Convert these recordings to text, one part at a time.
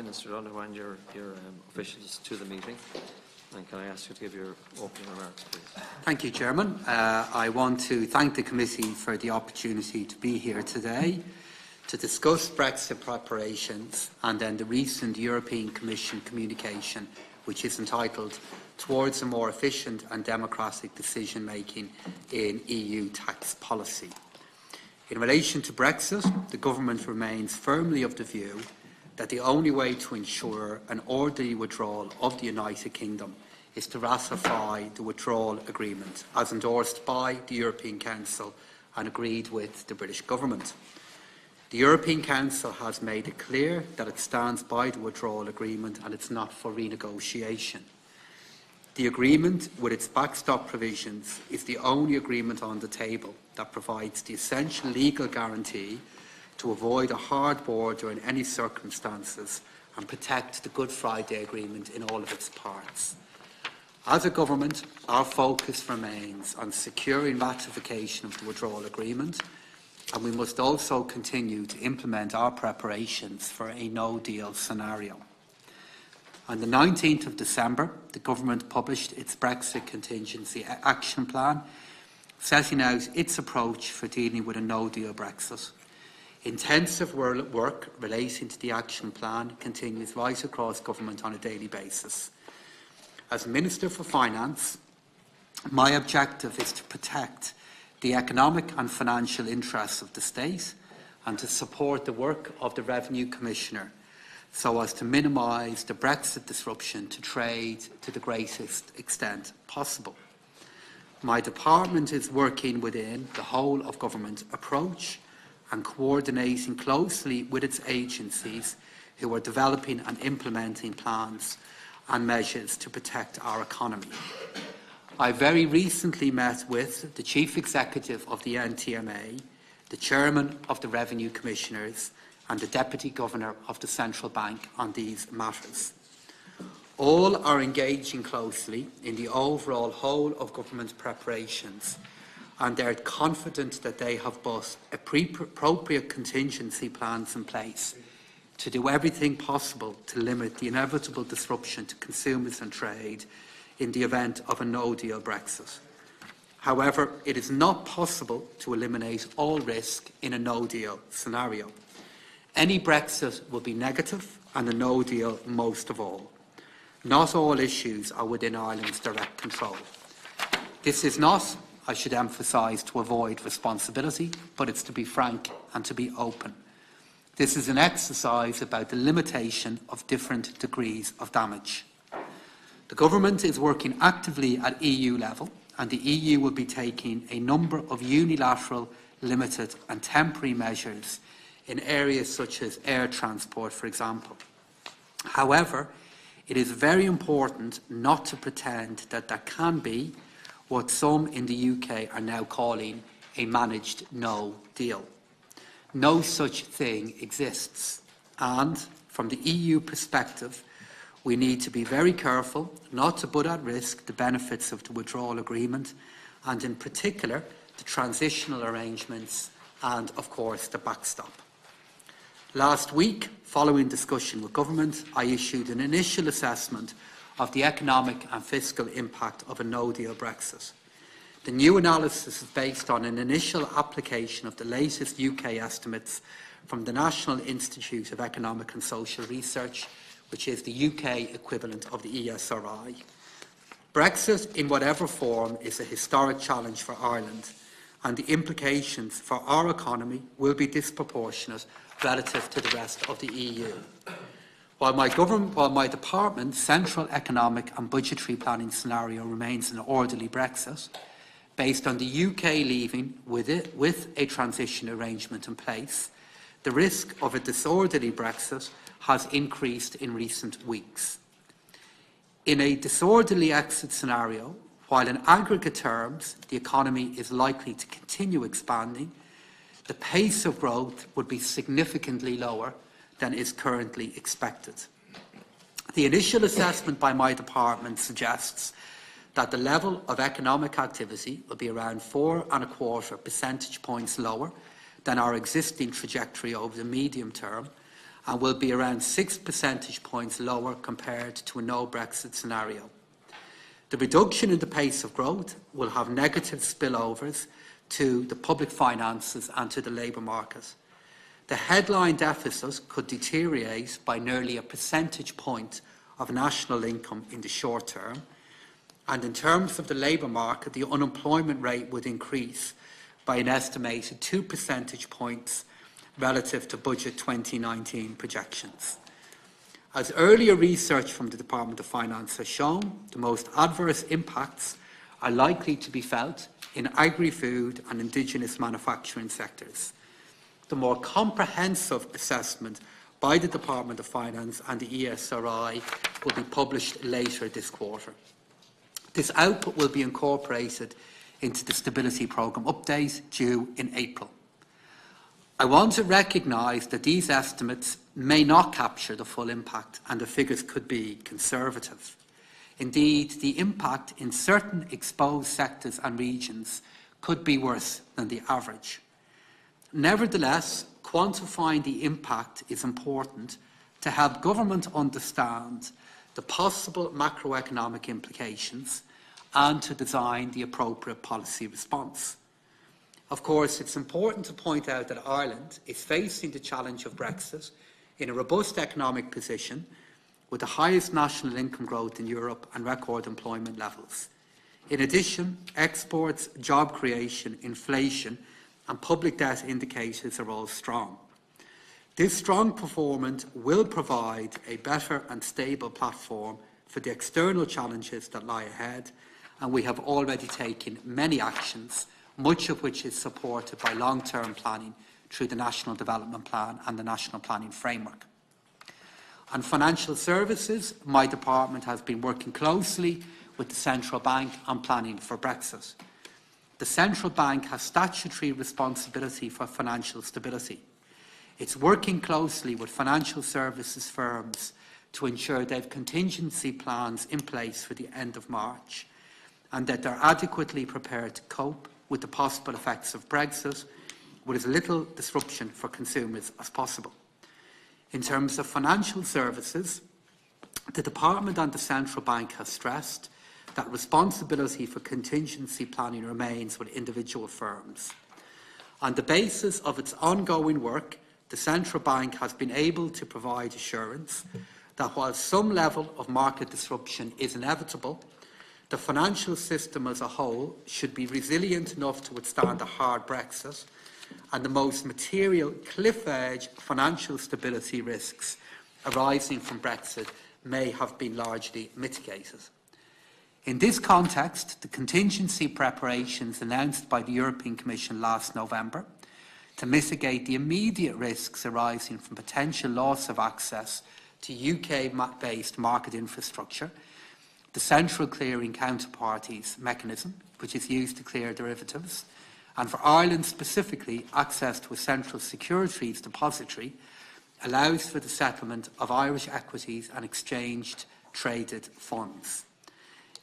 Minister, to understand your officials to the meeting. And can I ask you to give your opening remarks, please? Thank you, Chairman. I want to thank the committee for the opportunity to be here today to discuss Brexit preparations and then the recent European Commission communication, which is entitled Towards a More Efficient and Democratic Decision-Making in EU Tax Policy. In relation to Brexit, the Government remains firmly of the view that the only way to ensure an orderly withdrawal of the United Kingdom is to ratify the withdrawal agreement as endorsed by the European Council and agreed with the British Government. The European Council has made it clear that it stands by the withdrawal agreement and it's not for renegotiation. The agreement, with its backstop provisions, is the only agreement on the table that provides the essential legal guarantee to avoid a hard border in any circumstances and protect the Good Friday Agreement in all of its parts. As a government, our focus remains on securing ratification of the withdrawal agreement, and we must also continue to implement our preparations for a no-deal scenario. On the 19th of December, the Government published its Brexit Contingency Action Plan, setting out its approach for dealing with a no-deal Brexit. Intensive work relating to the action plan continues right across government on a daily basis. As Minister for Finance, my objective is to protect the economic and financial interests of the state and to support the work of the Revenue Commissioner so as to minimise the Brexit disruption to trade to the greatest extent possible. My department is working within the whole of government approach and coordinating closely with its agencies who are developing and implementing plans and measures to protect our economy. I very recently met with the Chief Executive of the NTMA, the Chairman of the Revenue Commissioners and the Deputy Governor of the Central Bank on these matters. All are engaging closely in the overall whole of government preparations, and they are confident that they have both appropriate contingency plans in place to do everything possible to limit the inevitable disruption to consumers and trade in the event of a no-deal Brexit. However, it is not possible to eliminate all risk in a no-deal scenario. Any Brexit will be negative and a no-deal most of all. Not all issues are within Ireland's direct control. This is not, I should emphasise, to avoid responsibility, but it's to be frank and to be open. This is an exercise about the limitation of different degrees of damage. The Government is working actively at EU level, and the EU will be taking a number of unilateral, limited and temporary measures in areas such as air transport, for example. However, it is very important not to pretend that there can be what some in the UK are now calling a managed no deal. No such thing exists, and from the EU perspective, we need to be very careful not to put at risk the benefits of the withdrawal agreement, and in particular the transitional arrangements and, of course, the backstop. Last week, following discussion with Government, I issued an initial assessment of the economic and fiscal impact of a no-deal Brexit. The new analysis is based on an initial application of the latest UK estimates from the National Institute of Economic and Social Research, which is the UK equivalent of the ESRI. Brexit, in whatever form, is a historic challenge for Ireland, and the implications for our economy will be disproportionate relative to the rest of the EU. While my department's central economic and budgetary planning scenario remains an orderly Brexit, based on the UK leaving with a transition arrangement in place, the risk of a disorderly Brexit has increased in recent weeks. In a disorderly exit scenario, while in aggregate terms the economy is likely to continue expanding, the pace of growth would be significantly lower than is currently expected. The initial assessment by my department suggests that the level of economic activity will be around 4.25 percentage points lower than our existing trajectory over the medium term, and will be around 6 percentage points lower compared to a no-Brexit scenario. The reduction in the pace of growth will have negative spillovers to the public finances and to the labour market. The headline deficit could deteriorate by nearly a percentage point of national income in the short term, and in terms of the labour market, the unemployment rate would increase by an estimated 2 percentage points relative to budget 2019 projections. As earlier research from the Department of Finance has shown, the most adverse impacts are likely to be felt in agri-food and indigenous manufacturing sectors. The more comprehensive assessment by the Department of Finance and the ESRI will be published later this quarter. This output will be incorporated into the Stability Programme update due in April. I want to recognise that these estimates may not capture the full impact and the figures could be conservative. Indeed, the impact in certain exposed sectors and regions could be worse than the average. Nevertheless, quantifying the impact is important to help government understand the possible macroeconomic implications and to design the appropriate policy response. Of course, it's important to point out that Ireland is facing the challenge of Brexit in a robust economic position with the highest national income growth in Europe and record employment levels. In addition, exports, job creation, inflation and public debt indicators are all strong. This strong performance will provide a better and stable platform for the external challenges that lie ahead, and we have already taken many actions, much of which is supported by long-term planning through the National Development Plan and the National Planning Framework. On financial services, my department has been working closely with the Central Bank on planning for Brexit. The Central Bank has statutory responsibility for financial stability. It's working closely with financial services firms to ensure they have contingency plans in place for the end of March and that they're adequately prepared to cope with the possible effects of Brexit with as little disruption for consumers as possible. In terms of financial services, the Department and the Central Bank has stressed that responsibility for contingency planning remains with individual firms. On the basis of its ongoing work, the Central Bank has been able to provide assurance that while some level of market disruption is inevitable, the financial system as a whole should be resilient enough to withstand a hard Brexit, and the most material cliff-edge financial stability risks arising from Brexit may have been largely mitigated. In this context, the contingency preparations announced by the European Commission last November to mitigate the immediate risks arising from potential loss of access to UK-based market infrastructure, the central clearing counterparties mechanism, which is used to clear derivatives, and for Ireland specifically, access to a central securities depository allows for the settlement of Irish equities and exchanged traded funds.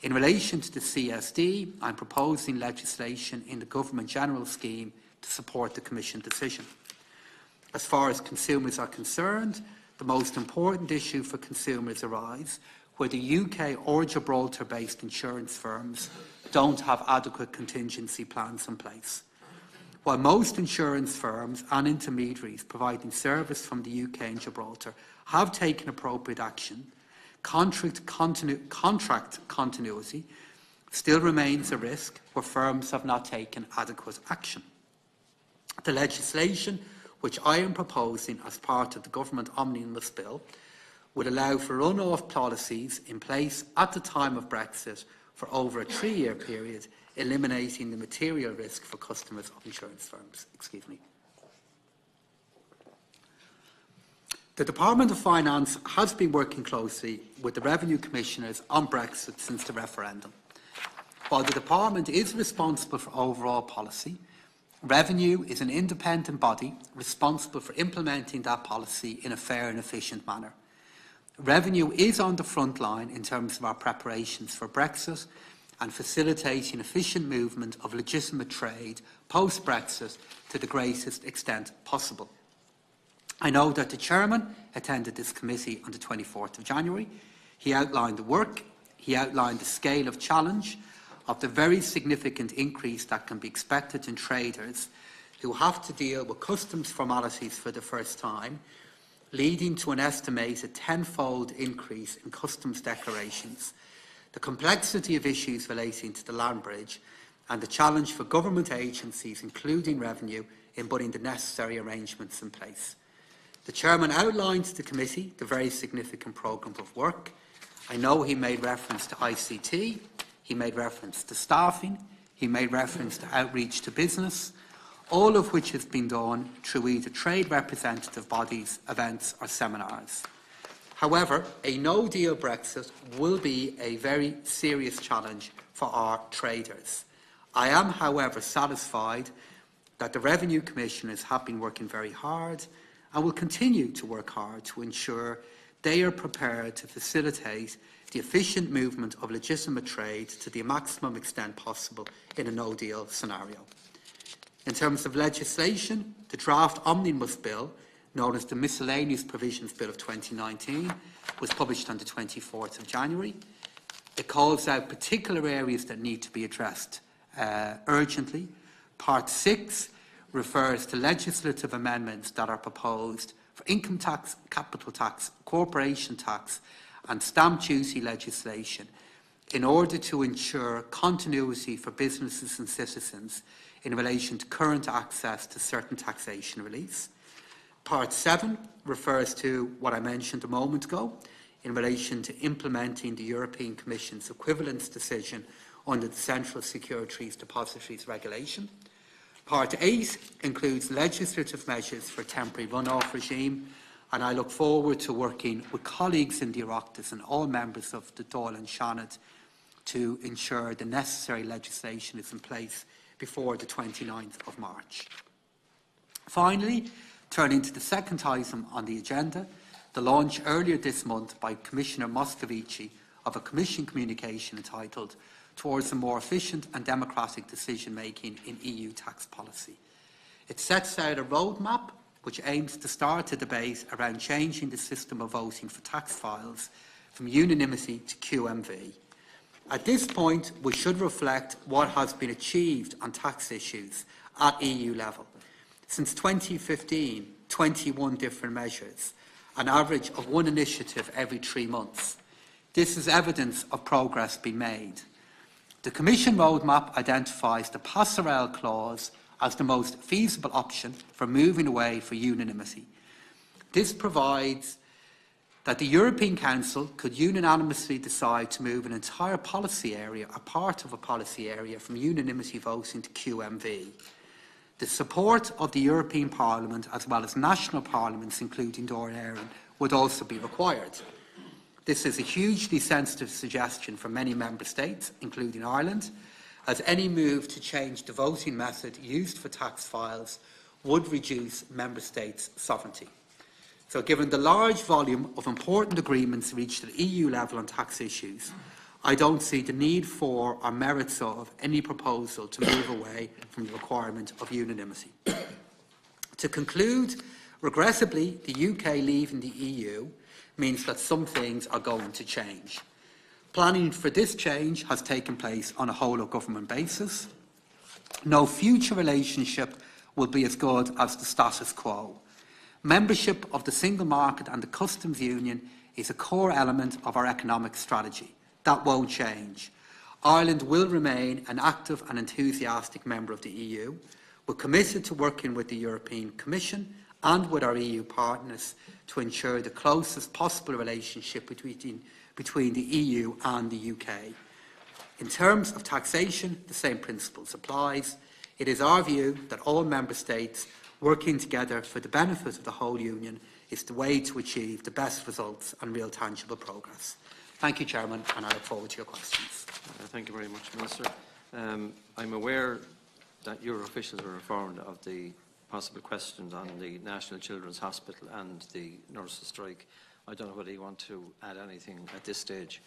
In relation to the CSD, I'm proposing legislation in the Government General Scheme to support the Commission decision. As far as consumers are concerned, the most important issue for consumers arises where the UK or Gibraltar-based insurance firms don't have adequate contingency plans in place. While most insurance firms and intermediaries providing service from the UK and Gibraltar have taken appropriate action, contract continuity still remains a risk where firms have not taken adequate action. The legislation which I am proposing as part of the Government Omnibus Bill would allow for run-off policies in place at the time of Brexit for over a 3-year period, eliminating the material risk for customers of insurance firms. The Department of Finance has been working closely with the Revenue Commissioners on Brexit since the referendum. While the Department is responsible for overall policy, Revenue is an independent body responsible for implementing that policy in a fair and efficient manner. Revenue is on the front line in terms of our preparations for Brexit and facilitating efficient movement of legitimate trade post-Brexit to the greatest extent possible. I know that the Chairman attended this committee on the 24th of January. He outlined the work, he outlined the scale of challenge of the very significant increase that can be expected in traders who have to deal with customs formalities for the first time, leading to an estimated tenfold increase in customs declarations, the complexity of issues relating to the land bridge, and the challenge for government agencies, including revenue, in putting the necessary arrangements in place. The Chairman outlined to the committee the very significant programme of work. I know he made reference to ICT, he made reference to staffing, he made reference to outreach to business, all of which has been done through either trade representative bodies, events or seminars. However, a no-deal Brexit will be a very serious challenge for our traders. I am, however, satisfied that the Revenue Commissioners have been working very hard and will continue to work hard to ensure they are prepared to facilitate the efficient movement of legitimate trade to the maximum extent possible in a no-deal scenario. In terms of legislation, the draft Omnibus Bill, known as the Miscellaneous Provisions Bill of 2019, was published on the 24th of January. It calls out particular areas that need to be addressed urgently. Part 6 refers to legislative amendments that are proposed for income tax, capital tax, corporation tax and stamp duty legislation in order to ensure continuity for businesses and citizens in relation to current access to certain taxation reliefs. Part 7 refers to what I mentioned a moment ago in relation to implementing the European Commission's equivalence decision under the Central Securities Depositories Regulation. Part 8 includes legislative measures for a temporary run-off regime, and I look forward to working with colleagues in the Oireachtas and all members of the Dáil and Seanad to ensure the necessary legislation is in place before the 29th of March. Finally, turning to the second item on the agenda, the launch earlier this month by Commissioner Moscovici of a Commission communication entitled Towards a More Efficient and Democratic Decision-Making in EU Tax Policy. It sets out a roadmap which aims to start a debate around changing the system of voting for tax files from unanimity to QMV. At this point, we should reflect what has been achieved on tax issues at EU level. Since 2015, 21 different measures, an average of one initiative every 3 months. This is evidence of progress being made. The Commission roadmap identifies the passerelle clause as the most feasible option for moving away from unanimity. This provides that the European Council could unanimously decide to move an entire policy area, a part of a policy area, from unanimity voting to QMV. The support of the European Parliament, as well as national parliaments, including Northern Ireland, would also be required. This is a hugely sensitive suggestion for many member states, including Ireland, as any move to change the voting method used for tax files would reduce member states' sovereignty. So given the large volume of important agreements reached at EU level on tax issues, I don't see the need for or merits of any proposal to move away from the requirement of unanimity. To conclude, regrettably, the UK leaving the EU means that some things are going to change. Planning for this change has taken place on a whole-of-government basis. No future relationship will be as good as the status quo. Membership of the single market and the customs union is a core element of our economic strategy. That won't change. Ireland will remain an active and enthusiastic member of the EU. We're committed to working with the European Commission and with our EU partners to ensure the closest possible relationship between the EU and the UK. In terms of taxation, the same principles applies. It is our view that all member states working together for the benefit of the whole Union is the way to achieve the best results and real tangible progress. Thank you, Chairman, and I look forward to your questions. Thank you very much, Minister. I'm aware that your officials were informed of the possible questions on the National Children's Hospital and the nurses' strike. I don't know whether you want to add anything at this stage.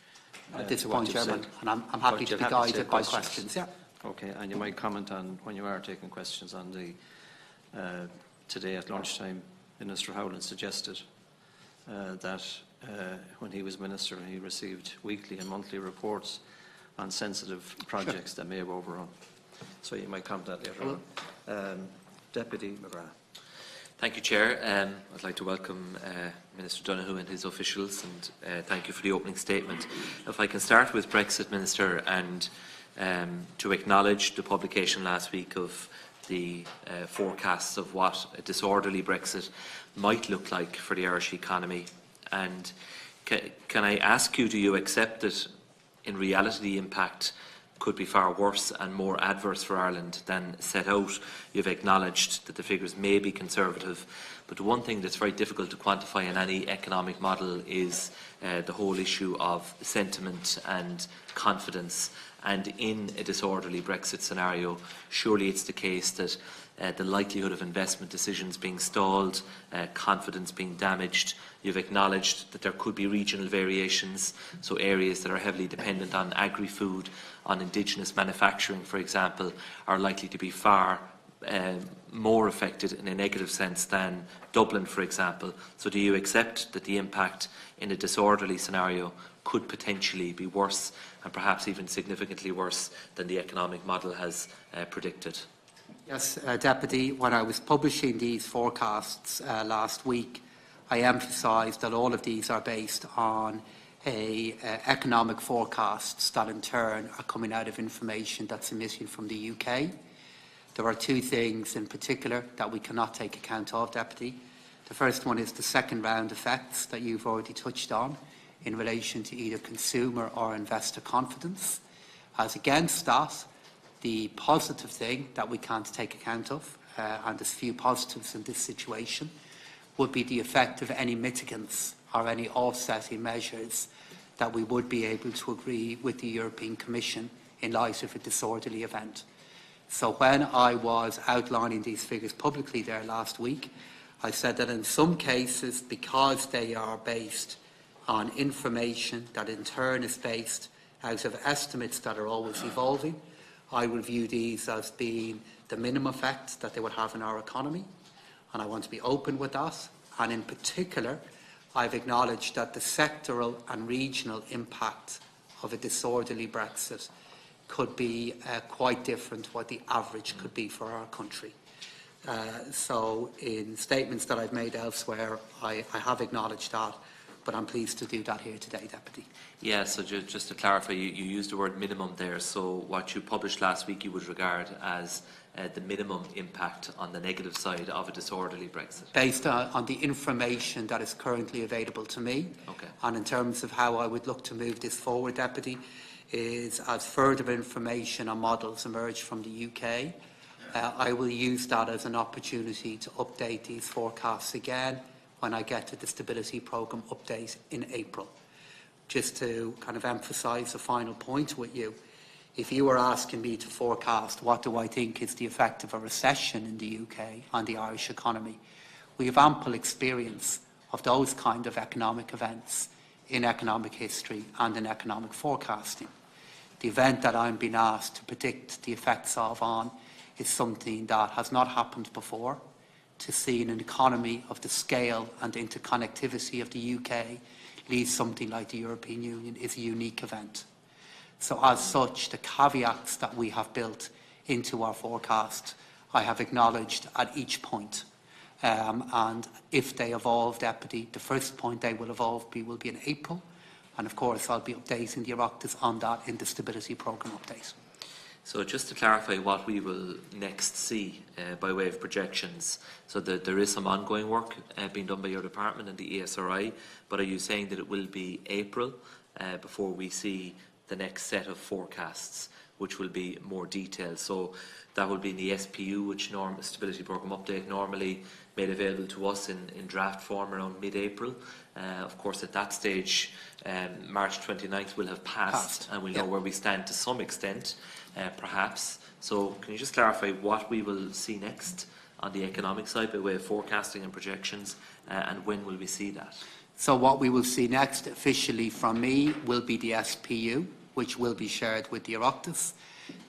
At this point, Chairman, and I'm happy to be guided by questions. Yeah. Okay, and you might comment on when you are taking questions on the today at lunchtime Minister Howland suggested that when he was Minister, he received weekly and monthly reports on sensitive projects that may have overrun. So you might comment that later on. Deputy McGrath. Thank you, Chair. I'd like to welcome Minister Donoghue and his officials, and thank you for the opening statement. If I can start with Brexit, Minister, and to acknowledge the publication last week of the forecasts of what a disorderly Brexit might look like for the Irish economy. And can I ask you, do you accept that in reality the impact could be far worse and more adverse for Ireland than set out? You've acknowledged that the figures may be conservative, but the one thing that's very difficult to quantify in any economic model is the whole issue of sentiment and confidence. And in a disorderly Brexit scenario, surely it's the case that the likelihood of investment decisions being stalled, confidence being damaged. You've acknowledged that there could be regional variations, so areas that are heavily dependent on agri-food, on indigenous manufacturing, for example, are likely to be far more affected in a negative sense than Dublin, for example. So do you accept that the impact in a disorderly scenario could potentially be worse, and perhaps even significantly worse than the economic model has predicted? Yes, Deputy, when I was publishing these forecasts last week, I emphasised that all of these are based on economic forecasts that in turn are coming out of information that's emitting from the UK. There are two things in particular that we cannot take account of, Deputy. The first one is the second round effects that you've already touched on in relation to either consumer or investor confidence. As against that, the positive thing that we can't take account of, and there's few positives in this situation, would be the effect of any mitigants or any offsetting measures that we would be able to agree with the European Commission in light of a disorderly event. So when I was outlining these figures publicly there last week, I said that in some cases, because they are based on information that in turn is based out of estimates that are always evolving, I will view these as being the minimum effect that they would have in our economy, and I want to be open with that. And in particular, I've acknowledged that the sectoral and regional impact of a disorderly Brexit could be quite different to what the average could be for our country. So in statements that I've made elsewhere, I have acknowledged that, but I'm pleased to do that here today, Deputy. Yeah, so just to clarify, you used the word minimum there, so what you published last week you would regard as the minimum impact on the negative side of a disorderly Brexit? Based on the information that is currently available to me. Okay. And in terms of how I would look to move this forward, Deputy, is as further information on models emerge from the UK, I will use that as an opportunity to update these forecasts again when I get to the Stability Programme update in April. Just to kind of emphasise the final point with you, if you were asking me to forecast what do I think is the effect of a recession in the UK on the Irish economy, we have ample experience of those kind of economic events in economic history and in economic forecasting. The event that I'm being asked to predict the effects of on is something that has not happened before. To see in an economy of the scale and interconnectivity of the UK lead something like the European Union is a unique event. So as such, the caveats that we have built into our forecast, I have acknowledged at each point. And if they evolve, Deputy, the first point they will evolve will be in April. And of course, I'll be updating the Oireachtas on that in the Stability Programme update. So just to clarify what we will next see by way of projections, so that there is some ongoing work being done by your department and the ESRI, but are you saying that it will be April before we see the next set of forecasts, which will be more detailed? So that will be in the SPU, which Stability Programme Update normally made available to us in draft form around mid-April. Of course, at that stage, March 29th will have passed and we'll know where we stand to some extent, perhaps. So can you just clarify what we will see next on the economic side by way of forecasting and projections, and when will we see that? So what we will see next officially from me will be the SPU, which will be shared with the Oireachtas.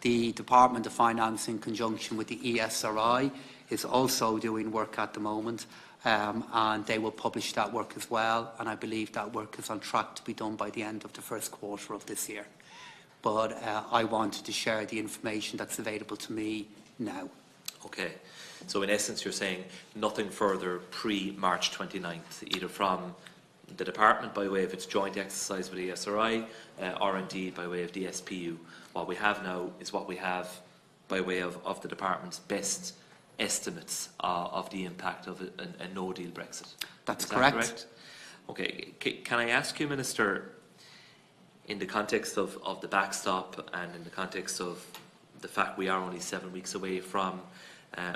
The Department of Finance, in conjunction with the ESRI, is also doing work at the moment and they will publish that work as well, and I believe that work is on track to be done by the end of the first quarter of this year. But I wanted to share the information that's available to me now. Okay. So in essence, you're saying nothing further pre-March 29th, either from the department by way of its joint exercise with the ESRI, or indeed by way of the SPU. What we have now is what we have by way of the department's best estimates of the impact of a no-deal Brexit. That's correct. correct. Okay. Can I ask you, Minister, in the context of the backstop and in the context of the fact we are only 7 weeks away from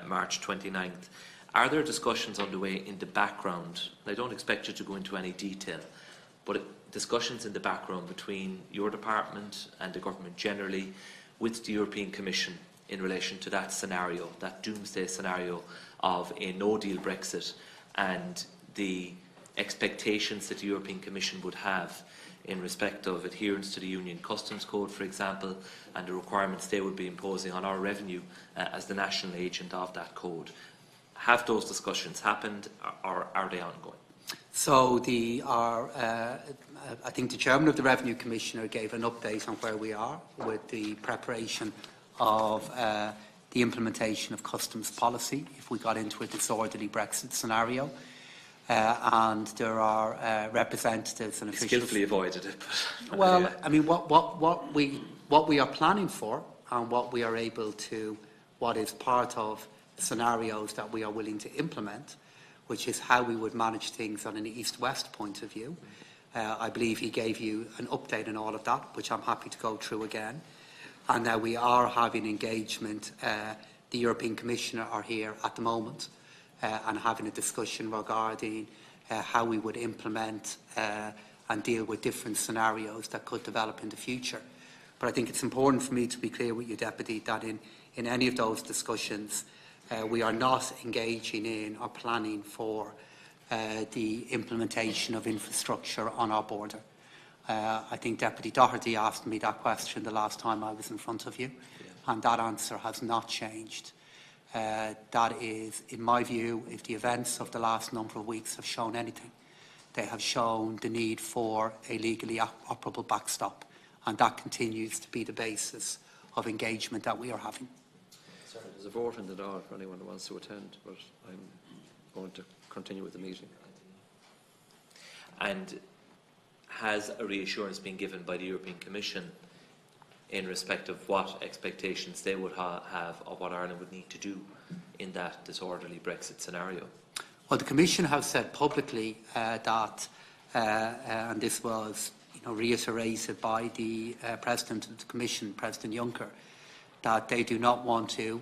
March 29th, are there discussions underway in the background? I don't expect you to go into any detail, but discussions in the background between your department and the government generally with the European Commission in relation to that scenario, that doomsday scenario of a no-deal Brexit, and the expectations that the European Commission would have in respect of adherence to the Union Customs Code, for example, and the requirements they would be imposing on our revenue as the national agent of that code. Have those discussions happened, or are they ongoing? So I think the Chairman of the Revenue Commissioner gave an update on where we are with the preparation of the implementation of customs policy if we got into a disorderly Brexit scenario. And there are representatives and officials. Skillfully avoided it. But well, I mean, what we are planning for, and what we are able to, what is part of scenarios that we are willing to implement, which is how we would manage things on an east-west point of view. I believe he gave you an update on all of that, which I'm happy to go through again. And now we are having engagement. The European Commissioner are here at the moment and having a discussion regarding how we would implement and deal with different scenarios that could develop in the future. But I think it's important for me to be clear with you, Deputy, that in any of those discussions, we are not engaging in or planning for the implementation of infrastructure on our border. I think Deputy Doherty asked me that question the last time I was in front of you, and that answer has not changed. That is, in my view, if the events of the last number of weeks have shown anything, they have shown the need for a legally operable backstop, and that continues to be the basis of engagement that we are having. Sorry, there's a vote in the door for anyone who wants to attend, but I'm going to continue with the meeting. And has a reassurance been given by the European Commission in respect of what expectations they would have of what Ireland would need to do in that disorderly Brexit scenario? Well, the Commission have said publicly that, and this was reiterated by the President of the Commission, President Juncker, that they do not want to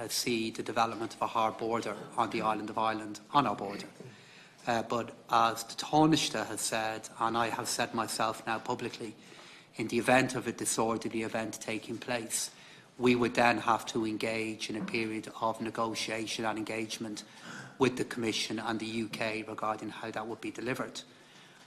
see the development of a hard border on the island of Ireland, on our border. But as the Taoiseach has said, and I have said myself now publicly, in the event of a disorderly event taking place, we would then have to engage in a period of negotiation and engagement with the Commission and the UK regarding how that would be delivered.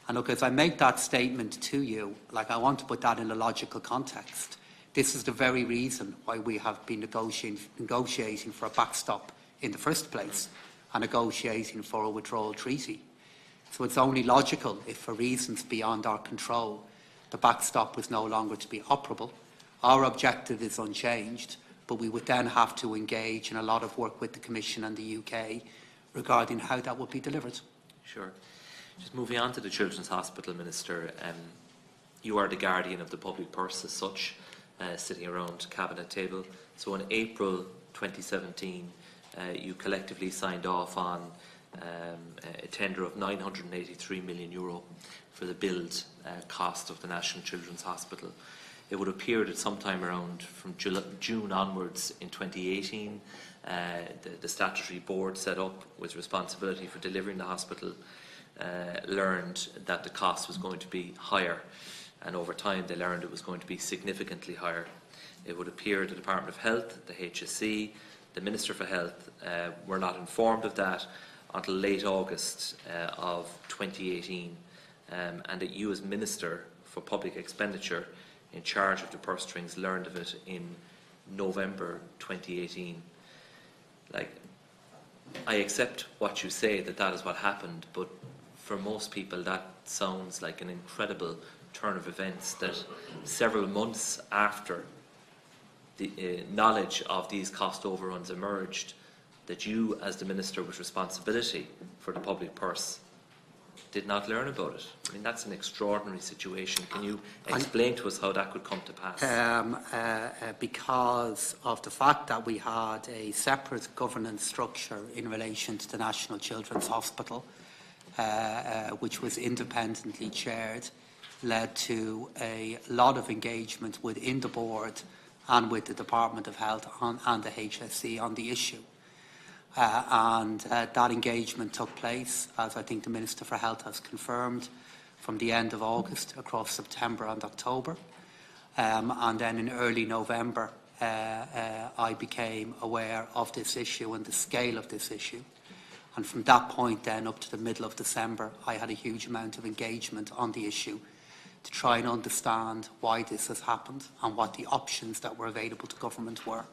And look, as I make that statement to you, I want to put that in a logical context. This is the very reason why we have been negotiating for a backstop in the first place and negotiating for a withdrawal treaty. So it's only logical if, for reasons beyond our control, the backstop was no longer to be operable. Our objective is unchanged, but we would then have to engage in a lot of work with the Commission and the UK regarding how that would be delivered. Sure. Just moving on to the Children's Hospital, Minister, you are the guardian of the public purse as such, sitting around Cabinet table. So in April 2017, you collectively signed off on a tender of €983 million for the build cost of the National Children's Hospital. It would appear that sometime around from June onwards in 2018, the statutory board set up with responsibility for delivering the hospital learned that the cost was going to be higher, and over time they learned it was going to be significantly higher. It would appear the Department of Health, the HSE, the Minister for Health were not informed of that until late August of 2018, and that you as Minister for Public Expenditure in charge of the purse strings learned of it in November 2018. I accept what you say, that that is what happened, but for most people that sounds like an incredible turn of events, that several months after the knowledge of these cost overruns emerged, that you, as the Minister with responsibility for the public purse, did not learn about it. I mean, that's an extraordinary situation. Can you explain to us how that could come to pass? Because of the fact that we had a separate governance structure in relation to the National Children's Hospital, which was independently chaired, led to a lot of engagement within the board and with the Department of Health and the HSE on the issue. That engagement took place, as I think the Minister for Health has confirmed, from the end of August across September and October. And then in early November, I became aware of this issue and the scale of this issue. And from that point then up to the middle of December, I had a huge amount of engagement on the issue to try and understand why this has happened and what the options that were available to government were.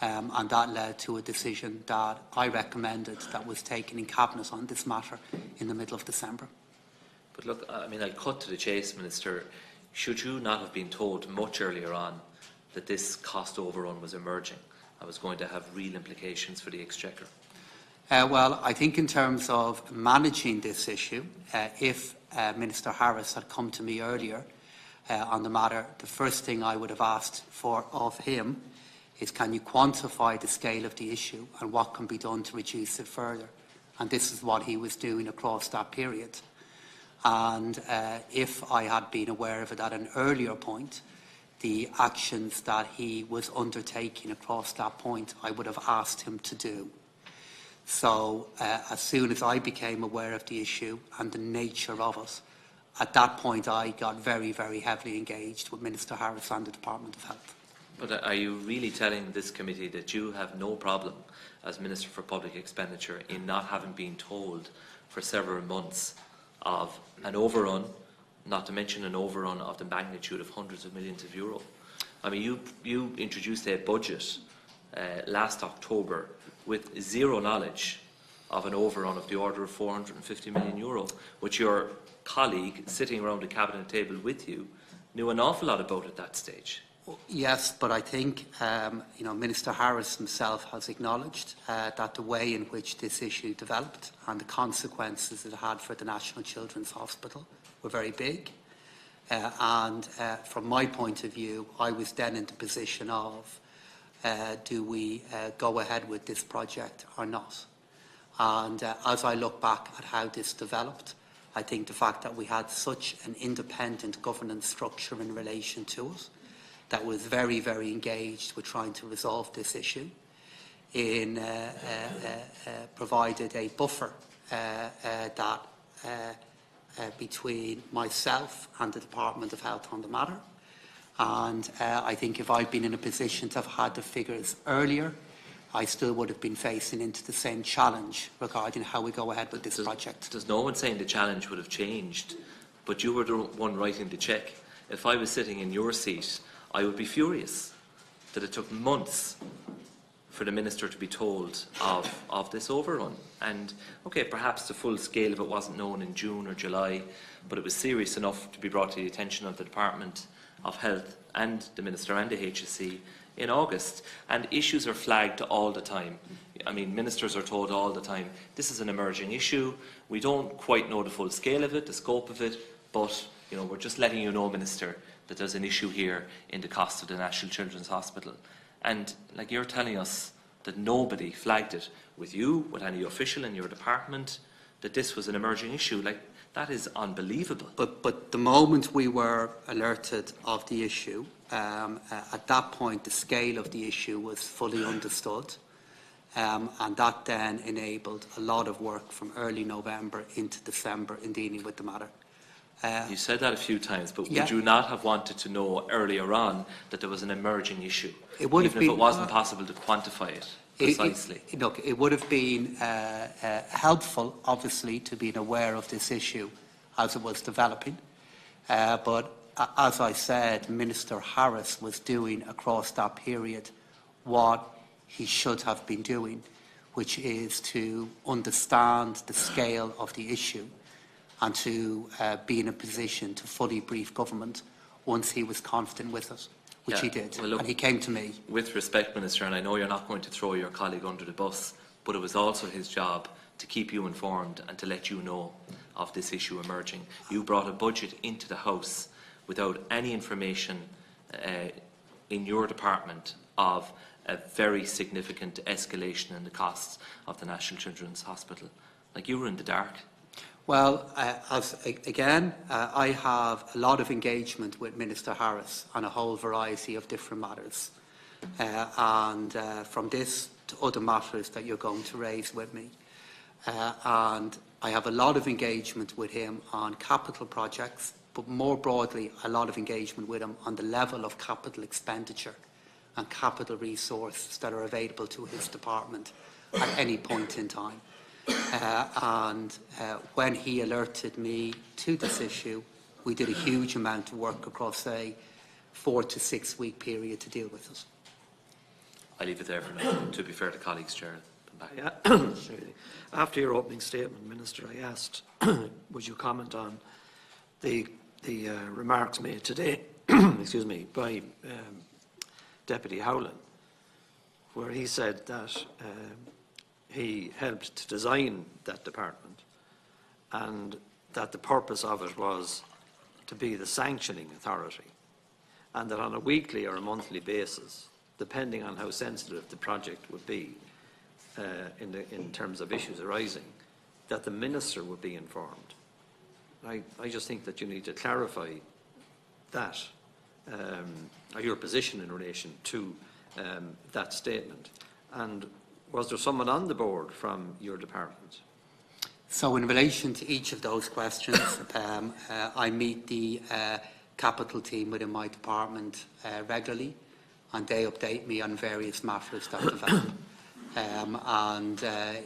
And that led to a decision that I recommended that was taken in Cabinet on this matter in the middle of December. But look, I mean, I'll cut to the chase, Minister. Should you not have been told much earlier on that this cost overrun was emerging and was going to have real implications for the Exchequer? Well, I think in terms of managing this issue, if Minister Harris had come to me earlier on the matter, the first thing I would have asked for of him is, can you quantify the scale of the issue and what can be done to reduce it further? And this is what he was doing across that period. And if I had been aware of it at an earlier point, the actions that he was undertaking across that point, I would have asked him to do. So as soon as I became aware of the issue and the nature of it, at that point I got very, very heavily engaged with Minister Harris and the Department of Health. But are you really telling this committee that you have no problem as Minister for Public Expenditure in not having been told for several months of an overrun, not to mention an overrun of the magnitude of hundreds of millions of euro? I mean, you introduced a budget last October with zero knowledge of an overrun of the order of 450 million euro, which your colleague sitting around the cabinet table with you knew an awful lot about at that stage. Yes, but I think Minister Harris himself has acknowledged that the way in which this issue developed and the consequences it had for the National Children's Hospital were very big. From my point of view, I was then in the position of, do we go ahead with this project or not? And as I look back at how this developed, I think the fact that we had such an independent governance structure in relation to it, that was very, very engaged with trying to resolve this issue, provided a buffer between myself and the Department of Health on the matter. And I think if I'd been in a position to have had the figures earlier, I still would have been facing into the same challenge regarding how we go ahead with this project. There's no one saying the challenge would have changed, but you were the one writing the cheque. If I was sitting in your seat, I would be furious that it took months for the Minister to be told of this overrun. And, okay, perhaps the full scale of it wasn't known in June or July, but it was serious enough to be brought to the attention of the Department of Health and the Minister and the HSE in August. And issues are flagged all the time. I mean, ministers are told all the time, this is an emerging issue, we don't quite know the full scale of it, the scope of it, but we're just letting you know, Minister, that there's an issue here in the cost of the National Children's Hospital. And like, you're telling us that nobody flagged it with you, with any official in your department, that this was an emerging issue. Like, that is unbelievable. But the moment we were alerted of the issue, at that point the scale of the issue was fully understood, and that then enabled a lot of work from early November into December in dealing with the matter. You said that a few times, but yeah. Would you not have wanted to know earlier on that there was an emerging issue, even if it wasn't possible to quantify it precisely? Look, it would have been helpful, obviously, to be aware of this issue as it was developing. But as I said, Minister Harris was doing across that period what he should have been doing, which is to understand the scale of the issue and to be in a position to fully brief government once he was confident with it, which he did. Well, look, and he came to me. With respect, Minister, and I know you're not going to throw your colleague under the bus, but it was also his job to keep you informed and to let you know of this issue emerging. You brought a budget into the House without any information in your department of a very significant escalation in the costs of the National Children's Hospital. Like, you were in the dark. Well, I have a lot of engagement with Minister Harris on a whole variety of different matters. From this to other matters that you're going to raise with me. And I have a lot of engagement with him on capital projects, but more broadly, a lot of engagement with him on the level of capital expenditure and capital resources that are available to his department at any point in time. When he alerted me to this issue, we did a huge amount of work across a 4 to 6 week period to deal with it. I leave it there for now. To be fair to colleagues, Chair. Yeah. After your opening statement, Minister, I asked, would you comment on the remarks made today, excuse me, by Deputy Howlin, where he said that he helped to design that department and that the purpose of it was to be the sanctioning authority, and that on a weekly or a monthly basis, depending on how sensitive the project would be in terms of issues arising, that the Minister would be informed. I just think that you need to clarify that, or your position in relation to that statement. And was there someone on the board from your department? So in relation to each of those questions, I meet the capital team within my department regularly, and they update me on various matters that develop.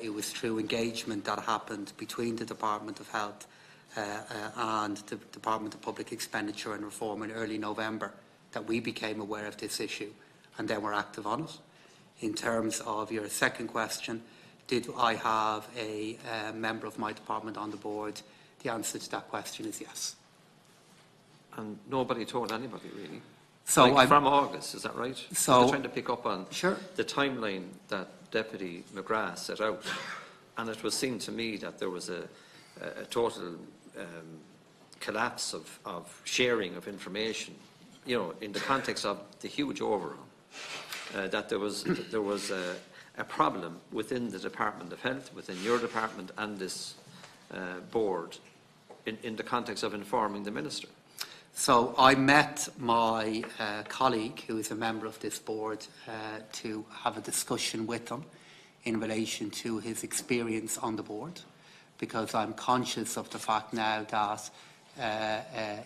It was through engagement that happened between the Department of Health and the Department of Public Expenditure and Reform in early November that we became aware of this issue, and then were active on it. In terms of your second question, did I have a member of my department on the board? The answer to that question is yes. And nobody told anybody, really? So like from August, is that right? So I'm trying to pick up on sure. the timeline that Deputy McGrath set out, and it was seen to me that there was a total collapse of sharing of information, you know, in the context of the huge overrun. That there was a problem within the Department of Health, within your department and this board, in the context of informing the Minister. So I met my colleague, who is a member of this board, to have a discussion with him in relation to his experience on the board, because I'm conscious of the fact now that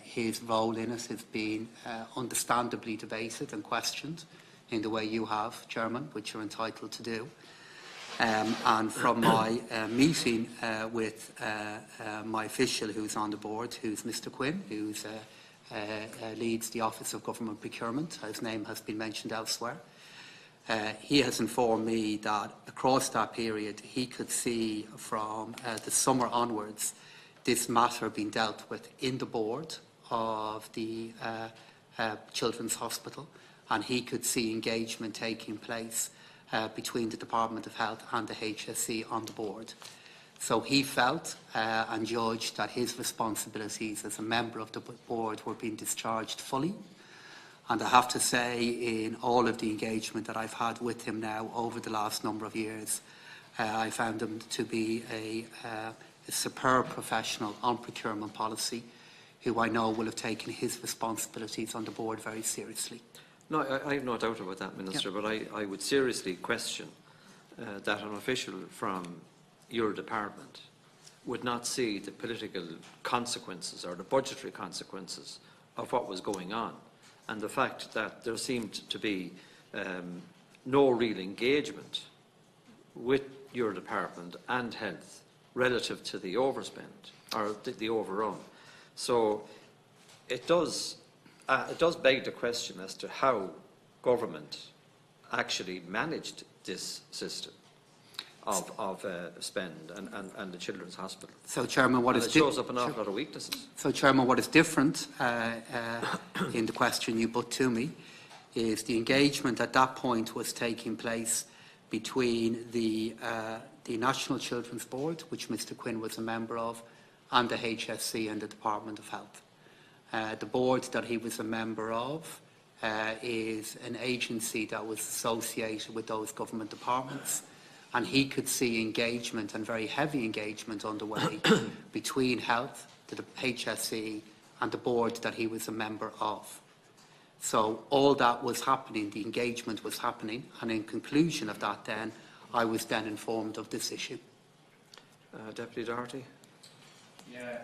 his role in it has been understandably debated and questioned in the way you have, Chairman, which you're entitled to do. And from my meeting with my official who's on the board, who's Mr. Quinn, who's leads the Office of Government Procurement, his name has been mentioned elsewhere. He has informed me that across that period he could see from the summer onwards this matter being dealt with in the board of the Children's Hospital, and he could see engagement taking place between the Department of Health and the HSE on the board. So he felt and judged that his responsibilities as a member of the board were being discharged fully. And I have to say, in all of the engagement that I've had with him now over the last number of years, I found him to be a superb professional on procurement policy, who I know will have taken his responsibilities on the board very seriously. No, I have no doubt about that, Minister, but I would seriously question that an official from your department would not see the political consequences or the budgetary consequences of what was going on, and the fact that there seemed to be no real engagement with your department and health relative to the overspend or the overrun. So it does beg the question as to how government actually managed this system. of spend and the Children's Hospital. So, Chairman, what And is it shows up an awful lot of weaknesses. So, Chairman, what is different in the question you put to me is the engagement at that point was taking place between the National Children's Board, which Mr Quinn was a member of, and the HSC and the Department of Health. The board that he was a member of is an agency that was associated with those government departments, and he could see engagement and very heavy engagement underway between health, the HSE and the board that he was a member of. So all that was happening, the engagement was happening, and in conclusion of that then, I was then informed of this issue. Deputy Doherty. Yeah,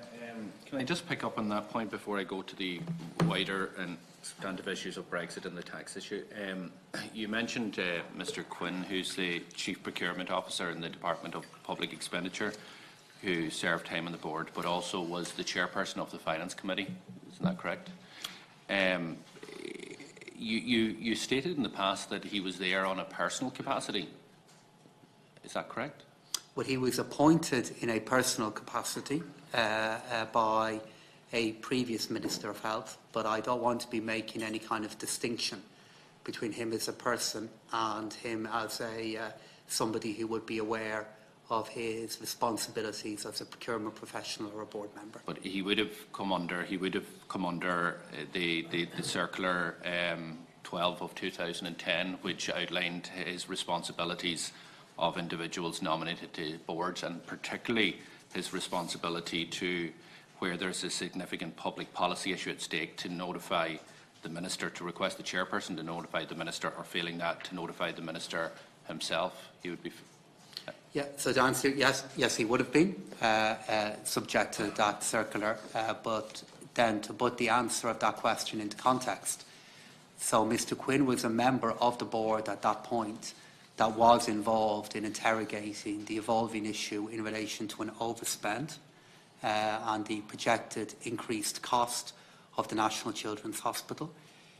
can I just pick up on that point before I go to the wider and substantive issues of Brexit and the tax issue? You mentioned Mr Quinn, who's the Chief Procurement Officer in the Department of Public Expenditure, who served time on the board, but also was the chairperson of the Finance Committee. Isn't that correct? You stated in the past that he was there on a personal capacity. Is that correct? Well, he was appointed in a personal capacity by a previous Minister of Health, but I don't want to be making any kind of distinction between him as a person and him as somebody who would be aware of his responsibilities as a procurement professional or a board member. But he would have come under the circular 12 of 2010, which outlined his responsibilities of individuals nominated to boards, and particularly his responsibility to, where there's a significant public policy issue at stake, to notify the minister, to request the chairperson to notify the minister, or failing that, to notify the minister himself. He would be. Yeah, so the answer, yes, he would have been subject to that circular, but then to put the answer of that question into context. So Mr Quinn was a member of the board at that point that was involved in interrogating the evolving issue in relation to an overspend and the projected increased cost of the National Children's Hospital.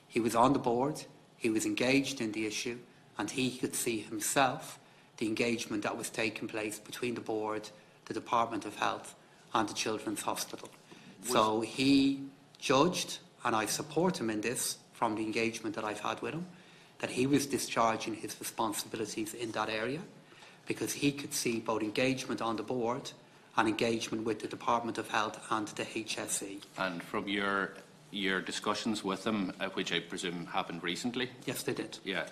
He was on the board, he was engaged in the issue, and he could see himself the engagement that was taking place between the board, the Department of Health and the Children's Hospital. So he judged, and I support him in this from the engagement that I've had with him, that he was discharging his responsibilities in that area because he could see both engagement on the board and engagement with the Department of Health and the HSE. And from your discussions with him, which I presume happened recently? Yes, they did. Yeah.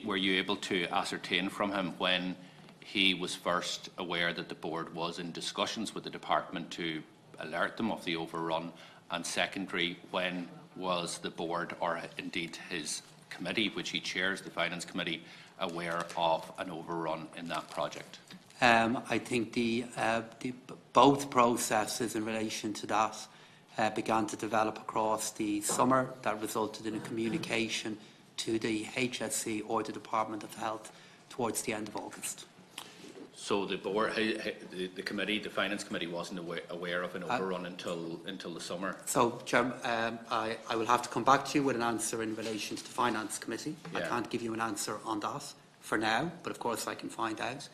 Were you able to ascertain from him when he was first aware that the board was in discussions with the department to alert them of the overrun? And secondary, when was the board, or indeed his committee, which he chairs, the Finance Committee, aware of an overrun in that project? I think both processes in relation to that began to develop across the summer. That resulted in a communication to the HSC or the Department of Health towards the end of August. So the board, the committee, the Finance Committee, wasn't aware of an overrun until the summer. So, Chairman, I will have to come back to you with an answer in relation to the Finance Committee. Yeah. I can't give you an answer on that for now, but of course I can find out.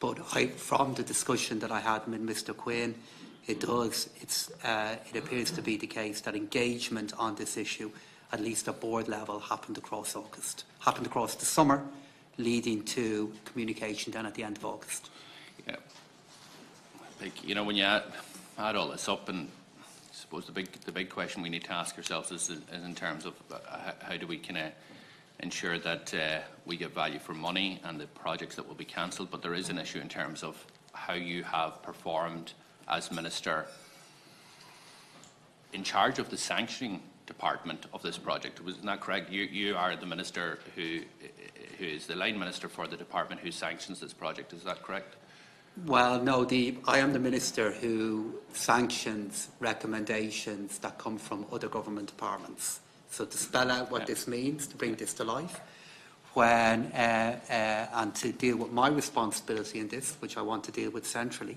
But from the discussion that I had with Mr Quinn, it appears to be the case that engagement on this issue, at least at board level, happened across the summer, leading to communication then at the end of August. Yeah. You know, when you add all this up, and I suppose the big question we need to ask ourselves is in terms of how do we kind of ensure that we get value for money and the projects that will be cancelled. But there is an issue in terms of how you have performed as Minister in charge of the sanctioning department of this project. Wasn't that correct? You are the Minister who is the line Minister for the department who sanctions this project. Is that correct? Well, no, I am the Minister who sanctions recommendations that come from other government departments. So to spell out what this means, to bring this to life, and to deal with my responsibility in this, which I want to deal with centrally,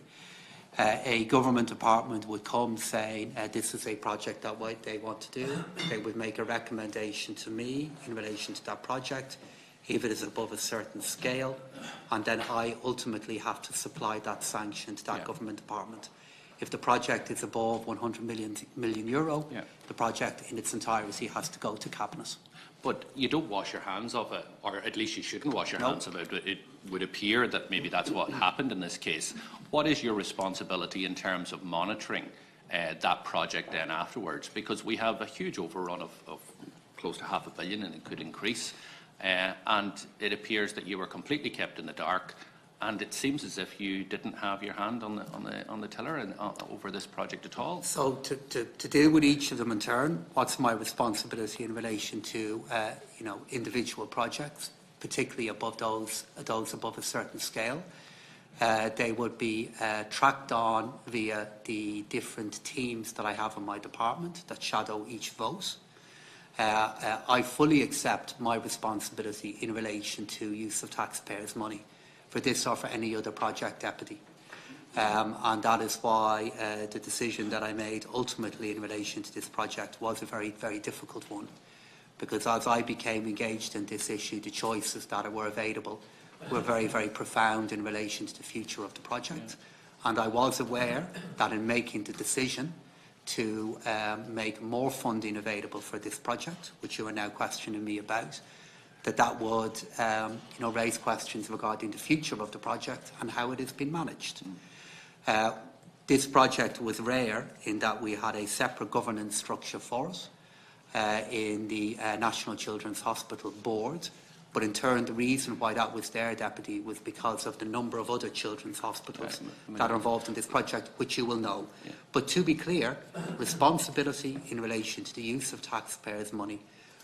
a government department would come saying this is a project that they want to do. They would make a recommendation to me in relation to that project. if it is above a certain scale, and then I ultimately have to supply that sanction to that government department. If the project is above 100 million euro, the project in its entirety has to go to Cabinet. But you don't wash your hands of it, or at least you shouldn't wash your hands of it. It would appear that maybe that's what happened in this case. What is your responsibility in terms of monitoring that project then afterwards? Because we have a huge overrun of close to £500 million, and it could increase. And it appears that you were completely kept in the dark. And it seems as if you didn't have your hand on the tiller and over this project at all. So to deal with each of them in turn, what's my responsibility in relation to individual projects, particularly above those above a certain scale? They would be tracked on via the different teams that I have in my department that shadow each vote. I fully accept my responsibility in relation to use of taxpayers' money for this or for any other project, Deputy. And that is why the decision that I made ultimately in relation to this project was a very, very difficult one. Because as I became engaged in this issue, the choices that were available were very, very profound in relation to the future of the project. And I was aware that in making the decision to make more funding available for this project, which you are now questioning me about, that would raise questions regarding the future of the project and how it has been managed. This project was rare in that we had a separate governance structure for it in the National Children's Hospital Board, but in turn the reason why that was there, Deputy, was because of the number of other children's hospitals that are involved in this project, which you will know. But to be clear, responsibility in relation to the use of taxpayers' money,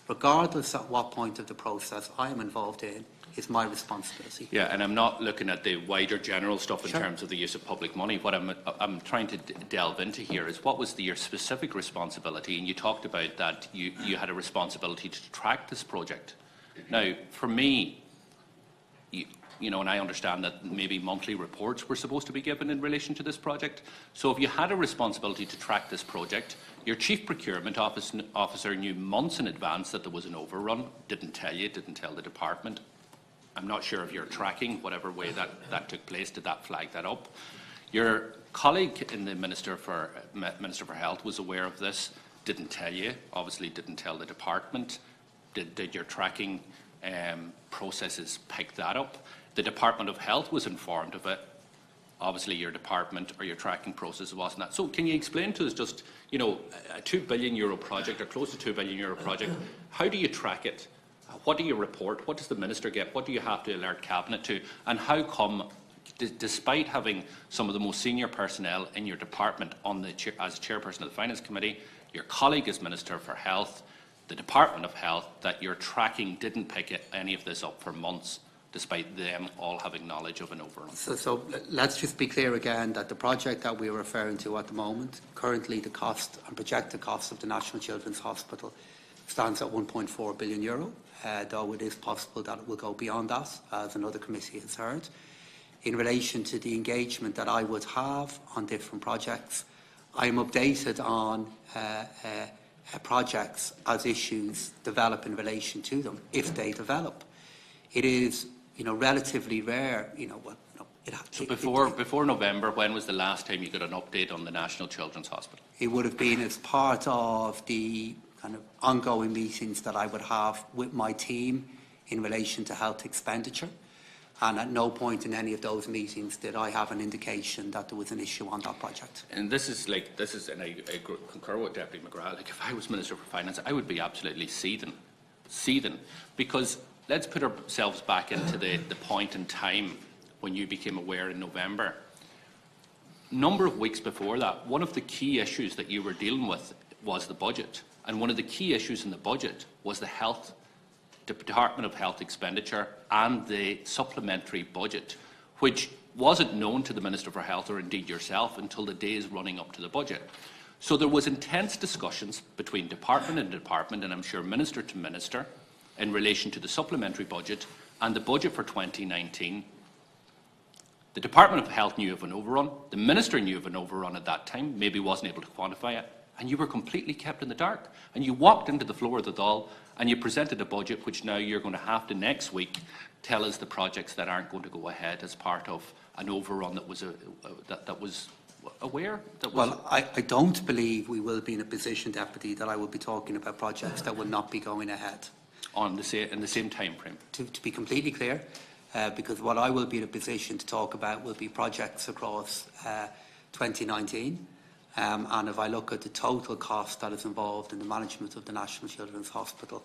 regardless at what point of the process I am involved in, is my responsibility. Yeah, and I'm not looking at the wider general stuff in terms of the use of public money. What I'm trying to delve into here is what was your specific responsibility, and you talked about that you had a responsibility to track this project. Now, for me, and I understand that maybe monthly reports were supposed to be given in relation to this project. So if you had a responsibility to track this project, your chief procurement officer knew months in advance that there was an overrun, didn't tell you, didn't tell the department. I'm not sure if you're tracking whatever way that took place. Did that flag that up? Your colleague in the Minister for Health was aware of this, didn't tell you, obviously didn't tell the department. Did your tracking processes pick that up? The Department of Health was informed of it. Obviously, your department or your tracking process wasn't that. So can you explain to us just, a €2 billion project or close to €2 billion project, how do you track it? What do you report? What does the Minister get? What do you have to alert Cabinet to? And how come, despite having some of the most senior personnel in your department as chairperson of the Finance Committee, your colleague as Minister for Health, the Department of Health, that your tracking didn't pick any of this up for months, despite them all having knowledge of an overrun? So let's just be clear again that the project that we are referring to at the moment, currently the cost and projected cost of the National Children's Hospital stands at €1.4 billion, though it is possible that it will go beyond that, as another committee has heard. In relation to the engagement that I would have on different projects, I am updated on projects as issues develop in relation to them, if they develop. It is, relatively rare, So before November, when was the last time you got an update on the National Children's Hospital? It would have been as part of the kind of ongoing meetings that I would have with my team in relation to health expenditure. And at no point in any of those meetings did I have an indication that there was an issue on that project. And and I concur with Deputy McGrath, if I was Minister for Finance, I would be absolutely seething. Because let's put ourselves back into the point in time when you became aware in November. Number of weeks before that, one of the key issues that you were dealing with was the budget. And one of the key issues in the budget was the Department of Health expenditure and the supplementary budget, which wasn't known to the Minister for Health or indeed yourself until the days running up to the budget. So there was intense discussions between department and department, and I'm sure Minister to Minister, in relation to the supplementary budget and the budget for 2019. The Department of Health knew of an overrun. The Minister knew of an overrun at that time, maybe wasn't able to quantify it. and you were completely kept in the dark. And you walked into the floor of the Dáil and you presented a budget which now you're going to have to next week tell us the projects that aren't going to go ahead as part of an overrun that was aware. Well, I don't believe we will be in a position, Deputy, that I will be talking about projects that will not be going ahead. In the same time frame. To be completely clear, because what I will be in a position to talk about will be projects across 2019. And if I look at the total cost that is involved in the management of the National Children's Hospital,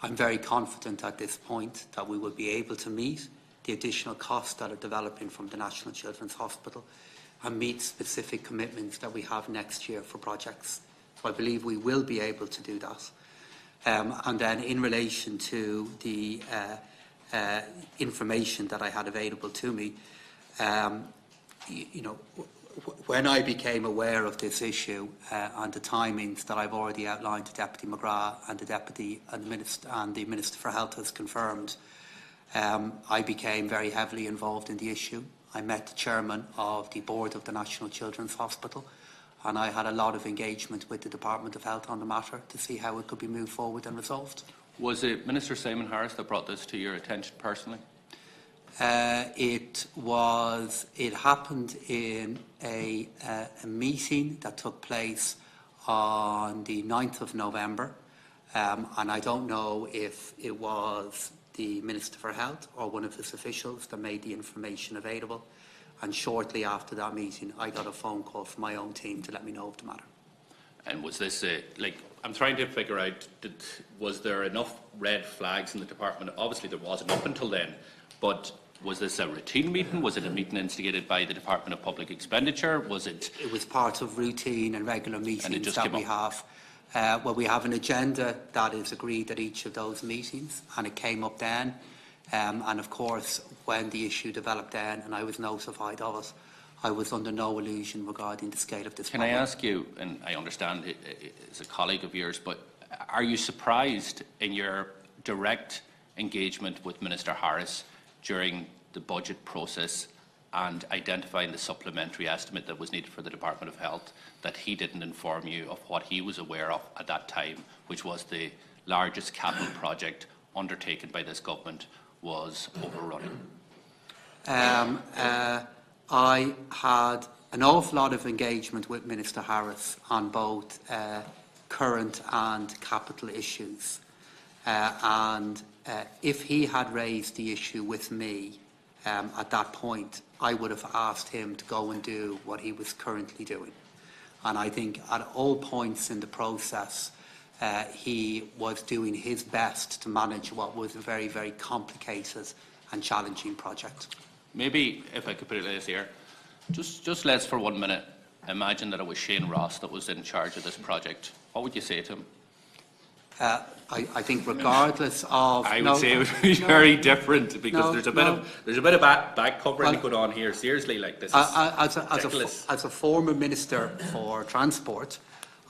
I'm very confident at this point that we will be able to meet the additional costs that are developing from the National Children's Hospital and meet specific commitments that we have next year for projects. So I believe we will be able to do that. And then in relation to the information that I had available to me, you know, when I became aware of this issue and the timings that I've already outlined to Deputy McGrath and the Minister for Health has confirmed, I became very heavily involved in the issue. I met the chairman of the board of the National Children's Hospital, and I had a lot of engagement with the Department of Health on the matter to see how it could be moved forward and resolved. Was it Minister Simon Harris that brought this to your attention personally? It happened in a meeting that took place on the 9th of November, and I don't know if it was the Minister for Health or one of his officials that made the information available. And shortly after that meeting, I got a phone call from my own team to let me know of the matter. And was this I'm trying to figure out, was there enough red flags in the department? Obviously there wasn't up until then, but was this a routine meeting? Was it a meeting instigated by the Department of Public Expenditure? Was it? It was part of routine and regular meetings that we have. Well, we have an agenda that is agreed at each of those meetings, and it came up then. And of course, when the issue developed then, and I was notified of it, I was under no illusion regarding the scale of this problem. Can I ask you, and I understand it as a colleague of yours, but are you surprised in your direct engagement with Minister Harris during the budget process and identifying the supplementary estimate that was needed for the Department of Health, that he didn't inform you of what he was aware of at that time, which was the largest capital project undertaken by this government was overrunning? I had an awful lot of engagement with Minister Harris on both current and capital issues. And if he had raised the issue with me at that point, I would have asked him to go and do what he was currently doing. And I think at all points in the process, he was doing his best to manage what was a very, very complicated and challenging project. Maybe, if I could put it like this here, just let's for 1 minute imagine that it was Shane Ross that was in charge of this project. What would you say to him? I think regardless of... I would say it would be very different, because there's a bit of back covering going on here. Seriously, like this is ridiculous. As a former Minister for Transport,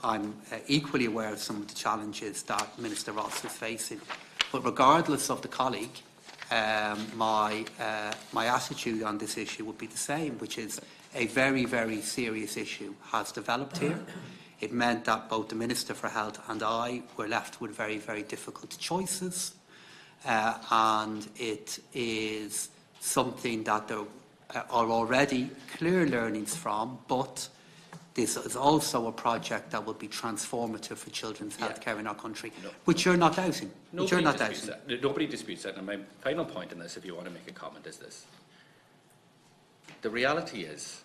I'm equally aware of some of the challenges that Minister Ross is facing. But regardless of the colleague, my attitude on this issue would be the same, which is a very, very serious issue has developed here. It meant that both the Minister for Health and I were left with very, very difficult choices. And it is something that there are already clear learnings from, but this is also a project that will be transformative for children's healthcare in our country, which you're not doubting. Nobody disputes that. And my final point on this, if you want to make a comment, is this. The reality is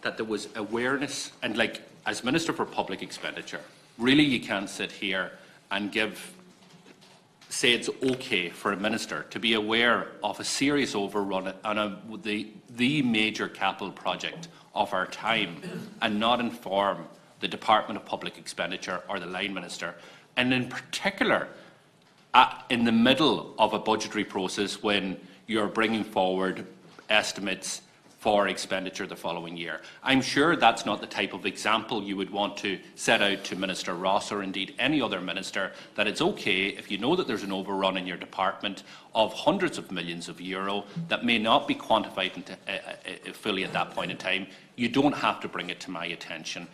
that there was awareness, and as Minister for Public Expenditure, really you can't sit here and say it's okay for a minister to be aware of a serious overrun on the major capital project of our time and not inform the Department of Public Expenditure or the line minister, and in particular in the middle of a budgetary process when you're bringing forward estimates for expenditure the following year. I'm sure that's not the type of example you would want to set out to Minister Ross or indeed any other minister, that it's okay if you know that there's an overrun in your department of hundreds of millions of euro that may not be quantified fully at that point in time. You don't have to bring it to my attention.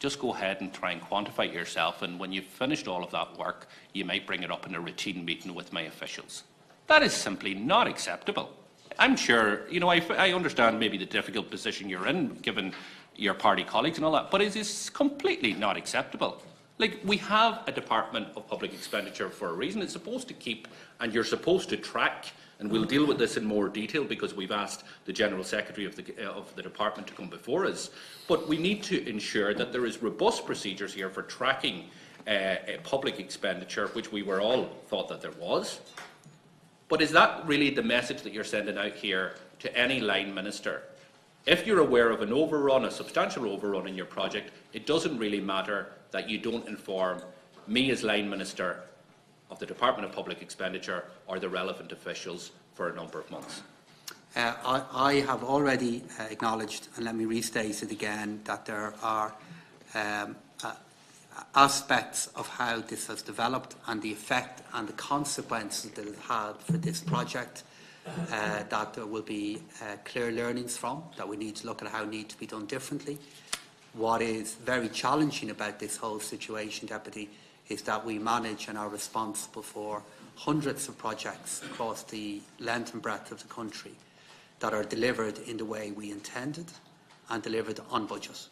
just go ahead and try and quantify it yourself, and when you've finished all of that work, you might bring it up in a routine meeting with my officials. That is simply not acceptable. I'm sure, you know, I understand maybe the difficult position you're in, given your party colleagues and all that, but it is completely not acceptable. Like, we have a Department of Public Expenditure for a reason. It's supposed to keep, and you're supposed to track, and we'll deal with this in more detail because we've asked the General Secretary of the Department to come before us. But we need to ensure that there is robust procedures here for tracking public expenditure, which we were all thought that there was. But is that really the message that you're sending out here to any line minister? If you're aware of an overrun, a substantial overrun in your project, it doesn't really matter that you don't inform me as line minister of the Department of Public Expenditure or the relevant officials for a number of months. I have already acknowledged, and let me restate it again, that there are aspects of how this has developed and the effect and the consequences that it had for this project that there will be clear learnings from, that we need to look at how it needs to be done differently. What is very challenging about this whole situation, Deputy, is that we manage and are responsible for hundreds of projects across the length and breadth of the country that are delivered in the way we intended and delivered on budget.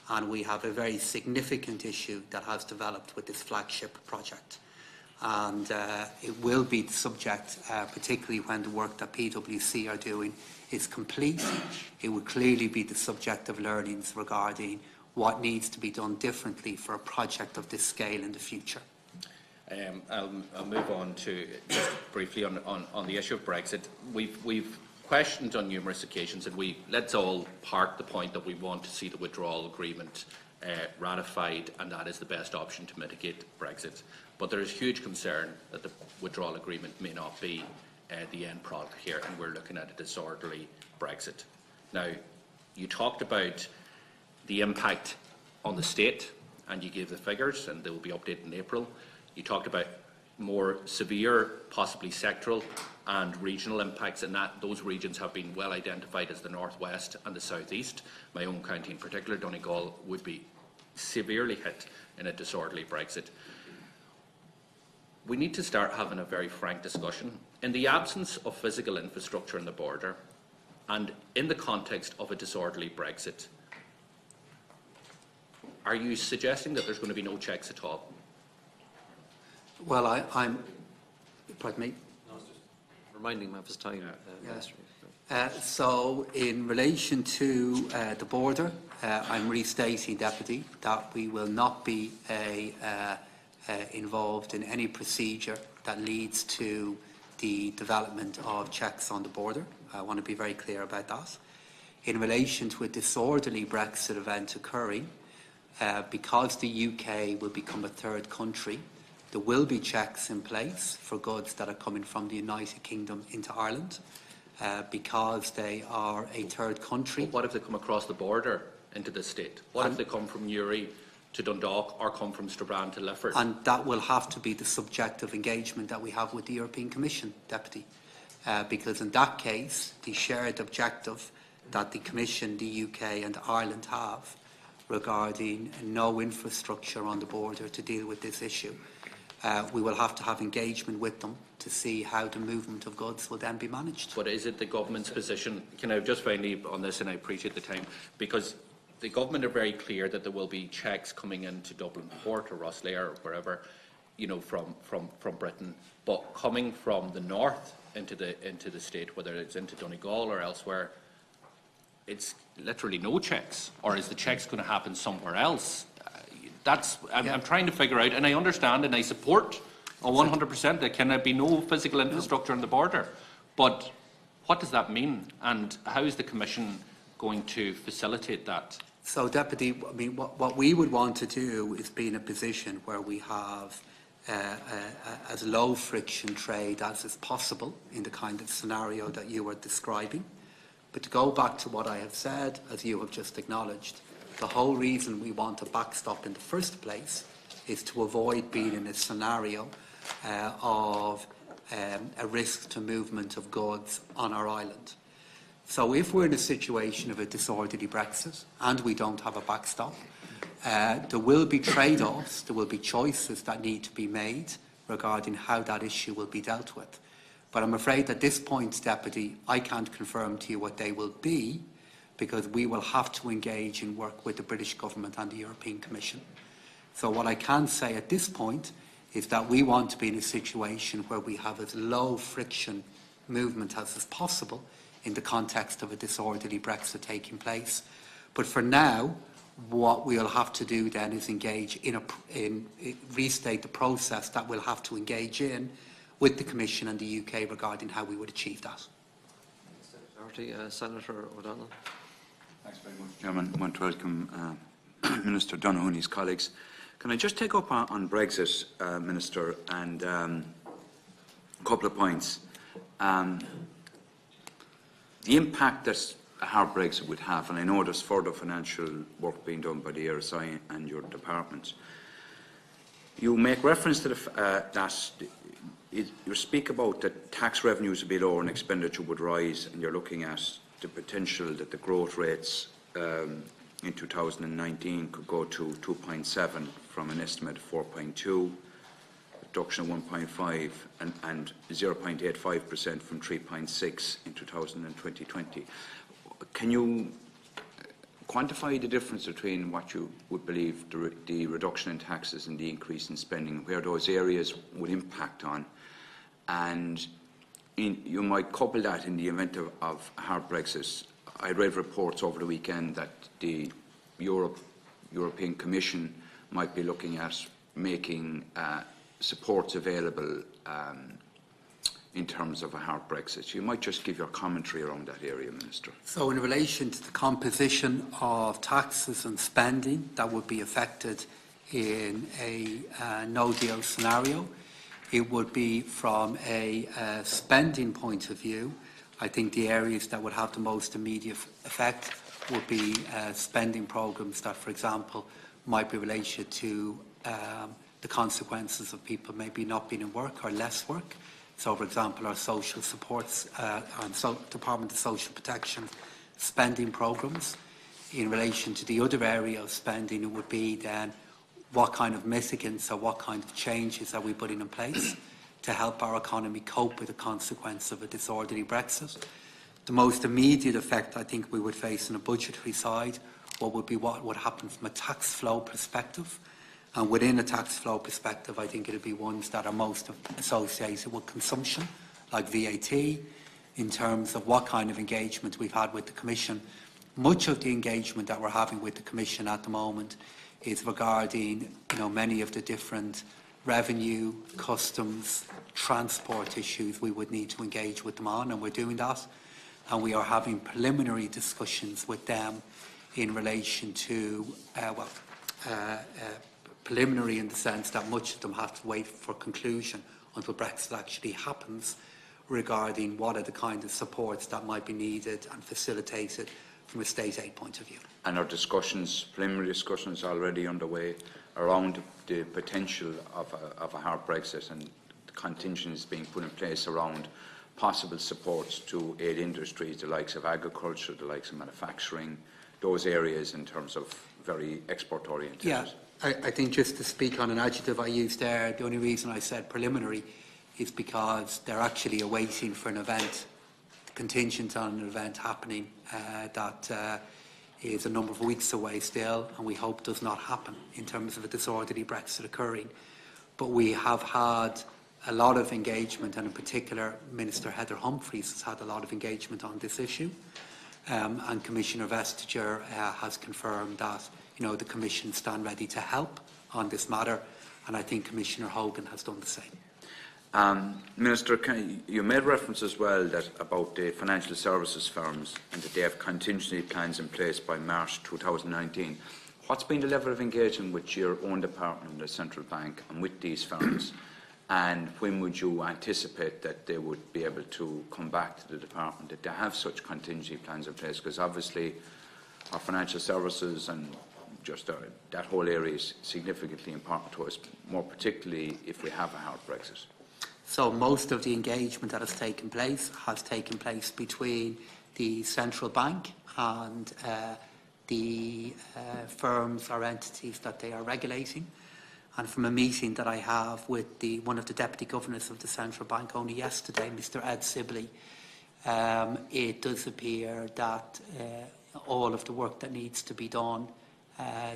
And we have a very significant issue that has developed with this flagship project. And it will be the subject, particularly when the work that PwC are doing is complete. It will clearly be the subject of learnings regarding what needs to be done differently for a project of this scale in the future. I'll move on to just briefly on the issue of Brexit. We've questioned on numerous occasions, and let's all park the point that we want to see the withdrawal agreement ratified, and that is the best option to mitigate Brexit. But there is huge concern that the withdrawal agreement may not be the end product here, and we're looking at a disorderly Brexit. Now, you talked about the impact on the state, and you gave the figures, and they will be updated in April. You talked about more severe, possibly sectoral and regional impacts, and that those regions have been well identified as the northwest and the southeast. My own county in particular, Donegal, would be severely hit in a disorderly Brexit. We need to start having a very frank discussion. In the absence of physical infrastructure on the border, and in the context of a disorderly Brexit, are you suggesting that there's going to be no checks at all? Well, I'm... Pardon me? No, it's just reminding him of his time. So, in relation to the border, I'm restating, Deputy, that we will not be involved in any procedure that leads to the development of checks on the border. I want to be very clear about that. In relation to a disorderly Brexit event occurring, because the UK will become a third country, there will be checks in place for goods that are coming from the United Kingdom into Ireland, because they are a third country. But what if they come across the border into the state? What if they come from Newry to Dundalk or come from Strabane to Lifford? And that will have to be the subject of engagement that we have with the European Commission, Deputy, because in that case, the shared objective that the Commission, the UK and Ireland have regarding no infrastructure on the border to deal with this issue, we will have to have engagement with them to see how the movement of goods will then be managed. But is it the government's position? Can I just finally on this, and I appreciate the time, because the government are very clear that there will be checks coming into Dublin Port or Rosslare or wherever, you know, from Britain, but coming from the north into the state, whether it's into Donegal or elsewhere, it's literally no checks. Or is the checks going to happen somewhere else? I'm trying to figure out, and I understand and I support 100% that can be no physical infrastructure on the border. But what does that mean, and how is the Commission going to facilitate that? So, Deputy, I mean, what we would want to do is be in a position where we have as low friction trade as is possible in the kind of scenario that you were describing. But to go back to what I have said, as you have just acknowledged, the whole reason we want a backstop in the first place is to avoid being in a scenario of a risk to movement of goods on our island. So if we're in a situation of a disorderly Brexit and we don't have a backstop, There will be trade-offs, there will be choices that need to be made regarding how that issue will be dealt with. But I'm afraid at this point, Deputy, I can't confirm to you what they will be, because we will have to engage and work with the British Government and the European Commission. So what I can say at this point is that we want to be in a situation where we have as low friction movement as is possible in the context of a disorderly Brexit taking place. But for now, what we'll have to do then is engage in restate the process that we'll have to engage in with the Commission and the UK regarding how we would achieve that. Doherty, Senator O'Donnell. Thanks very much, Chairman. I want to welcome Minister Donoghue and his colleagues. Can I just take up on Brexit, Minister, and a couple of points. The impact that a hard Brexit would have, and I know there's further financial work being done by the RSI and your department. You make reference to that you speak about that tax revenues would be lower and expenditure would rise, and you're looking at the potential that the growth rates in 2019 could go to 2.7 from an estimate of 4.2, reduction of 1.5 and 0.85% from 3.6 in 2020. Can you quantify the difference between what you would believe the reduction in taxes and the increase in spending, where those areas would impact on? And you might couple that in the event of a hard Brexit. I read reports over the weekend that the European Commission might be looking at making supports available in terms of a hard Brexit. You might just give your commentary around that area, Minister. So in relation to the composition of taxes and spending that would be affected in a no-deal scenario, it would be from a spending point of view. I think the areas that would have the most immediate effect would be spending programmes that, for example, might be related to the consequences of people maybe not being in work or less work. So, for example, our social supports and Department of Social Protection spending programmes. In relation to the other area of spending, it would be then what kind of mitigants or what kind of changes are we putting in place to help our economy cope with the consequence of a disorderly Brexit. The most immediate effect I think we would face on a budgetary side would happen from a tax flow perspective. And within a tax flow perspective, I think it would be ones that are most associated with consumption, like VAT, in terms of what kind of engagement we've had with the Commission. Much of the engagement that we're having with the Commission at the moment is regarding, many of the different revenue, customs, transport issues we would need to engage with them on, and we're doing that. And we are having preliminary discussions with them in relation to, preliminary in the sense that much of them have to wait for conclusion until Brexit actually happens, regarding what are the kind of supports that might be needed and facilitated from a state aid point of view. And are preliminary discussions already underway around the potential of a hard Brexit and the contingencies being put in place around possible supports to aid industries, the likes of agriculture, the likes of manufacturing, those areas in terms of very export-oriented? Yeah, I think just to speak on an adjective I used there, the only reason I said preliminary is because they're actually awaiting for an event, contingent on an event happening that is a number of weeks away still, and we hope does not happen in terms of a disorderly Brexit occurring. But we have had a lot of engagement, and in particular Minister Heather Humphreys has had a lot of engagement on this issue, and Commissioner Vestager has confirmed that the Commission stand ready to help on this matter, and I think Commissioner Hogan has done the same. Minister, you made reference as well about the financial services firms and that they have contingency plans in place by March 2019. What's been the level of engagement with your own department and the Central Bank and with these firms? And when would you anticipate that they would be able to come back to the department that they have such contingency plans in place? Because obviously our financial services and just that whole area is significantly important to us, more particularly if we have a hard Brexit. So most of the engagement that has taken place between the Central Bank and the firms or entities that they are regulating. And from a meeting that I have with one of the Deputy Governors of the Central Bank only yesterday, Mr. Ed Sibley, it does appear that all of the work that needs to be done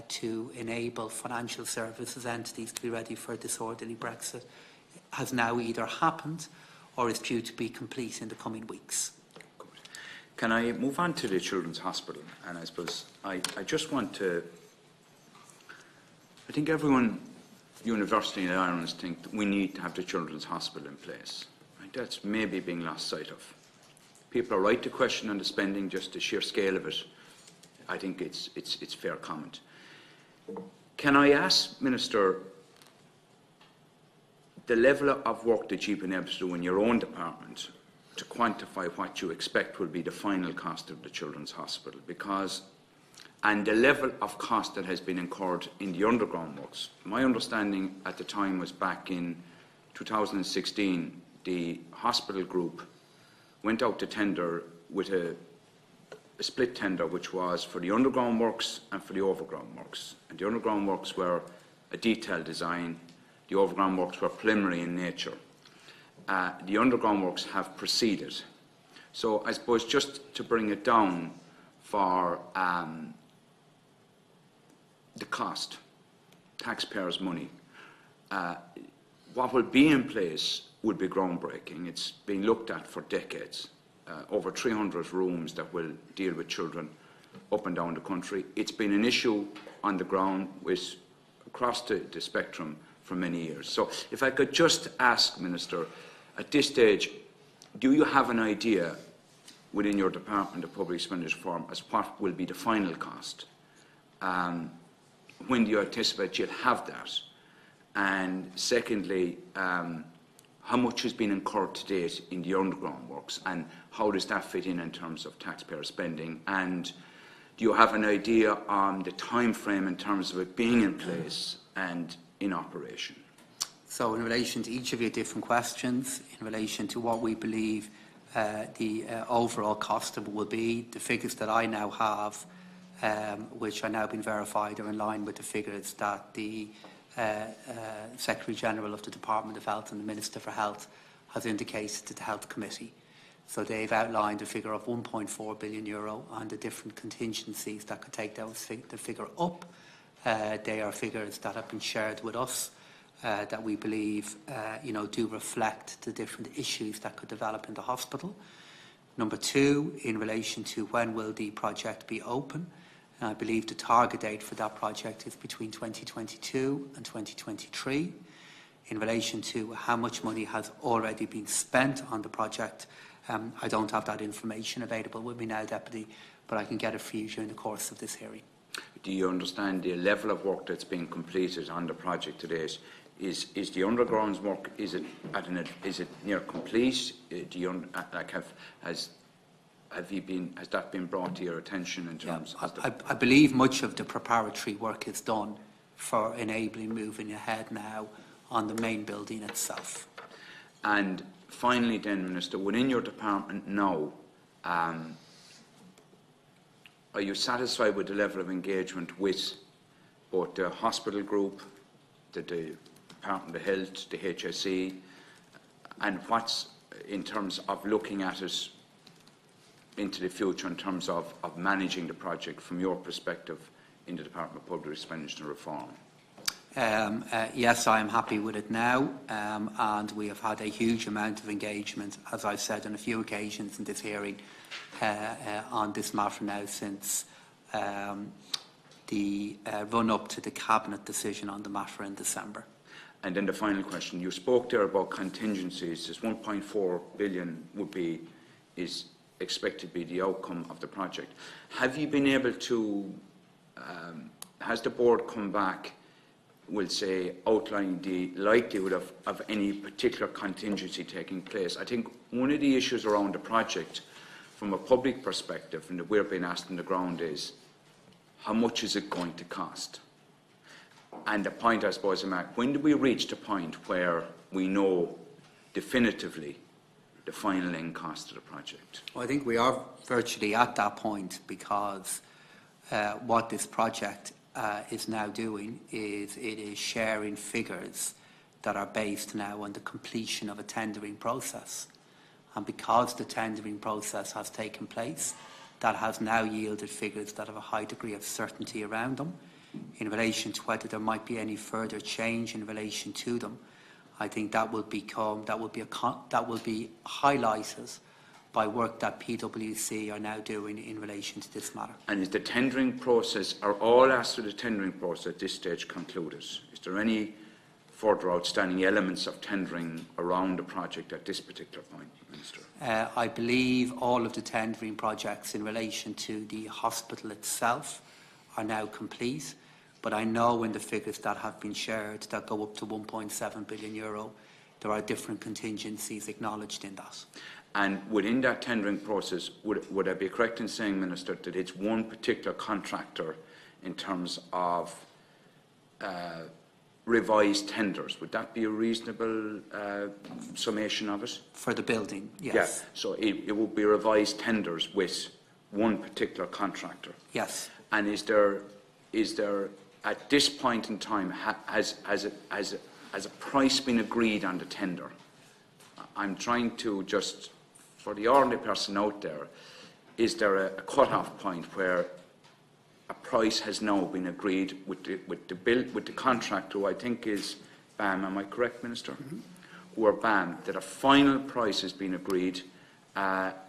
to enable financial services entities to be ready for a disorderly Brexit has now either happened or is due to be complete in the coming weeks. Good. Can I move on to the Children's Hospital? And I suppose I just want to... I think everyone, University in Ireland, think that we need to have the Children's Hospital in place. Right? That's maybe being lost sight of. People are right to question on the spending, just the sheer scale of it. I think it's fair comment. Can I ask, Minister, the level of work that you've been able to do in your own department to quantify what you expect will be the final cost of the Children's Hospital? And the level of cost that has been incurred in the underground works. My understanding at the time was back in 2016, the hospital group went out to tender with a split tender, which was for the underground works and for the overground works. And the underground works were a detailed design, the overground works were preliminary in nature. The underground works have proceeded. So I suppose just to bring it down for the cost, taxpayers' money, what will be in place would be groundbreaking. It's been looked at for decades. Over 300 rooms that will deal with children up and down the country. It's been an issue on the ground across the spectrum for many years. So if I could just ask, Minister, at this stage, do you have an idea within your Department of Public Expenditure Reform as what will be the final cost? When do you anticipate you'll have that? And secondly, how much has been incurred to date in the underground works, and how does that fit in terms of taxpayer spending? And do you have an idea on the time frame in terms of it being in place and in operation? So in relation to each of your different questions, in relation to what we believe the overall cost of it will be, the figures that I now have, which are now being verified, are in line with the figures that the Secretary-General of the Department of Health and the Minister for Health has indicated to the Health Committee. So they've outlined a figure of €1.4 billion and the different contingencies that could take the figure up. They are figures that have been shared with us that we believe do reflect the different issues that could develop in the hospital. Number two, in relation to when will the project be open, I believe the target date for that project is between 2022 and 2023. In relation to how much money has already been spent on the project, I don't have that information available with me now, Deputy, but I can get it for you during the course of this hearing. Do you understand the level of work that's been completed on the project to date? Is the underground work, is it near complete? Has that been brought to your attention in terms of I believe much of the preparatory work is done for enabling moving ahead now on the main building itself. And finally then, Minister, within your department now, are you satisfied with the level of engagement with both the hospital group, the Department of Health, the HSE, and what's in terms of looking at it into the future in terms of managing the project from your perspective in the Department of Public Expenditure Reform? Yes, I am happy with it now, and we have had a huge amount of engagement, as I've said on a few occasions in this hearing, on this matter now since the run-up to the Cabinet decision on the matter in December. And then the final question, you spoke there about contingencies. This 1.4 billion is expected to be the outcome of the project. Have you been able to, has the board come back, will say, outlining the likelihood of any particular contingency taking place? I think one of the issues around the project from a public perspective, and that we're being asked on the ground, is how much is it going to cost? And the point, I suppose, when do we reach the point where we know definitively the final end cost of the project? Well, I think we are virtually at that point, because what this project is now doing is it is sharing figures that are based now on the completion of a tendering process. And because the tendering process has taken place, that has now yielded figures that have a high degree of certainty around them. In relation to whether there might be any further change in relation to them, I think that will be highlighted by work that PwC are now doing in relation to this matter. And is the tendering process, are all aspects of the tendering process at this stage concluded? Is there any further outstanding elements of tendering around the project at this particular point, Minister? I believe all of the tendering projects in relation to the hospital itself are now complete, but I know in the figures that have been shared that go up to €1.7 billion, there are different contingencies acknowledged in that. And within that tendering process, would I be correct in saying, Minister, that it's one particular contractor in terms of revised tenders? Would that be a reasonable summation of it? For the building, yes. Yeah. So it would be revised tenders with one particular contractor? Yes. And is there at this point in time, has a price been agreed on the tender? I'm trying to just, for the ordinary person out there, is there a cut-off point where a price has now been agreed with the contractor, who I think is BAM, am I correct, Minister? Mm-hmm. Who are BAM, that a final price has been agreed?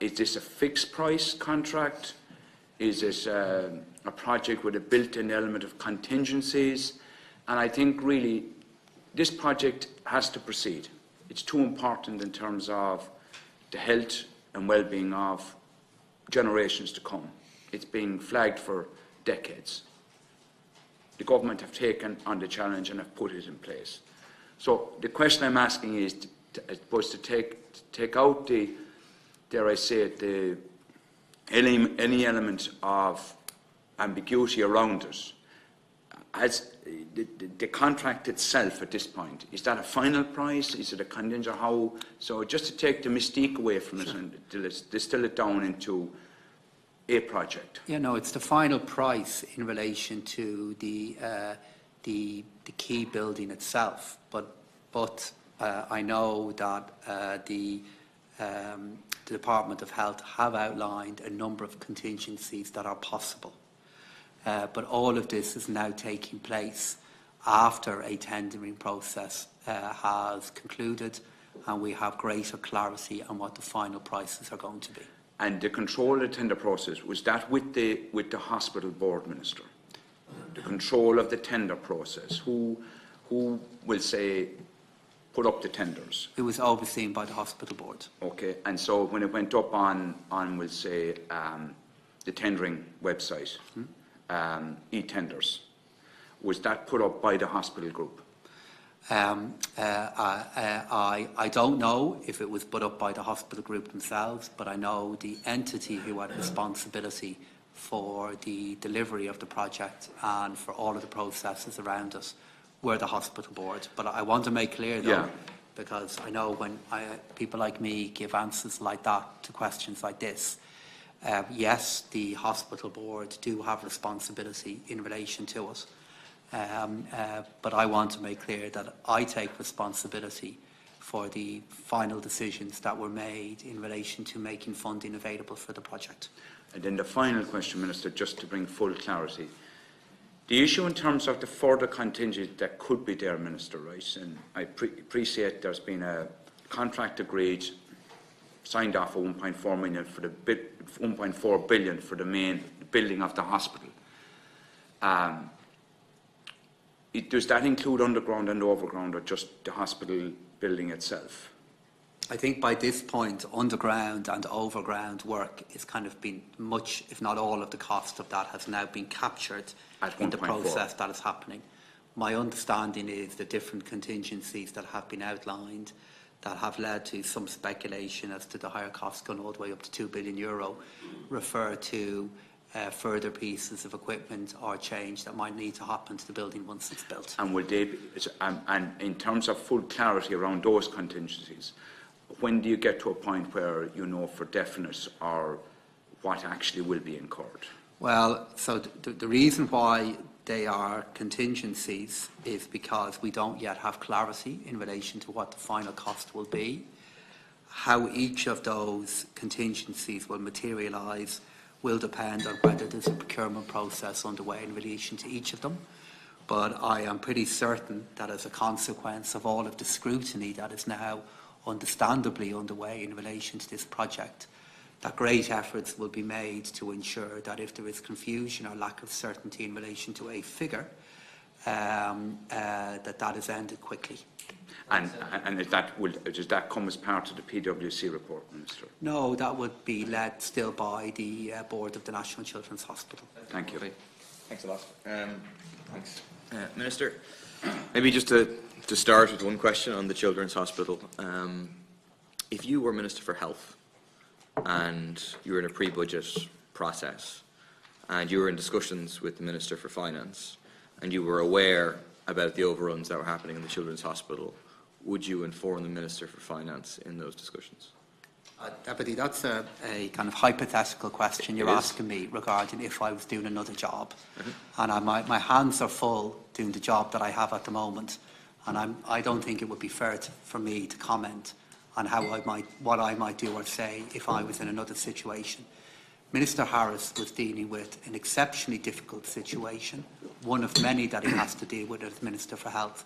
Is this a fixed price contract? Is it a project with a built-in element of contingencies? And I think really this project has to proceed. It's too important in terms of the health and well-being of generations to come. It's been flagged for decades. The government have taken on the challenge and have put it in place. So the question I'm asking is, to take out the, dare I say it, any element of ambiguity around it. As the contract itself at this point, is that a final price? Is it a contingent? How? So just to take the mystique away from it and distill it down into a project. Yeah, no, it's the final price in relation to the key building itself. But I know that the Department of Health have outlined a number of contingencies that are possible. But all of this is now taking place after a tendering process has concluded, and we have greater clarity on what the final prices are going to be. And the control of the tender process, was that with the hospital board, Minister? The control of the tender process, who will say put up the tenders? It was overseen by the hospital board. Okay, and so when it went up on we'll say the tendering website, e-tenders, was that put up by the hospital group? I don't know if it was put up by the hospital group themselves, but I know the entity who had responsibility for the delivery of the project and for all of the processes around it were the hospital board. But I want to make clear, though, because I know when people like me give answers like that to questions like this, yes, the hospital board do have responsibility in relation to it. But I want to make clear that I take responsibility for the final decisions that were made in relation to making funding available for the project. And then the final question, Minister, just to bring full clarity. The issue in terms of the further contingent that could be there, Minister, right? And I appreciate there's been a contract agreed, signed off for 1.4 million for the 1.4 billion for the main building of the hospital. Does that include underground and overground, or just the hospital building itself? I think by this point, underground and overground work is kind of been much, if not all, of the cost of that has now been captured in the process that is happening. My understanding is the different contingencies that have been outlined that have led to some speculation as to the higher costs going all the way up to €2 billion refer to further pieces of equipment or change that might need to happen to the building once it's built. And will they be, and in terms of full clarity around those contingencies, when do you get to a point where you know for definite or what actually will be incurred? Well, so the reason why they are contingencies is because we don't yet have clarity in relation to what the final cost will be. How each of those contingencies will materialise will depend on whether there's a procurement process underway in relation to each of them. But I am pretty certain that as a consequence of all of the scrutiny that is now understandably underway in relation to this project, that great efforts will be made to ensure that if there is confusion or lack of certainty in relation to a figure, that is ended quickly. And does that come as part of the PwC report, Minister? No, that would be led still by the board of the National Children's Hospital. Thank you. Thanks a lot. Thanks. Minister, maybe just to start with one question on the Children's Hospital. If you were Minister for Health and you were in a pre-budget process and you were in discussions with the Minister for Finance and you were aware about the overruns that were happening in the Children's Hospital, would you inform the Minister for Finance in those discussions? Deputy, that's a kind of hypothetical question you're asking me regarding if I was doing another job. And my hands are full doing the job that I have at the moment. And I don't think it would be fair for me to comment on what I might do or say if I was in another situation. Minister Harris was dealing with an exceptionally difficult situation, one of many that he has to deal with as Minister for Health.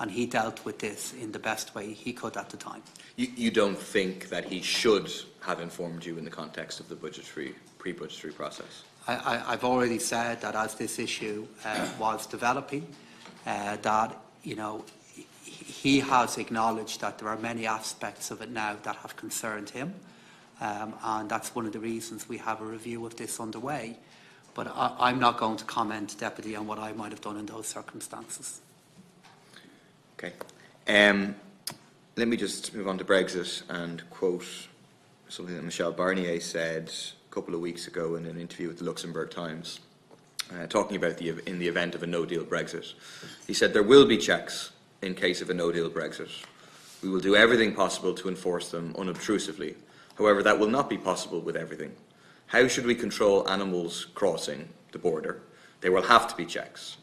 And he dealt with this in the best way he could at the time. You don't think that he should have informed you in the context of the pre-budgetary process? I've already said that as this issue was developing, that he has acknowledged that there are many aspects of it now that have concerned him, and that's one of the reasons we have a review of this underway. But I'm not going to comment, Deputy, on what I might have done in those circumstances. Okay. Let me just move on to Brexit and quote something that Michel Barnier said a couple of weeks ago in an interview with the Luxembourg Times, talking about in the event of a no-deal Brexit. He said, "There will be checks in case of a no-deal Brexit. We will do everything possible to enforce them unobtrusively. However, that will not be possible with everything. How should we control animals crossing the border? There will have to be checks.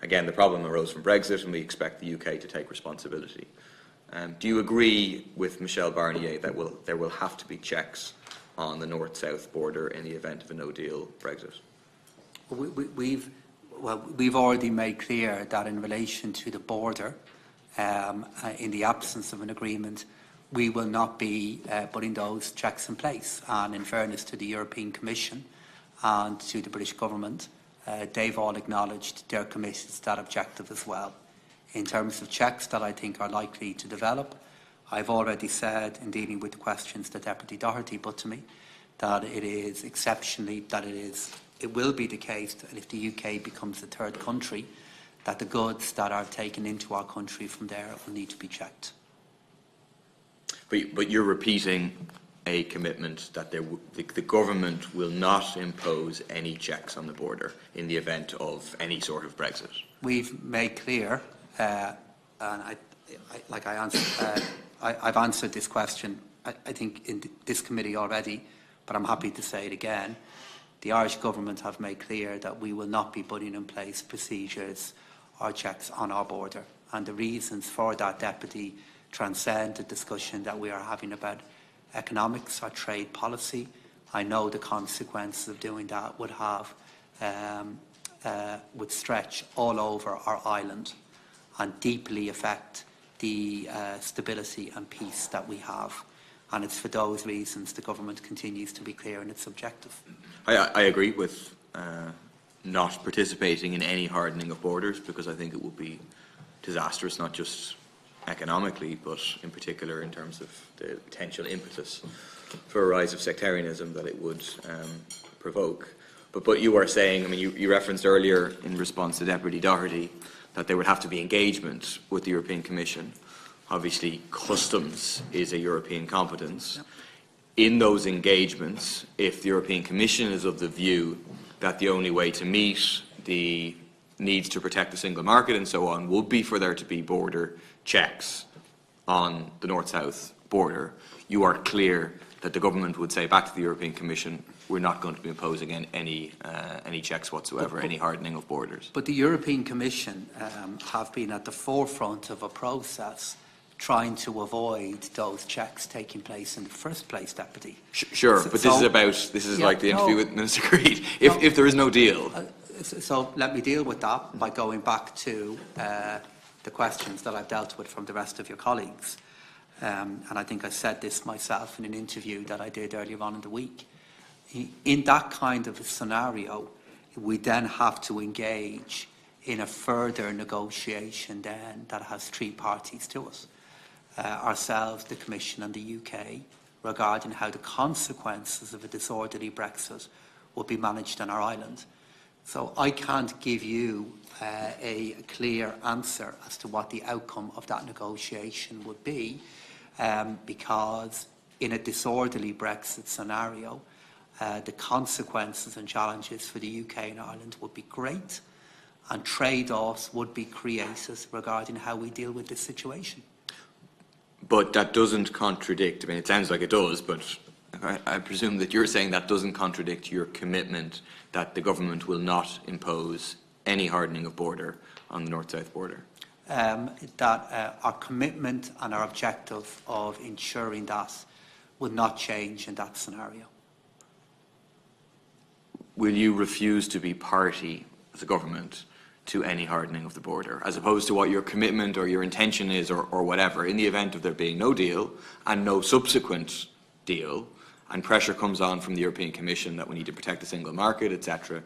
Again, the problem arose from Brexit, and we expect the UK to take responsibility." Do you agree with Michel Barnier that there will have to be checks on the north-south border in the event of a no-deal Brexit? We've already made clear that in relation to the border, in the absence of an agreement, we will not be putting those checks in place. And in fairness to the European Commission and to the British Government, they've all acknowledged their committed to that objective as well. In terms of checks that I think are likely to develop, I've already said in dealing with the questions that Deputy Doherty put to me, that it is exceptionally, it will be the case that if the UK becomes a third country, that the goods that are taken into our country from there will need to be checked. But you're repeating a commitment that the government will not impose any checks on the border in the event of any sort of Brexit. We've made clear, and I've answered this question, I think, in this committee already, but I'm happy to say it again. The Irish Government have made clear that we will not be putting in place procedures or checks on our border. And the reasons for that, Deputy, transcend the discussion that we are having about economics or trade policy. I know the consequences of doing that would stretch all over our island and deeply affect the stability and peace that we have. And it's for those reasons the government continues to be clear in its objective. I agree with not participating in any hardening of borders, because I think it would be disastrous, not just economically, but in particular in terms of the potential impetus for a rise of sectarianism that it would provoke. But you are saying, I mean, you referenced earlier in response to Deputy Doherty that there would have to be engagement with the European Commission. Obviously, customs is a European competence. Yep. In those engagements, if the European Commission is of the view that the only way to meet the needs to protect the single market and so on would be for there to be border checks on the north-south border, you are clear that the government would say back to the European Commission, we're not going to be imposing any checks whatsoever, any hardening of borders. But the European Commission have been at the forefront of a process trying to avoid those checks taking place in the first place, Deputy. Sure, but this is like the interview with Minister Creed. If there is no deal. So let me deal with that by going back to the questions that I've dealt with from the rest of your colleagues. And I think I said this myself in an interview that I did earlier on in the week. In that kind of a scenario, we then have to engage in a further negotiation then that has three parties to it. Ourselves, the Commission and the UK, regarding how the consequences of a disorderly Brexit will be managed on our island. So I can't give you a clear answer as to what the outcome of that negotiation would be, because in a disorderly Brexit scenario, the consequences and challenges for the UK and Ireland would be great, and trade-offs would be created regarding how we deal with this situation. But that doesn't contradict, I mean, it sounds like it does, but I presume that you're saying that doesn't contradict your commitment that the government will not impose any hardening of border on the north-south border. That our commitment and our objective of ensuring that will not change in that scenario. Will you refuse to be party as a government to any hardening of the border, as opposed to what your commitment or your intention is, or whatever, in the event of there being no deal and no subsequent deal, and pressure comes on from the European Commission that we need to protect the single market, etc.,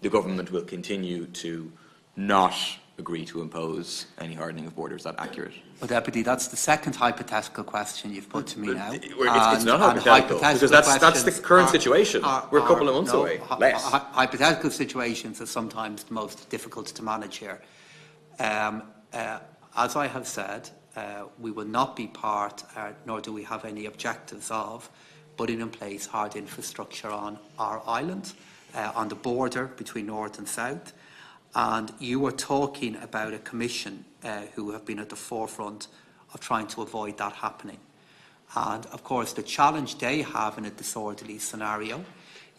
the government will continue to not agree to impose any hardening of borders? Is that accurate? Well, Deputy, that's the second hypothetical question you've put to me now. It's not hypothetical, because that's the current situation. We're a couple of months away, less. Hypothetical situations are sometimes the most difficult to manage here. As I have said, we will not be part, nor do we have any objectives of, putting in place hard infrastructure on our island, on the border between north and south. And you were talking about a commission who have been at the forefront of trying to avoid that happening. And of course, the challenge they have in a disorderly scenario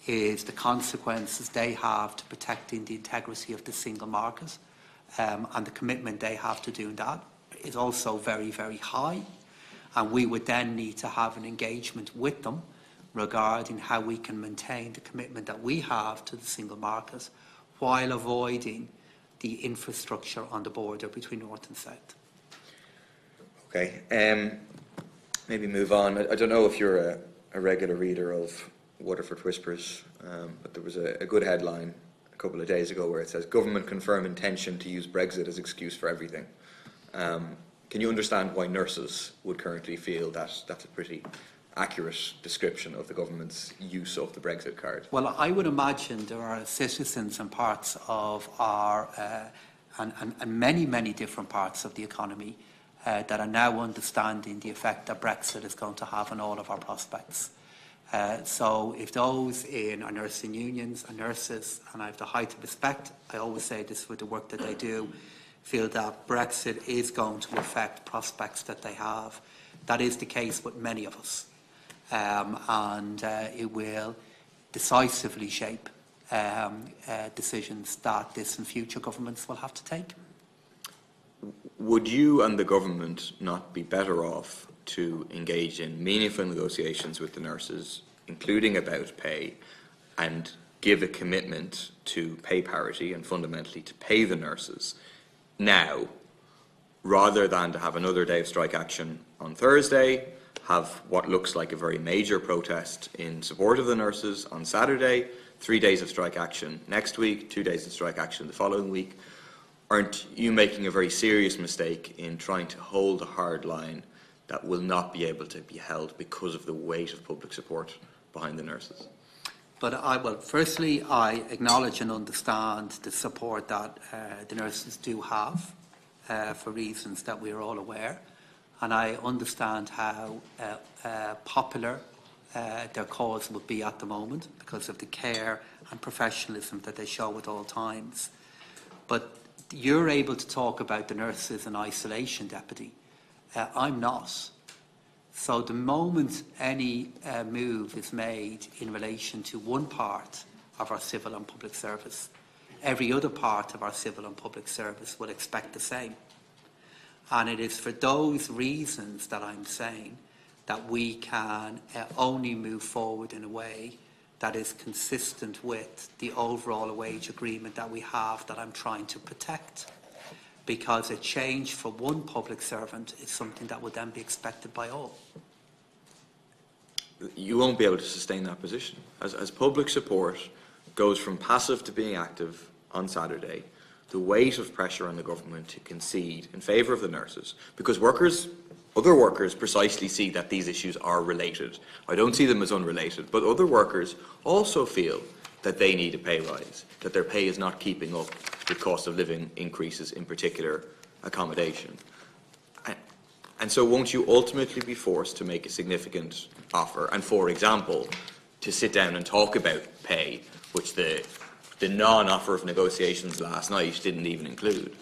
is the consequences they have to protecting the integrity of the single market. And the commitment they have to doing that is also very, very high. And we would then need to have an engagement with them regarding how we can maintain the commitment that we have to the single market while avoiding the infrastructure on the border between north and south. Okay, maybe move on. I don't know if you're a regular reader of Waterford Whispers, but there was a good headline a couple of days ago where it says, "Government confirm intention to use Brexit as excuse for everything." Can you understand why nurses would currently feel that that's a pretty accurate description of the government's use of the Brexit card? Well, I would imagine there are citizens and parts of our, and many, many different parts of the economy that are now understanding the effect that Brexit is going to have on all of our prospects. So if those in our nursing unions and nurses, and I have the height of respect, I always say this for the work that they do, feel that Brexit is going to affect prospects that they have. That is the case with many of us. And it will decisively shape decisions that this and future governments will have to take. Would you and the government not be better off to engage in meaningful negotiations with the nurses, including about pay, and give a commitment to pay parity and fundamentally to pay the nurses now, rather than to have another day of strike action on Thursday, have what looks like a very major protest in support of the nurses on Saturday, 3 days of strike action next week, 2 days of strike action the following week? Aren't you making a very serious mistake in trying to hold a hard line that will not be able to be held because of the weight of public support behind the nurses? But firstly, I acknowledge and understand the support that the nurses do have for reasons that we are all aware. And I understand how popular their cause would be at the moment because of the care and professionalism that they show at all times. But you're able to talk about the nurses in isolation, Deputy. I'm not. So the moment any move is made in relation to one part of our civil and public service, every other part of our civil and public service will expect the same. And it is for those reasons that I'm saying that we can only move forward in a way that is consistent with the overall wage agreement that we have, that I'm trying to protect. Because a change for one public servant is something that would then be expected by all. You won't be able to sustain that position. As public support goes from passive to being active on Saturday, the weight of pressure on the government to concede in favour of the nurses, because other workers precisely see that these issues are related. I don't see them as unrelated, but other workers also feel that they need a pay rise, that their pay is not keeping up with cost of living increases, in particular accommodation. And so won't you ultimately be forced to make a significant offer and, for example, to sit down and talk about pay, which the non-offer of negotiations last night didn't even include?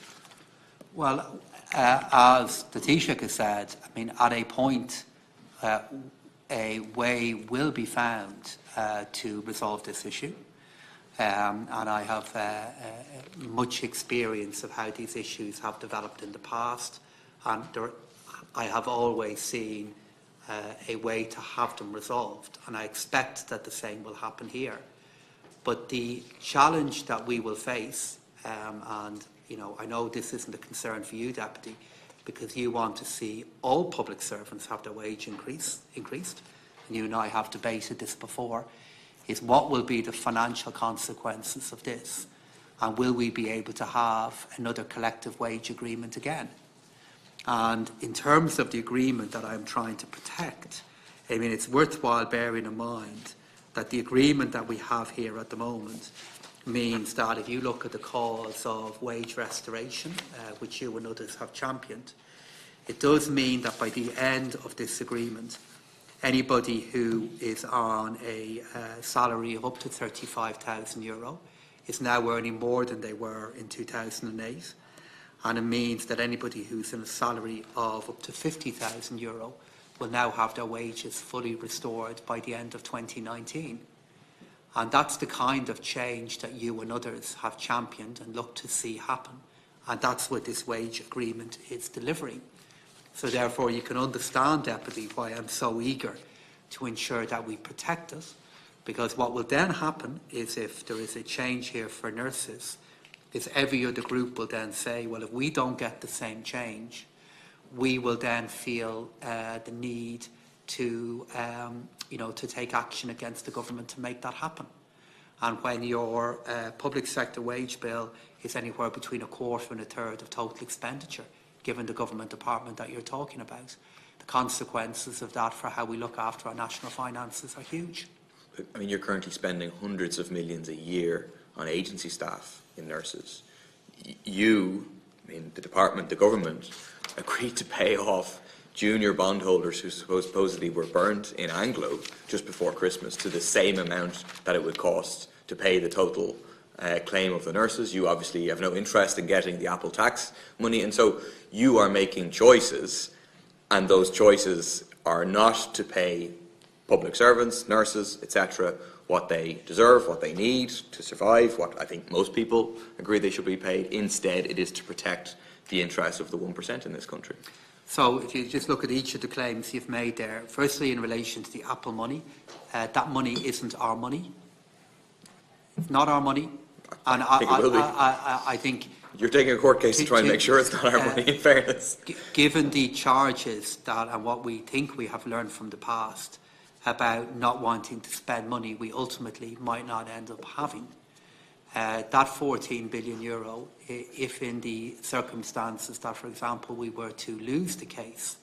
Well, as the Taoiseach has said, I mean, at a point, a way will be found to resolve this issue. And I have much experience of how these issues have developed in the past, and I have always seen a way to have them resolved, and I expect that the same will happen here. But the challenge that we will face, and I know this isn't a concern for you, Deputy, because you want to see all public servants have their wage increased, and you and I have debated this before, is what will be the financial consequences of this, and will we be able to have another collective wage agreement again? And in terms of the agreement that I'm trying to protect, I mean, it's worthwhile bearing in mind that the agreement that we have here at the moment means that if you look at the cause of wage restoration, which you and others have championed, it does mean that by the end of this agreement, anybody who is on a salary of up to €35,000 is now earning more than they were in 2008. And it means that anybody who's in a salary of up to €50,000 will now have their wages fully restored by the end of 2019. And that's the kind of change that you and others have championed and looked to see happen. And that's what this wage agreement is delivering. So therefore you can understand, Deputy, why I'm so eager to ensure that we protect it, because what will then happen is, if there is a change here for nurses, is every other group will then say, well, if we don't get the same change, we will then feel the need to, to take action against the government to make that happen. And when your public sector wage bill is anywhere between a quarter and a third of total expenditure, given the government department that you're talking about, the consequences of that for how we look after our national finances are huge. I mean, you're currently spending hundreds of millions a year on agency staff in nurses. The department, the government, agreed to pay off junior bondholders who supposedly were burnt in Anglo just before Christmas to the same amount that it would cost to pay the total claim of the nurses. You obviously have no interest in getting the Apple tax money, and so you are making choices, and those choices are not to pay public servants, nurses, etc., what they deserve, what they need to survive, what I think most people agree they should be paid. Instead, it is to protect the interests of the 1% in this country. So if you just look at each of the claims you've made there, firstly in relation to the Apple money, that money isn't our money. It's not our money. And I think you're taking a court case to try and make sure it's not our money, in fairness. Given the charges that, and what we think we have learned from the past about not wanting to spend money we ultimately might not end up having, that €14 billion, if in the circumstances that, for example, we were to lose the case,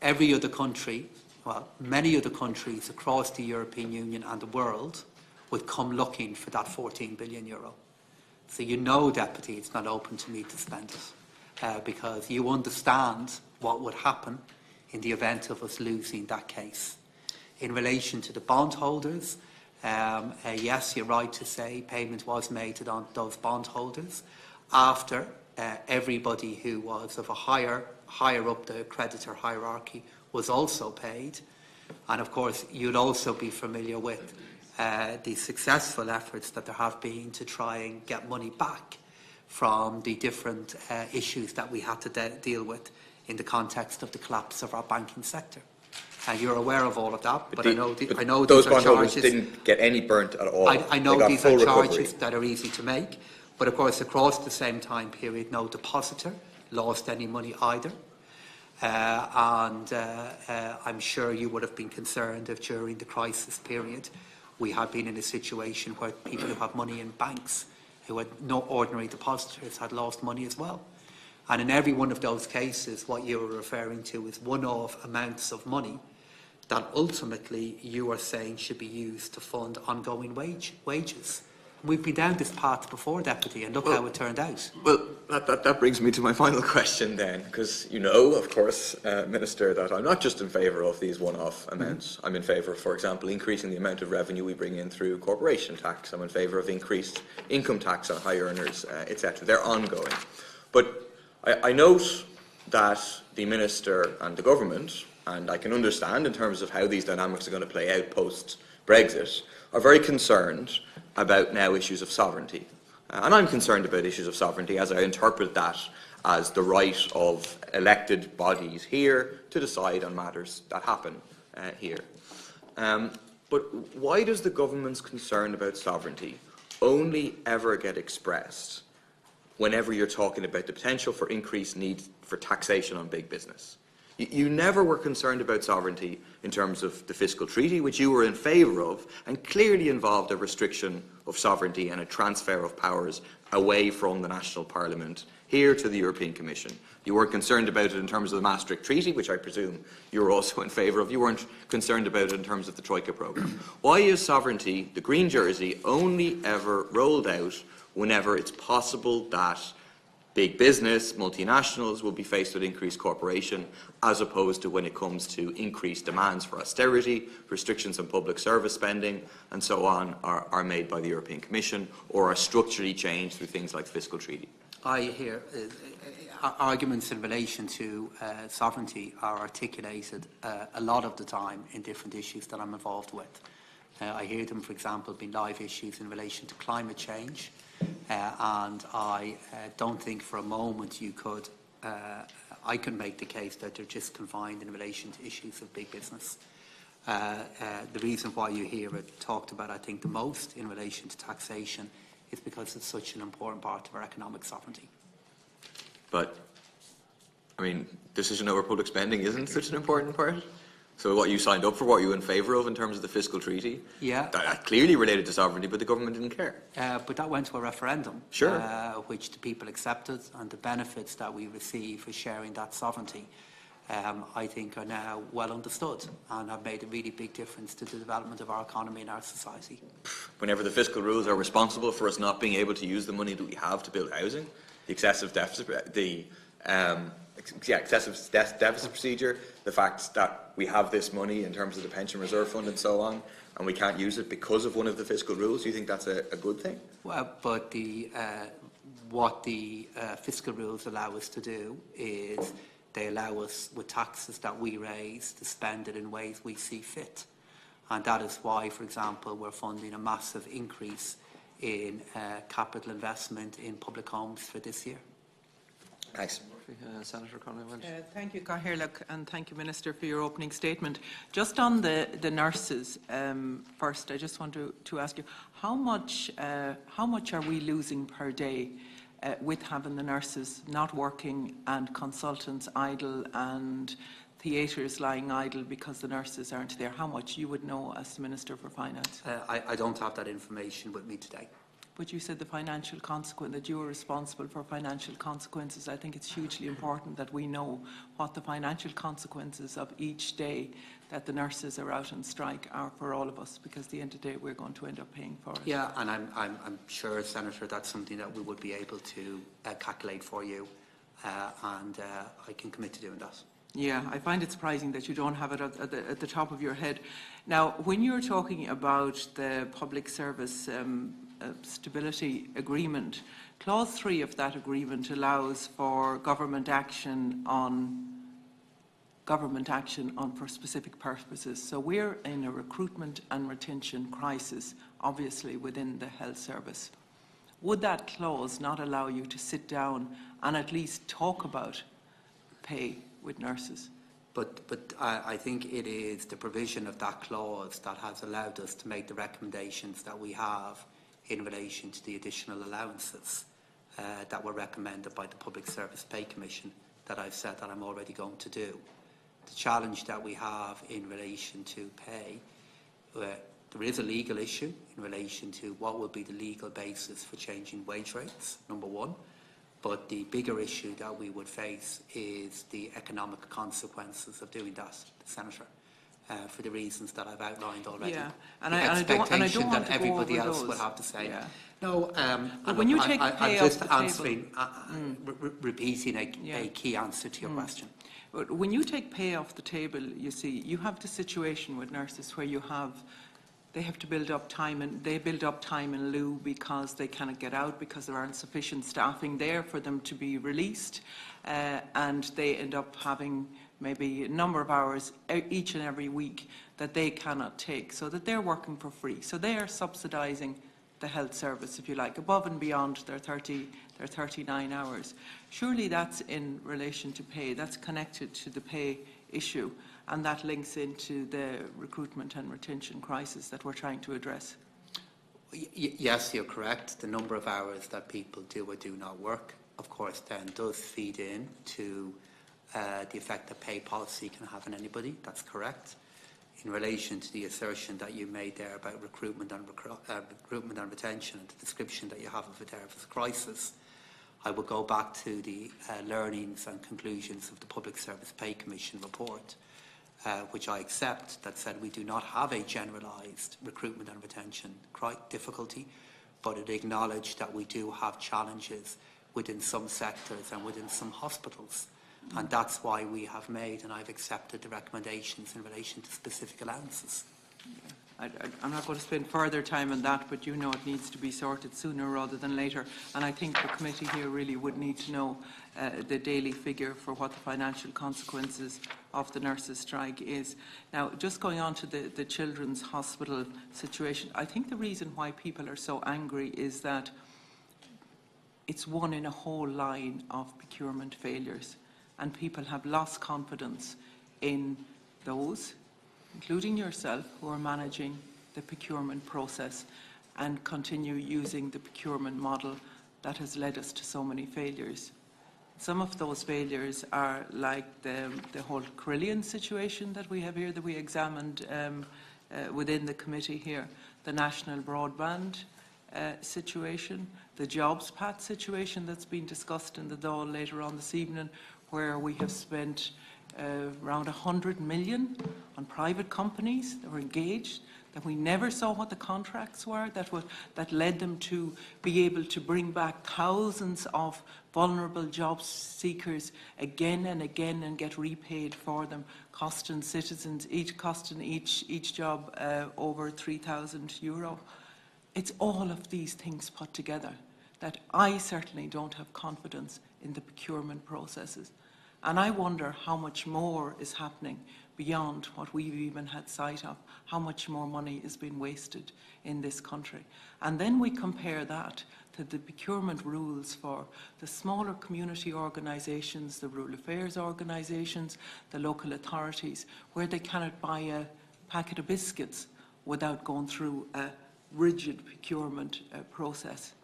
every other country, well, many other countries across the European Union and the world would come looking for that €14 billion. So you know, Deputy, it's not open to me to spend it, because you understand what would happen in the event of us losing that case. In relation to the bondholders, yes, you're right to say payment was made to those bondholders after everybody who was of a higher up the creditor hierarchy was also paid. And of course, you'd also be familiar with the successful efforts that there have been to try and get money back from the different issues that we had to deal with in the context of the collapse of our banking sector. And you're aware of all of that, but I know those these are bondholders charges. didn't get any burnt at all. I know They got these full are charges recovery. that are easy to make, but of course, across the same time period, no depositor lost any money either. I'm sure you would have been concerned if during the crisis period we had been in a situation where people who have money in banks, who had no ordinary depositors, had lost money as well. And in every one of those cases, what you were referring to is one-off amounts of money that ultimately you are saying should be used to fund ongoing wages. We've been down this path before, Deputy, and look how it turned out. Well, that brings me to my final question then, because you know, of course, Minister, that I'm not just in favour of these one-off amounts. I'm in favour of, for example, increasing the amount of revenue we bring in through corporation tax. I'm in favour of increased income tax on high earners, etc. They're ongoing. But I note that the Minister and the Government, and I can understand in terms of how these dynamics are going to play out post-Brexit, are very concerned about now issues of sovereignty. And I'm concerned about issues of sovereignty as I interpret that as the right of elected bodies here to decide on matters that happen here. But why does the government's concern about sovereignty only ever get expressed whenever you're talking about the potential for increased need for taxation on big business? You never were concerned about sovereignty in terms of the fiscal treaty, which you were in favour of, and clearly involved a restriction of sovereignty and a transfer of powers away from the national parliament here to the European Commission. You weren't concerned about it in terms of the Maastricht Treaty, which I presume you were also in favour of. You weren't concerned about it in terms of the Troika programme. Why is sovereignty, the green jersey, only ever rolled out whenever it's possible that big business, multinationals will be faced with increased cooperation, as opposed to when it comes to increased demands for austerity, restrictions on public service spending, and so on, are made by the European Commission or are structurally changed through things like the fiscal treaty? I hear arguments in relation to sovereignty are articulated a lot of the time in different issues that I'm involved with. I hear them, for example, being live issues in relation to climate change. And I don't think for a moment you could, I can make the case that they're just confined in relation to issues of big business. The reason why you hear it talked about, I think, the most in relation to taxation is because it's such an important part of our economic sovereignty. But, I mean, decision over public spending isn't such an important part. So what you signed up for, what you were in favour of in terms of the fiscal treaty, yeah, that clearly related to sovereignty, but the government didn't care. But that went to a referendum, sure, which the people accepted, and the benefits that we receive for sharing that sovereignty, I think, are now well understood and have made a really big difference to the development of our economy and our society. Whenever the fiscal rules are responsible for us not being able to use the money that we have to build housing, the excessive deficit, excessive deficit procedure, the fact that we have this money in terms of the pension reserve fund and so on, and we can't use it because of one of the fiscal rules, do you think that's a good thing? Well, but what the fiscal rules allow us to do is they allow us, with taxes that we raise, to spend it in ways we see fit. And that is why, for example, we're funding a massive increase in capital investment in public homes for this year. Thanks. Senator Conway. Thank you, Cathaoirleach, and thank you, Minister, for your opening statement. Just on the nurses, first, I just want to ask you, how much are we losing per day with having the nurses not working and consultants idle and theatres lying idle because the nurses aren't there? How much you would know as the Minister for Finance? I don't have that information with me today. But you said the financial consequence, that you are responsible for financial consequences. I think it's hugely important that we know what the financial consequences of each day that the nurses are out on strike are for all of us, because at the end of the day we're going to end up paying for it. Yeah, and I'm sure, Senator, that's something that we would be able to calculate for you, and I can commit to doing that. Yeah, I find it surprising that you don't have it at the top of your head. Now, when you're talking about the public service stability agreement, clause 3 of that agreement allows for government action on government action on for specific purposes. So we're in a recruitment and retention crisis, obviously, within the health service. Would that clause not allow you to sit down and at least talk about pay with nurses? But I think it is the provision of that clause that has allowed us to make the recommendations that we have in relation to the additional allowances that were recommended by the Public Service Pay Commission that I've said that I'm already going to do. The challenge that we have in relation to pay, there is a legal issue in relation to what will be the legal basis for changing wage rates, number one. But the bigger issue that we would face is the economic consequences of doing that, Senator, for the reasons that I've outlined already. Yeah, and I don't want that everybody else will have to say. Yeah. No, but when you take pay I'm just off the answering, repeating a key answer to your question. But when you take pay off the table, you see, you have the situation with nurses where they have to build up time, and they build up time in lieu because they cannot get out because there aren't sufficient staffing there for them to be released, and they end up having maybe a number of hours each and every week that they cannot take, so that they're working for free. So they are subsidising the health service, if you like, above and beyond their 39 hours. Surely that's in relation to pay, that's connected to the pay issue, and that links into the recruitment and retention crisis that we're trying to address. Yes, you're correct. The number of hours that people do or do not work, of course, then does feed in to the effect that pay policy can have on anybody. That's correct. In relation to the assertion that you made there about recruitment and retention and the description that you have of it there as a crisis, I will go back to the learnings and conclusions of the Public Service Pay Commission report, which I accept, that said we do not have a generalised recruitment and retention difficulty, but it acknowledged that we do have challenges within some sectors and within some hospitals. And that's why we have made, and I've accepted the recommendations in relation to specific allowances. I'm not going to spend further time on that, but you know it needs to be sorted sooner rather than later. And I think the committee here really would need to know the daily figure for what the financial consequences of the nurses' strike is. Now, just going on to the children's hospital situation, I think the reason why people are so angry is that it's one in a whole line of procurement failures, and people have lost confidence in those, including yourself, who are managing the procurement process and continue using the procurement model that has led us to so many failures. Some of those failures are like the whole Carillion situation that we have here, that we examined within the committee here, the national broadband situation, the jobs path situation that's been discussed in the Dáil later on this evening, where we have spent around 100 million on private companies that were engaged, that we never saw what the contracts were, that led them to be able to bring back thousands of vulnerable job seekers again and again and get repaid for them, costing citizens, each job over €3,000. It's all of these things put together that I certainly don't have confidence in the procurement processes. And I wonder how much more is happening beyond what we've even had sight of, how much more money is being wasted in this country. And then we compare that to the procurement rules for the smaller community organisations, the rural affairs organisations, the local authorities, where they cannot buy a packet of biscuits without going through a rigid procurement process.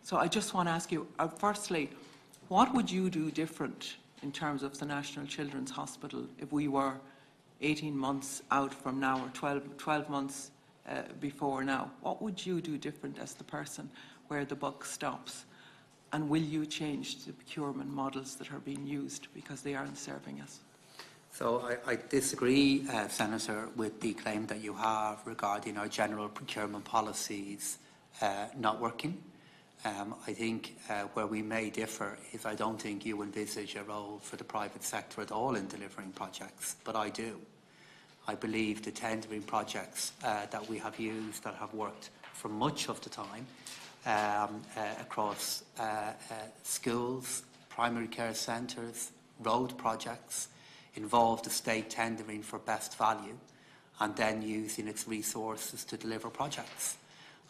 So I just want to ask you, firstly, what would you do different in terms of the National Children's Hospital if we were 18 months out from now, or 12 months before now? What would you do different as the person where the buck stops? And will you change the procurement models that are being used because they aren't serving us? So I disagree, Senator, with the claim that you have regarding our general procurement policies not working. I think where we may differ is I don't think you envisage a role for the private sector at all in delivering projects, but I do. I believe the tendering projects that we have used that have worked for much of the time across schools, primary care centres, road projects, involve the state tendering for best value and then using its resources to deliver projects.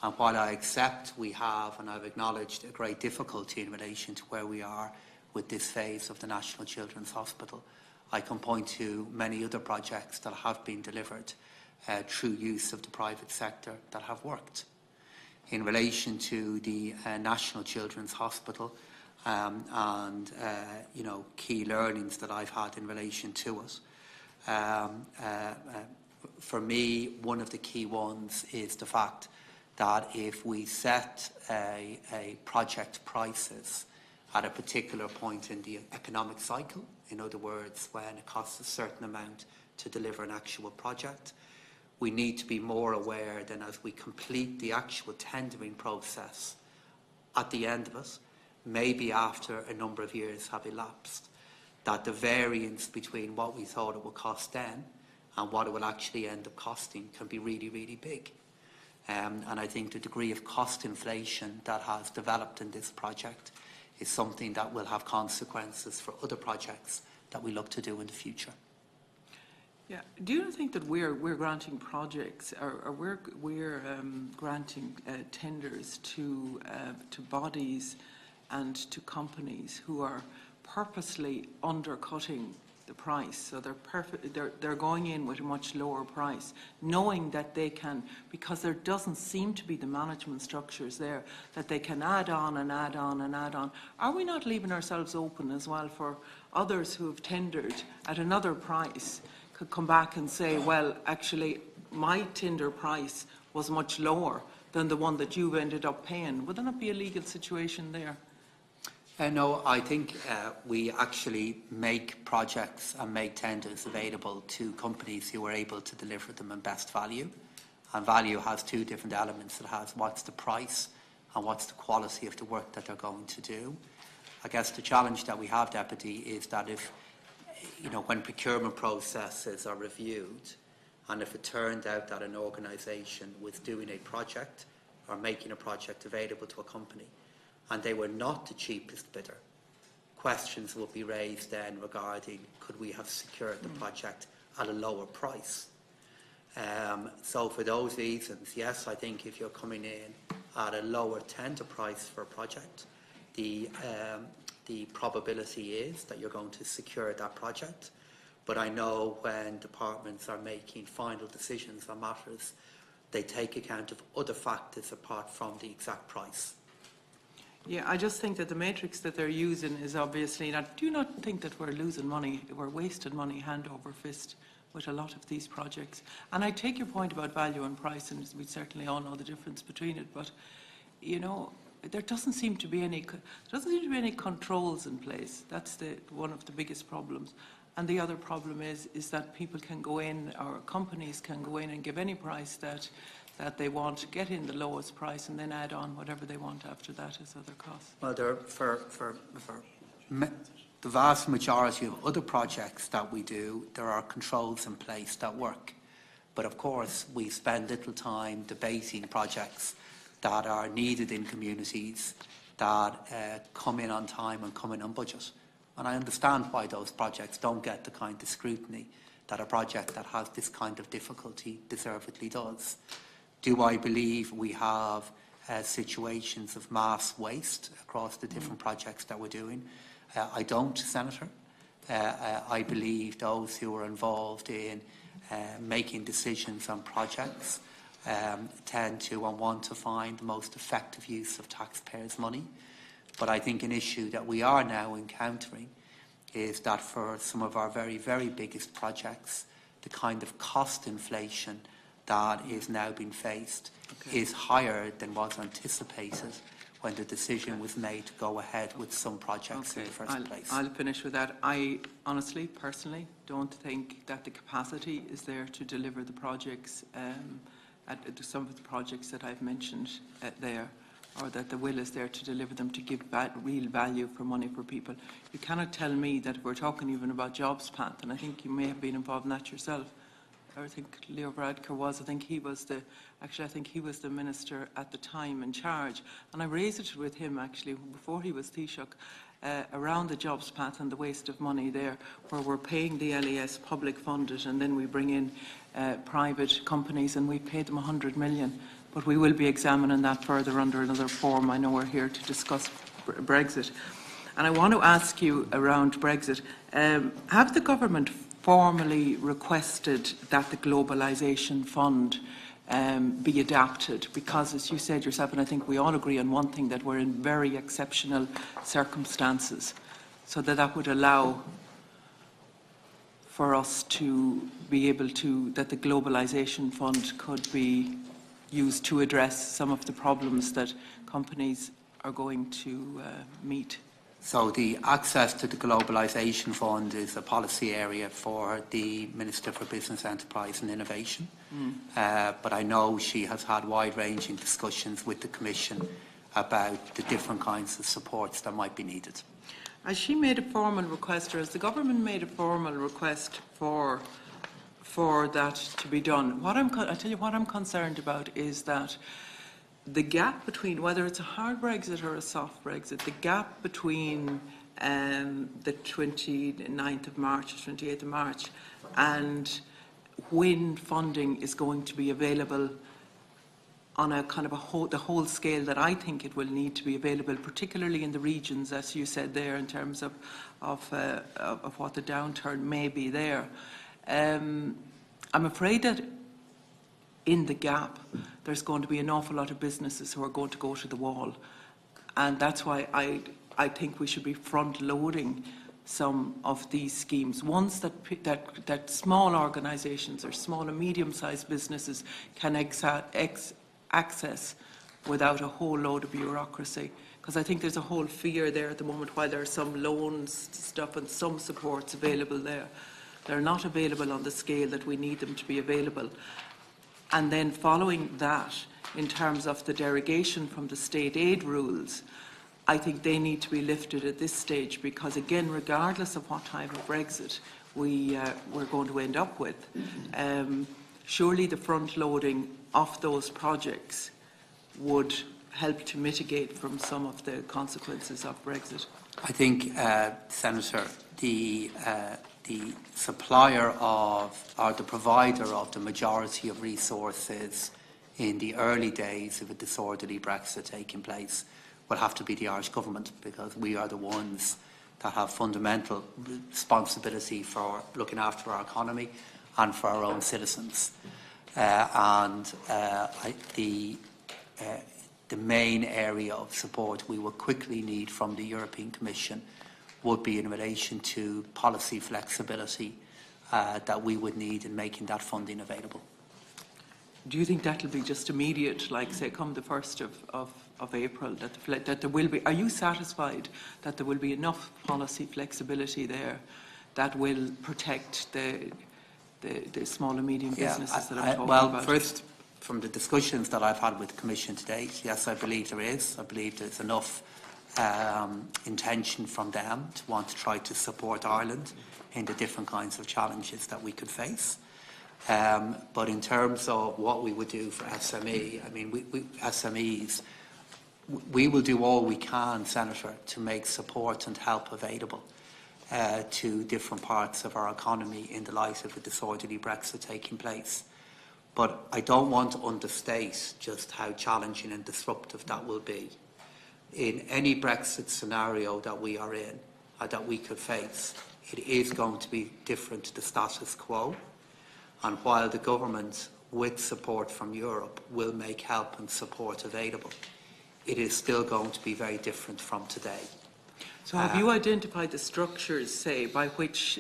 And while I accept we have, and I've acknowledged, a great difficulty in relation to where we are with this phase of the National Children's Hospital, I can point to many other projects that have been delivered through use of the private sector that have worked. In relation to the National Children's Hospital and key learnings that I've had in relation to it, for me, one of the key ones is the fact that if we set a project prices at a particular point in the economic cycle, in other words, when it costs a certain amount to deliver an actual project, we need to be more aware than as we complete the actual tendering process at the end of it, maybe after a number of years have elapsed, that the variance between what we thought it would cost then and what it will actually end up costing can be really, really big. And I think the degree of cost inflation that has developed in this project is something that will have consequences for other projects that we look to do in the future. Yeah. Do you think that we're granting projects or we're granting tenders to bodies and to companies who are purposely undercutting the price? So they're going in with a much lower price, knowing that they can, because there doesn't seem to be the management structures there, that they can add on and add on and add on. Are we not leaving ourselves open as well for others who have tendered at another price could come back and say, well, actually, my tender price was much lower than the one that you've ended up paying? Would there not be a legal situation there? No, I think we actually make projects and make tenders available to companies who are able to deliver them in best value. And value has two different elements. It has what's the price and what's the quality of the work that they're going to do. I guess the challenge that we have, Deputy, is that if, when procurement processes are reviewed, and if it turned out that an organisation was doing a project or making a project available to a company, and they were not the cheapest bidder, questions will be raised then regarding could we have secured the project at a lower price. So for those reasons, yes, I think if you're coming in at a lower tender price for a project, the probability is that you're going to secure that project. But I know when departments are making final decisions on matters, they take account of other factors apart from the exact price. Yeah, I just think that the matrix that they're using is obviously not. Do you not think that we're losing money, we're wasting money hand over fist with a lot of these projects? And I take your point about value and price, and we certainly all know the difference between it. But there doesn't seem to be any controls in place. That's one of the biggest problems. And the other problem is that people can go in, or companies can go in and give any price that they want, get in the lowest price, and then add on whatever they want after that as other costs. Well, for the vast majority of other projects that we do, there are controls in place that work. But of course, we spend little time debating projects that are needed in communities that come in on time and come in on budget. And I understand why those projects don't get the kind of scrutiny that a project that has this kind of difficulty deservedly does. Do I believe we have situations of mass waste across the different projects that we're doing? I don't, Senator. I believe those who are involved in making decisions on projects tend to and want to find the most effective use of taxpayers' money. But I think an issue that we are now encountering is that for some of our very, very biggest projects, the kind of cost inflation that is now being faced is higher than was anticipated when the decision was made to go ahead with some projects in the first place. I'll finish with that. I honestly, personally, don't think that the capacity is there to deliver the projects, some of the projects that I've mentioned there, or that the will is there to deliver them, to give real value for money for people. You cannot tell me that if we're talking even about jobs, Pat, and I think you may have been involved in that yourself, I think Leo Varadkar was. I think he was the minister at the time in charge. And I raised it with him actually before he was Taoiseach, around the jobs path and the waste of money there, where we're paying the LES public funded and then we bring in private companies and we pay them 100 million. But we will be examining that further under another forum. I know we're here to discuss Brexit. And I want to ask you around Brexit, have the government formally requested that the Globalisation Fund be adapted? Because, as you said yourself, and I think we all agree on one thing, that we're in very exceptional circumstances, so that would allow for us to be able to, that the Globalisation Fund could be used to address some of the problems that companies are going to meet. So the access to the Globalisation Fund is a policy area for the Minister for Business, Enterprise and Innovation. But I know she has had wide-ranging discussions with the Commission about the different kinds of supports that might be needed. Has she made a formal request, or has the government made a formal request for that to be done? I tell you what I'm concerned about is that the gap between, whether it's a hard Brexit or a soft Brexit, the gap between the 29th of March, 28th of March, and when funding is going to be available on a kind of the whole scale that I think it will need to be available, particularly in the regions, as you said there, in terms of what the downturn may be there. I'm afraid that in the gap, there's going to be an awful lot of businesses who are going to go to the wall. And that's why I think we should be front-loading some of these schemes. Ones that small organisations or small and medium-sized businesses can access without a whole load of bureaucracy. Because I think there's a whole fear there at the moment, while there are some loans stuff and some supports available there. They're not available on the scale that we need them to be available. And then following that, in terms of the derogation from the state aid rules, I think they need to be lifted at this stage, because again, regardless of what type of Brexit we're going to end up with, surely the front-loading of those projects would help to mitigate from some of the consequences of Brexit. I think, Senator, the supplier of, or the provider of the majority of resources in the early days of a disorderly Brexit taking place will have to be the Irish government, because we are the ones that have fundamental responsibility for looking after our economy and for our own citizens. The main area of support we will quickly need from the European Commission would be in relation to policy flexibility that we would need in making that funding available. Do you think that will be just immediate, like say come the 1st of April, that there will be, are you satisfied that there will be enough policy flexibility there that will protect the small and medium businesses that I'm talking about? Well, first, from the discussions that I've had with the Commission to date, yes, I believe there is. I believe there's enough intention from them to want to try to support Ireland in the different kinds of challenges that we could face. But in terms of what we would do for SME, I mean, SMEs, we will do all we can, Senator, to make support and help available to different parts of our economy in the light of a disorderly Brexit taking place. But I don't want to understate just how challenging and disruptive that will be. In any Brexit scenario that we are in, that we could face, it is going to be different to the status quo. And while the government, with support from Europe, will make help and support available, it is still going to be very different from today. So have you identified the structures, say, by which,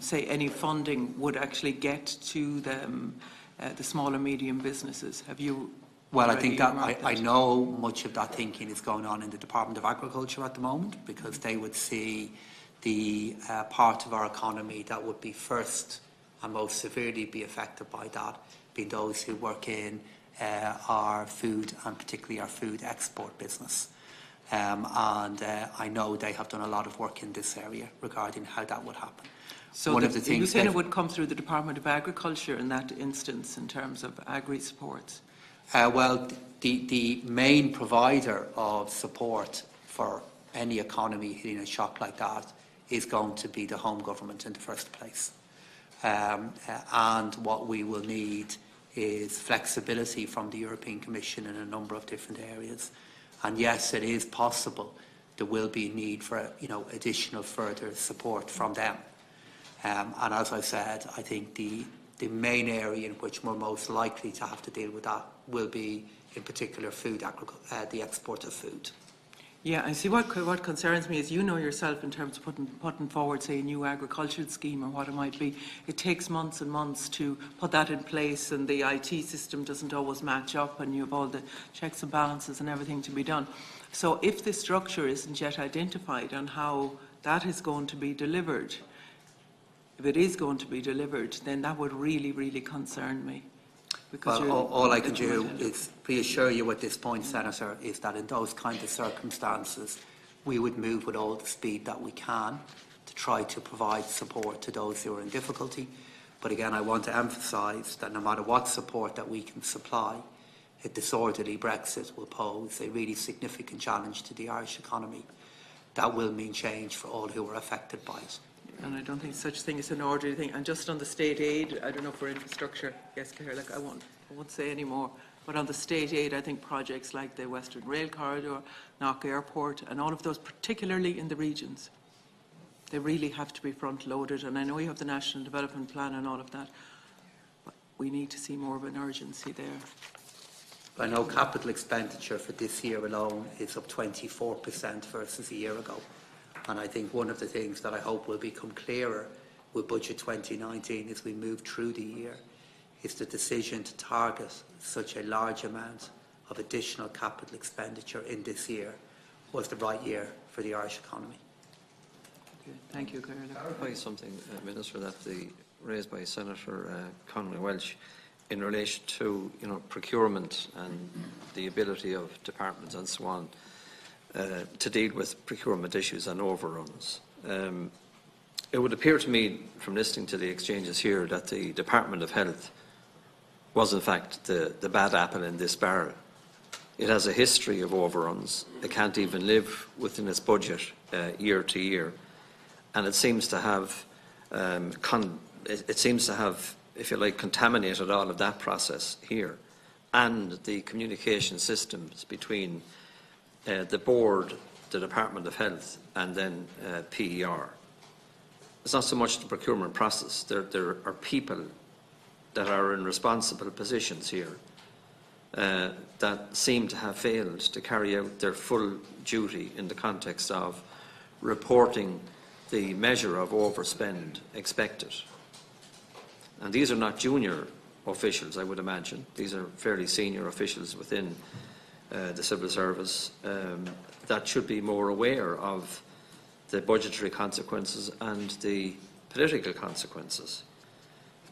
say, any funding would actually get to the small and medium businesses? Have you? Well, I think that I know much of that thinking is going on in the Department of Agriculture at the moment, because they would see the part of our economy that would be first and most severely be affected by that, being those who work in our food and particularly our food export business. I know they have done a lot of work in this area regarding how that would happen. So one of the you're things saying it they've- would come through the Department of Agriculture in that instance in terms of agri-supports? Well, the main provider of support for any economy hitting a shock like that is going to be the home government in the first place. And what we will need is flexibility from the European Commission in a number of different areas. And yes, it is possible there will be a need for additional further support from them. And as I said, I think the main area in which we're most likely to have to deal with that will be, in particular, the export of food. Yeah, I see. What concerns me is, you know yourself, in terms of putting forward, say, a new agricultural scheme or what it might be, it takes months and months to put that in place, and the IT system doesn't always match up, and you have all the checks and balances and everything to be done. So if the structure isn't yet identified on how that is going to be delivered, if it is going to be delivered, then that would really, really concern me. Well, all I can do is reassure you at this point, Senator, is that in those kind of circumstances, we would move with all the speed that we can to try to provide support to those who are in difficulty. But again, I want to emphasise that no matter what support that we can supply, a disorderly Brexit will pose a really significant challenge to the Irish economy. That will mean change for all who are affected by it. And I don't think such thing is an orderly thing. And just on the state aid, I don't know, for infrastructure, yes, Claire, I won't say any more. But on the state aid, I think projects like the Western Rail Corridor, Knock Airport, and all of those, particularly in the regions, they really have to be front-loaded. And I know you have the National Development Plan and all of that, but we need to see more of an urgency there. I know capital expenditure for this year alone is up 24% versus a year ago. And I think one of the things that I hope will become clearer with Budget 2019 as we move through the year is the decision to target such a large amount of additional capital expenditure in this year was the right year for the Irish economy. Okay. Thank you, Claire. Clarify something, Minister, that raised by Senator Conway Welch in relation to procurement and the ability of departments and so on to deal with procurement issues and overruns. It would appear to me, from listening to the exchanges here, that the Department of Health was in fact the bad apple in this barrel. It has a history of overruns. It can't even live within its budget year to year, and it seems to have, if you like, contaminated all of that process here, and the communication systems between the board, the Department of Health, and then PER. It's not so much the procurement process. There are people that are in responsible positions here that seem to have failed to carry out their full duty in the context of reporting the measure of overspend expected. And these are not junior officials, I would imagine. These are fairly senior officials within the civil service that should be more aware of the budgetary consequences and the political consequences.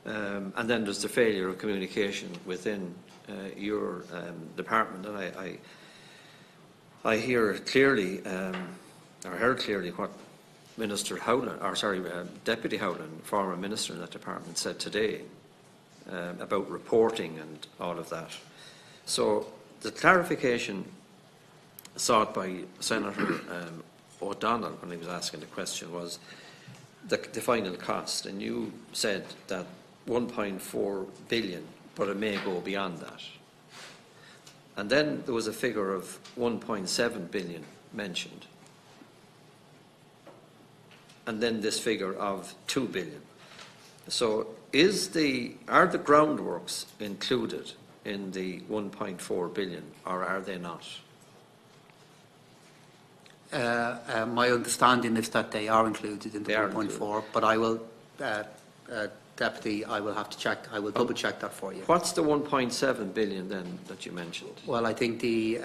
And then there's the failure of communication within your department. And I hear clearly, or heard clearly, what Minister Howland, or sorry, Deputy Howland, former minister in that department, said today about reporting and all of that. So the clarification sought by Senator O'Donnell when he was asking the question was the final cost, and you said that 1.4 billion, but it may go beyond that. And then there was a figure of 1.7 billion mentioned, and then this figure of 2 billion. So are the groundworks included in the 1.4 billion, or are they not? My understanding is that they are included in the 1.4, but I will, Deputy, I will have to check. I will double check that for you. What's the 1.7 billion then that you mentioned? Well, I think the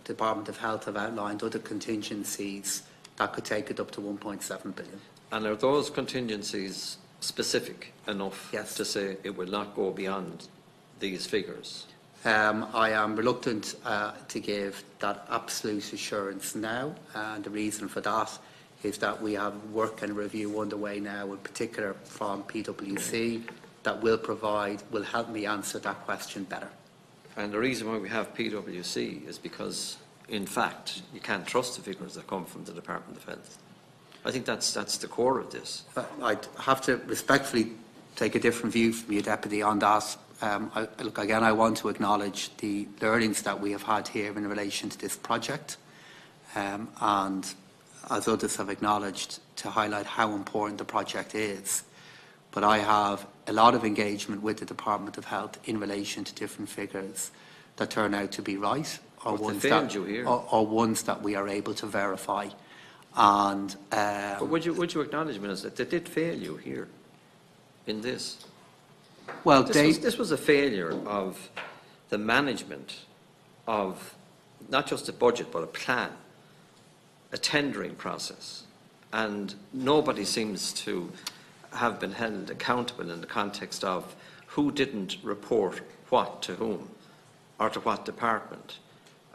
Department of Health have outlined other contingencies that could take it up to 1.7 billion. And are those contingencies specific enough Yes. to say it will not go beyond these figures? I am reluctant to give that absolute assurance now, and the reason for that is that we have work and review underway now, in particular from PwC, that will help me answer that question better. And the reason why we have PwC is because, in fact, you can't trust the figures that come from the Department of Health. I think that's the core of this. I'd have to respectfully take a different view from you, Deputy, on that. Look, again, I want to acknowledge the learnings that we have had here in relation to this project, and as others have acknowledged, to highlight how important the project is. But I have a lot of engagement with the Department of Health in relation to different figures that turn out to be right, or ones that we are able to verify. And but would you acknowledge, Minister, that they did fail you here in this? Well, this was a failure of the management of not just a budget but a plan, a tendering process, and nobody seems to have been held accountable in the context of who didn't report what to whom or to what department.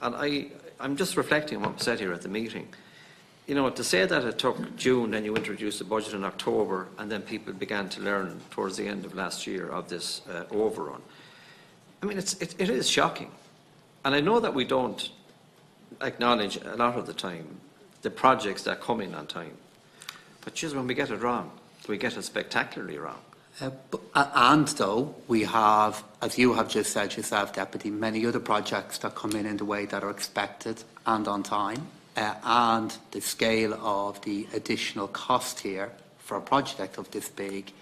And I'm just reflecting on what was said here at the meeting. You know, to say that it took June, then you introduced the budget in October, and then people began to learn towards the end of last year of this overrun. I mean, it is shocking. And I know that we don't acknowledge a lot of the time the projects that come in on time. But just when we get it wrong, we get it spectacularly wrong. And though we have, as you have just said yourself, Deputy, many other projects that come in the way that are expected and on time. And the scale of the additional cost here for a project of this big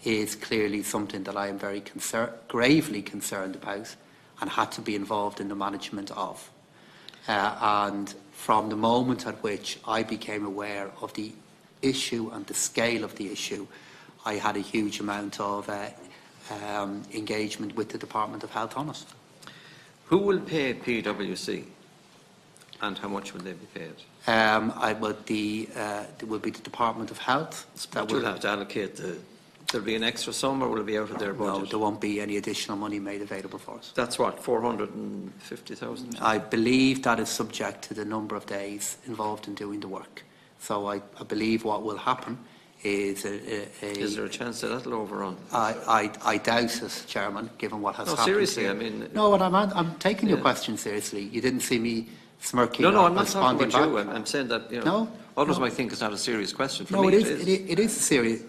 is clearly something that I am very gravely concerned about and had to be involved in the management of. And from the moment at which I became aware of the issue and the scale of the issue, I had a huge amount of engagement with the Department of Health on it. Who will pay PwC? And how much will they be paid? It will be the Department of Health. But you'll have to allocate there'll be an extra sum, or will it be out of their budget? No, there won't be any additional money made available for us. That's what, 450,000? I believe that is subject to the number of days involved in doing the work. So I believe what will happen is Is there a chance that that'll overrun? I doubt it, Chairman, given what has happened. Seriously, here. I mean... No, but I'm taking your question seriously. You didn't see me smirking. No, I'm not talking about you. I'm saying that, you know, others might think it's not a serious question. For me, it is serious.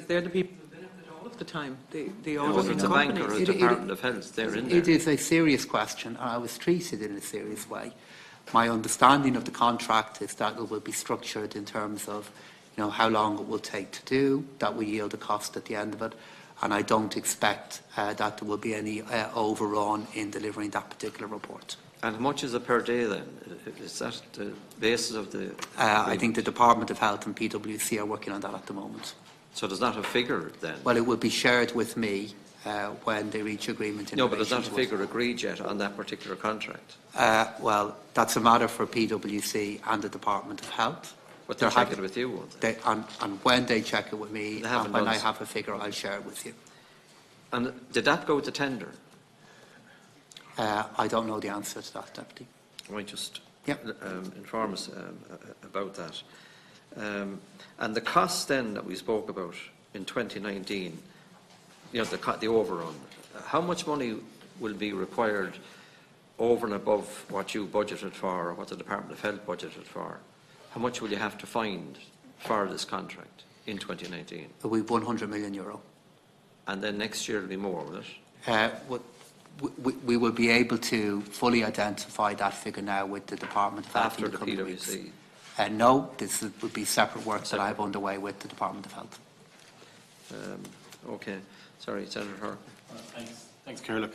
They're the people who benefit all of the time. The whether it's a bank or a Department of Health, they're in there. It is a serious question, and I was treated in a serious way. My understanding of the contract is that it will be structured in terms of, you know, how long it will take to do, that will yield a cost at the end of it, and I don't expect that there will be any overrun in delivering that particular report. And how much is it per day then? Is that the basis of the... I think the Department of Health and PwC are working on that at the moment. So there's not a figure then? Well, it will be shared with me when they reach agreement in but there's not a figure agreed yet on that particular contract? Well, that's a matter for PwC and the Department of Health. But they'll check it with you, won't they? And when they check it with me, and when I have a figure, I'll share it with you. And did that go to tender? I don't know the answer to that, Deputy. Might just inform us about that. And the costs then that we spoke about in 2019, you know, the overrun, how much money will be required over and above what you budgeted for or what the Department of Health budgeted for? How much will you have to find for this contract in 2019? It will be €100 million. And then next year it will be more, will it? We will be able to fully identify that figure now with the Department of Health after the PwC. No, this would be separate work that I have underway with the Department of Health. Okay. Sorry, Senator Hart. Thanks, Kerr.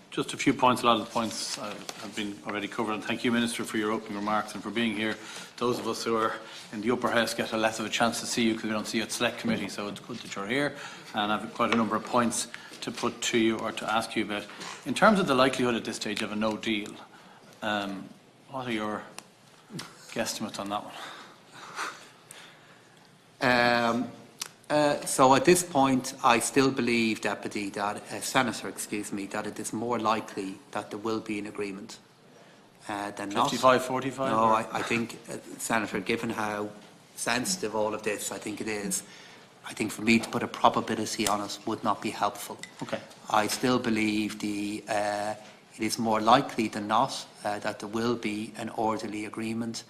Just a few points. A lot of the points have been already covered. And thank you, Minister, for your opening remarks and for being here. Those of us who are in the upper house get less of a chance to see you because we don't see you at Select Committee, so it's good that you're here. And I've quite a number of points to put to you or to ask you about. In terms of the likelihood at this stage of a no deal, what are your guesstimates on that one? So at this point, I still believe, Deputy, that Senator, that it is more likely that there will be an agreement than not. 55-45? No, I think, Senator, given how sensitive, all of this, I think it is. I think for me to put a probability on it would not be helpful. Okay. I still believe it is more likely than not that there will be an orderly agreement,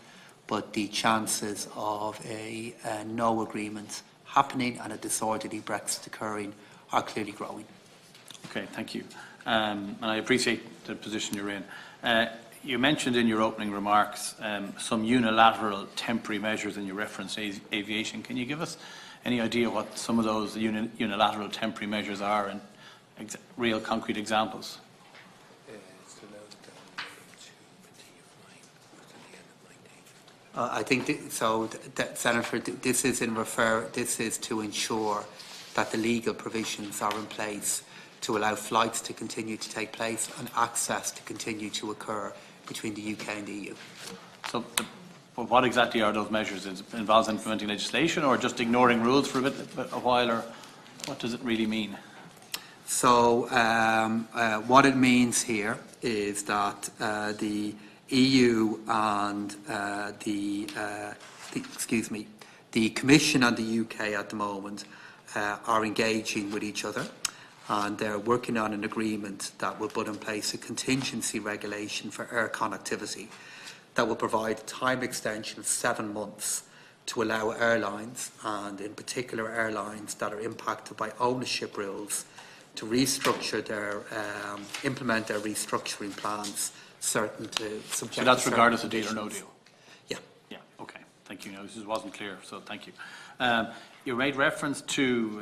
but the chances of a no agreement happening and a disorderly Brexit occurring are clearly growing. Okay, thank you. And I appreciate the position you're in. You mentioned in your opening remarks some unilateral temporary measures in your reference to aviation. Can you give us any idea what some of those unilateral temporary measures are and real concrete examples? I think Senator, this is to ensure that the legal provisions are in place to allow flights to continue to take place and access to continue to occur between the UK and the EU. So, but what exactly are those measures? Is it involves implementing legislation or just ignoring rules for a while, or what does it really mean? So, what it means here is that the EU and the Commission and the UK at the moment are engaging with each other, and they're working on an agreement that will put in place a contingency regulation for air connectivity that will provide a time extension of 7 months to allow airlines, and in particular airlines that are impacted by ownership rules, to restructure their, implement their restructuring plans, subject So that's regardless of deal or no conditions. deal? Yeah. Yeah, okay. Thank you. No, this wasn't clear, so thank you. You made reference to,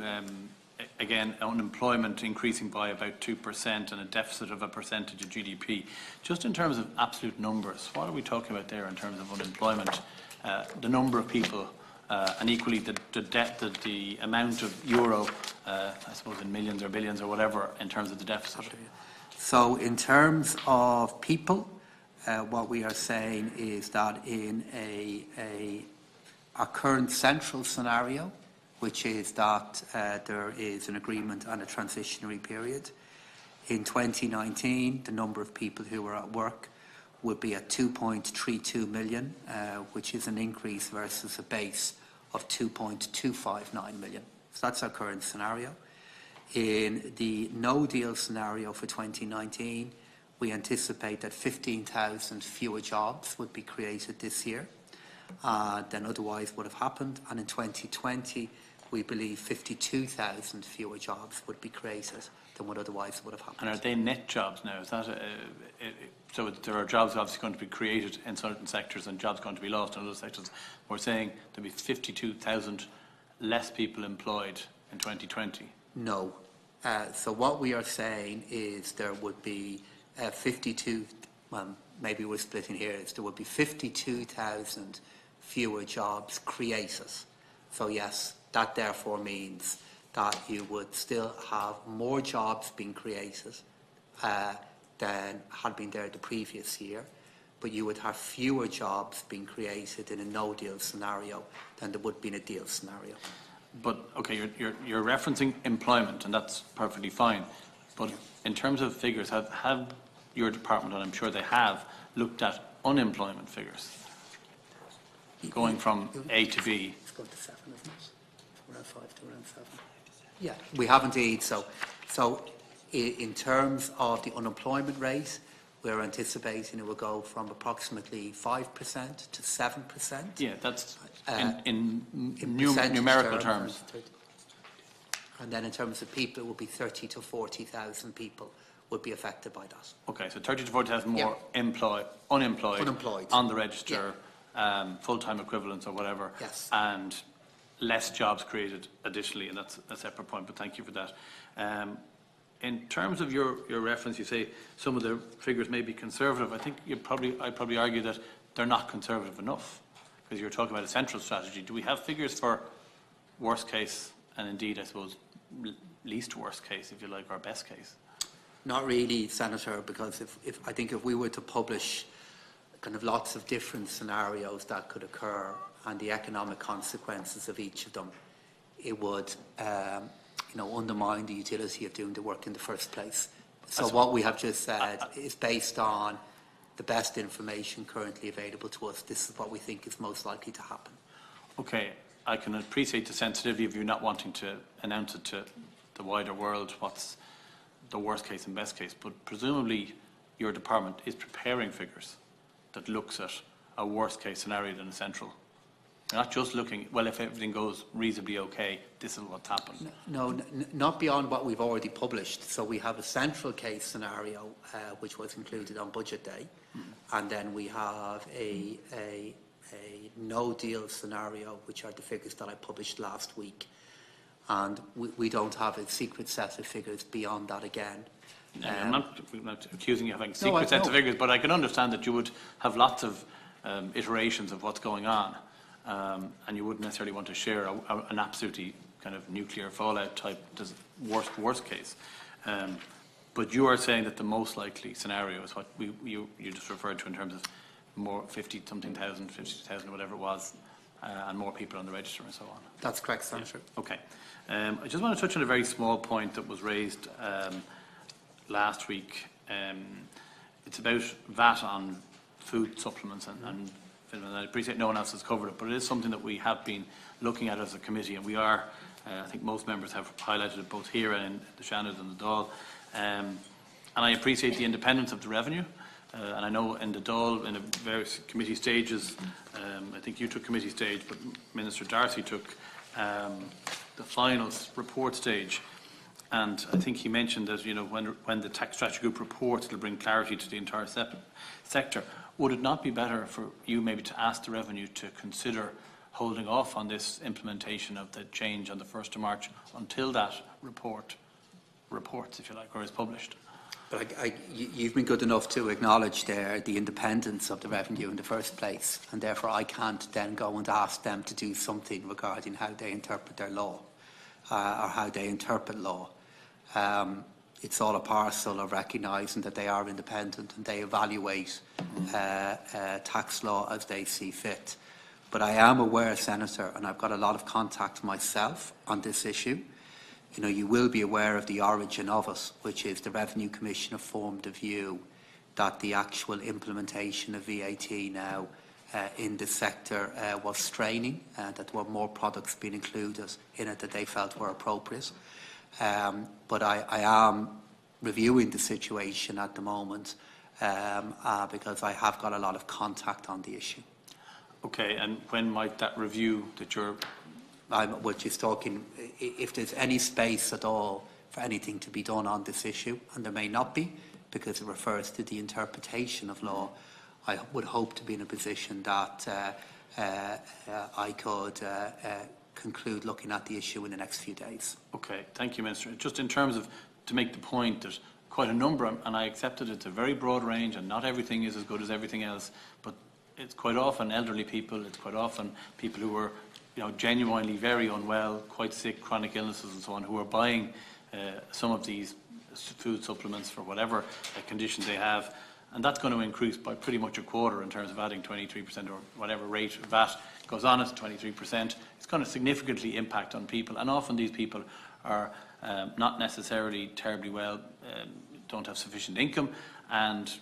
again, unemployment increasing by about 2% and a deficit of a percentage of GDP. Just in terms of absolute numbers, what are we talking about there in terms of unemployment? The number of people, and equally the amount of euro, I suppose in millions or billions or whatever, in terms of the deficit. So in terms of people, what we are saying is that in our current central scenario, which is that there is an agreement and a transitionary period, in 2019 the number of people who are at work would be at 2.32 million, which is an increase versus a base of 2.259 million. So that's our current scenario. In the no-deal scenario for 2019, we anticipate that 15,000 fewer jobs would be created this year than otherwise would have happened. And in 2020, we believe 52,000 fewer jobs would be created than what otherwise would have happened. And are they net jobs now? Is that so there are jobs obviously going to be created in certain sectors and jobs going to be lost in other sectors. We're saying there'll be 52,000 less people employed in 2020. No. So what we are saying is there would be 52, well, maybe we're splitting here, is there would be 52,000 fewer jobs created. So yes, that therefore means that you would still have more jobs being created than had been there the previous year, but you would have fewer jobs being created in a no-deal scenario than there would be in a deal scenario. But, okay, you're referencing employment, and that's perfectly fine. But in terms of figures, have your department, and I'm sure they have, looked at unemployment figures? Going from A to B. It's going to 7, isn't it? Around 5 to around 7. Yeah, we have indeed. So in terms of the unemployment rate, we're anticipating it will go from approximately 5% to 7%. Yeah, that's in percentage numerical terms. And then in terms of people, it will be 30 to 40,000 people would be affected by that. Okay, so 30 to 40,000 more unemployed on the register, full-time equivalents or whatever, yes, and less jobs created additionally, and that's a separate point, but thank you for that. In terms of your reference, you say some of the figures may be conservative. I think I'd probably argue that they're not conservative enough, because you're talking about a central strategy. Do we have figures for worst case and indeed, I suppose, least worst case, if you like, or best case? Not really, Senator, because I think if we were to publish kind of lots of different scenarios that could occur and the economic consequences of each of them, it would undermine the utility of doing the work in the first place. So what we have just said is based on the best information currently available to us. This is what we think is most likely to happen. Okay, I can appreciate the sensitivity of you not wanting to announce it to the wider world what's the worst case and best case, but presumably your department is preparing figures that looks at a worst case scenario than a central. You're not just looking, well, if everything goes reasonably okay, this is what's happened. No, not beyond what we've already published. So we have a central case scenario, which was included on budget day, and then we have a no-deal scenario, which are the figures that I published last week. And we don't have a secret set of figures beyond that again. I'm not accusing you of having secret sets of figures, but I can understand that you would have lots of iterations of what's going on, and you wouldn't necessarily want to share an absolutely kind of nuclear fallout type worst case. But you are saying that the most likely scenario is what you just referred to in terms of more 50-something thousand, 50,000, whatever it was, and more people on the register and so on. That's correct, Senator. Yeah. Okay. I just want to touch on a very small point that was raised last week. It's about VAT on food supplements, and I appreciate no one else has covered it, but it is something that we have been looking at as a committee, and we are, I think most members have highlighted it both here and in the Shannon and the Dáil. And I appreciate the independence of the revenue. And I know in the Dáil, in the various committee stages, I think you took committee stage, but Minister Darcy took the final report stage. And I think he mentioned that, you know, when the tax strategy group reports, it'll bring clarity to the entire sector. Would it not be better for you maybe to ask the revenue to consider holding off on this implementation of the change on the 1st of March until that reports, if you like, or is published? But you've been good enough to acknowledge there the independence of the revenue in the first place, and therefore I can't then go and ask them to do something regarding how they interpret their law or how they interpret law. It's all a parcel of recognising that they are independent and they evaluate tax law as they see fit. But I am aware, Senator, and I've got a lot of contact myself on this issue. You know, you will be aware of the origin of it, which is the Revenue Commissioner formed the view that the actual implementation of VAT now in the sector was straining, that there were more products being included in it that they felt were appropriate. But I am reviewing the situation at the moment because I have got a lot of contact on the issue. Okay, and when might that review that you're... We're just talking, if there's any space at all for anything to be done on this issue, and there may not be, because it refers to the interpretation of law, I would hope to be in a position that I could conclude looking at the issue in the next few days. Okay, thank you, Minister. Just in terms of, to make the point that quite a number, and I accept that it's a very broad range and not everything is as good as everything else, but it's quite often elderly people, it's quite often people who are, you know, genuinely very unwell, quite sick, chronic illnesses and so on, who are buying some of these food supplements for whatever conditions they have, and that's going to increase by pretty much a quarter in terms of adding 23% or whatever rate VAT goes on at 23%. It's going to significantly impact on people, and often these people are not necessarily terribly well, don't have sufficient income, and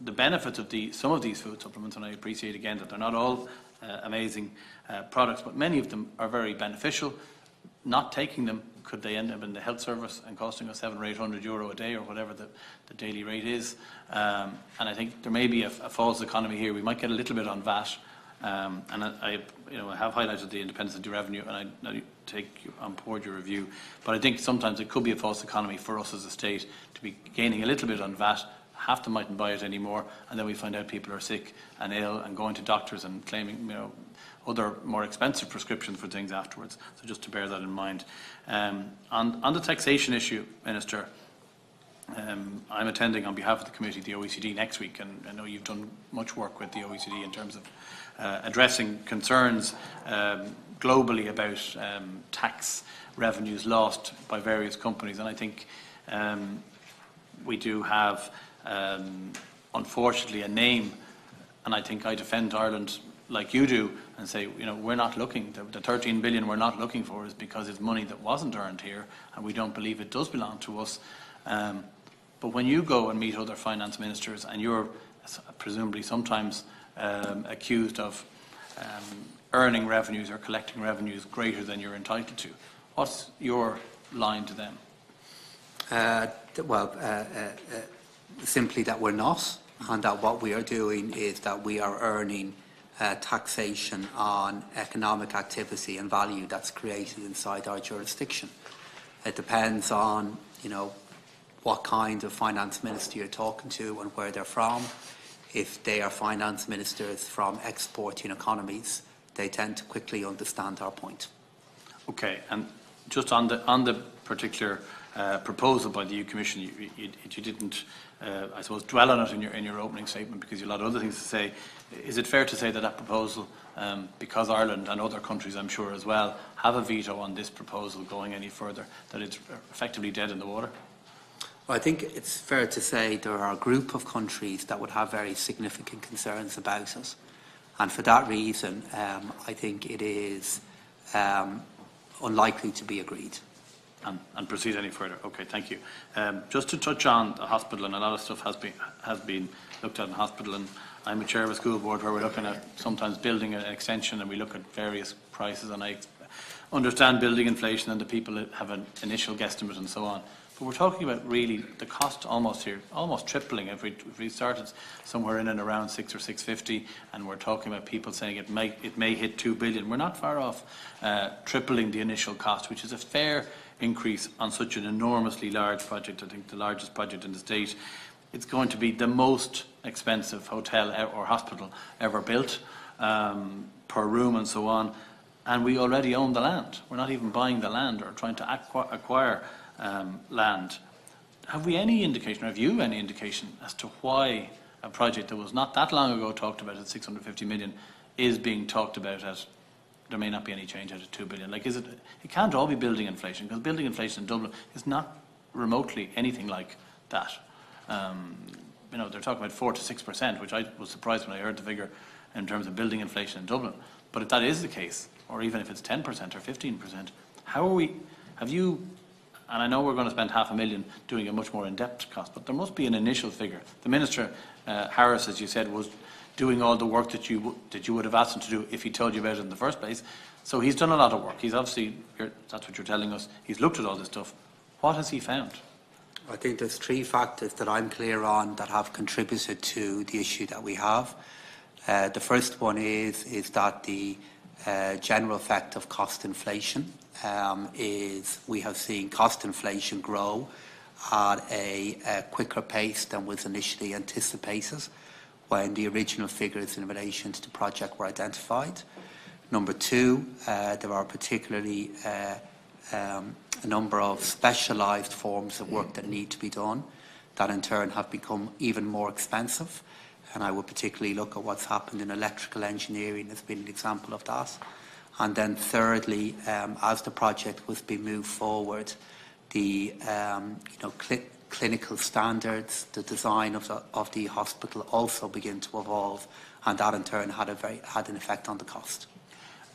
the benefits of some of these food supplements, and I appreciate again that they're not all amazing products, but many of them are very beneficial. Not taking them, could they end up in the health service and costing us €700 or €800 a day or whatever the daily rate is? And I think there may be a false economy here. We might get a little bit on VAT, and I have highlighted the independence of the revenue, and I take on board your review. But I think sometimes it could be a false economy for us as a state to be gaining a little bit on VAT. Half them mightn't buy it anymore, and then we find out people are sick and ill and going to doctors and claiming, you know, other more expensive prescriptions for things afterwards. So just to bear that in mind. On the taxation issue, Minister, I'm attending on behalf of the committee the OECD next week, and I know you've done much work with the OECD in terms of addressing concerns globally about tax revenues lost by various companies, and I think we do have unfortunately a name, and I think I defend Ireland like you do and say, you know, we're not looking, the 13 billion we're not looking for is because it's money that wasn't earned here, and we don't believe it does belong to us. But when you go and meet other finance ministers, and you're presumably sometimes accused of earning revenues or collecting revenues greater than you're entitled to. What's your line to them? Simply that we're not, and that what we are doing is that we are earning taxation on economic activity and value that's created inside our jurisdiction. It depends on, what kind of finance minister you're talking to and where they're from. If they are finance ministers from exporting economies, they tend to quickly understand our point. Okay, and just on the particular proposal by the EU Commission, you didn't, I suppose, dwell on it in your opening statement because you had a lot of other things to say. Is it fair to say that that proposal, because Ireland and other countries, I'm sure as well, have a veto on this proposal going any further, that it's effectively dead in the water? Well, I think it's fair to say there are a group of countries that would have very significant concerns about it. And for that reason, I think it is unlikely to be agreed. And proceed any further. Okay, thank you. Just to touch on the hospital, and a lot of stuff has been looked at in the hospital, and I'm a chair of a school board where we're looking at sometimes building an extension, and we look at various prices, and I understand building inflation and the people that have an initial guesstimate and so on. But we're talking about really the cost almost tripling. If we started somewhere in and around 6 or 650, and we're talking about people saying it may hit 2 billion, we're not far off tripling the initial cost, which is a fair increase on such an enormously large project. I think the largest project in the state. It's going to be the most expensive hotel or hospital ever built, per room and so on. And we already own the land. We're not even buying the land or trying to acquire land. Have we any indication, or have you any indication as to why a project that was not that long ago talked about at 650 million is being talked about at, there may not be any change at 2 billion? Like, it can't all be building inflation, because building inflation in Dublin is not remotely anything like that. They're talking about 4 to 6%, which I was surprised when I heard the figure in terms of building inflation in Dublin. But if that is the case, or even if it's 10% or 15%, and I know we're going to spend $500,000 doing a much more in-depth cost, but there must be an initial figure. The Minister, Harris, as you said, was doing all the work that you would have asked him to do if he told you about it in the first place. So he's done a lot of work. He's obviously, that's what you're telling us, he's looked at all this stuff. What has he found? I think there's 3 factors that I'm clear on that have contributed to the issue that we have. The first one is that the general effect of cost inflation is we have seen cost inflation grow at a quicker pace than was initially anticipated when the original figures in relation to the project were identified. Number 2, there are particularly a number of specialised forms of work that need to be done that in turn have become even more expensive. And I would particularly look at what's happened in electrical engineering as being an example of that. And then thirdly, as the project was being moved forward, the clinical standards, the design of the hospital also began to evolve, and that in turn had an effect on the cost.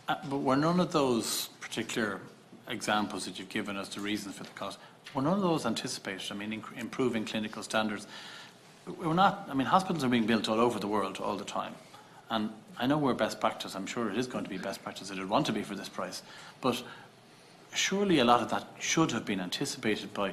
But were none of those particular examples that you've given us the reasons for the cost, were none of those anticipated? I mean, improving clinical standards. We're not, I mean, hospitals are being built all over the world all the time. And I know we're best practice. I'm sure it is going to be best practice. It would want to be for this price. But surely a lot of that should have been anticipated by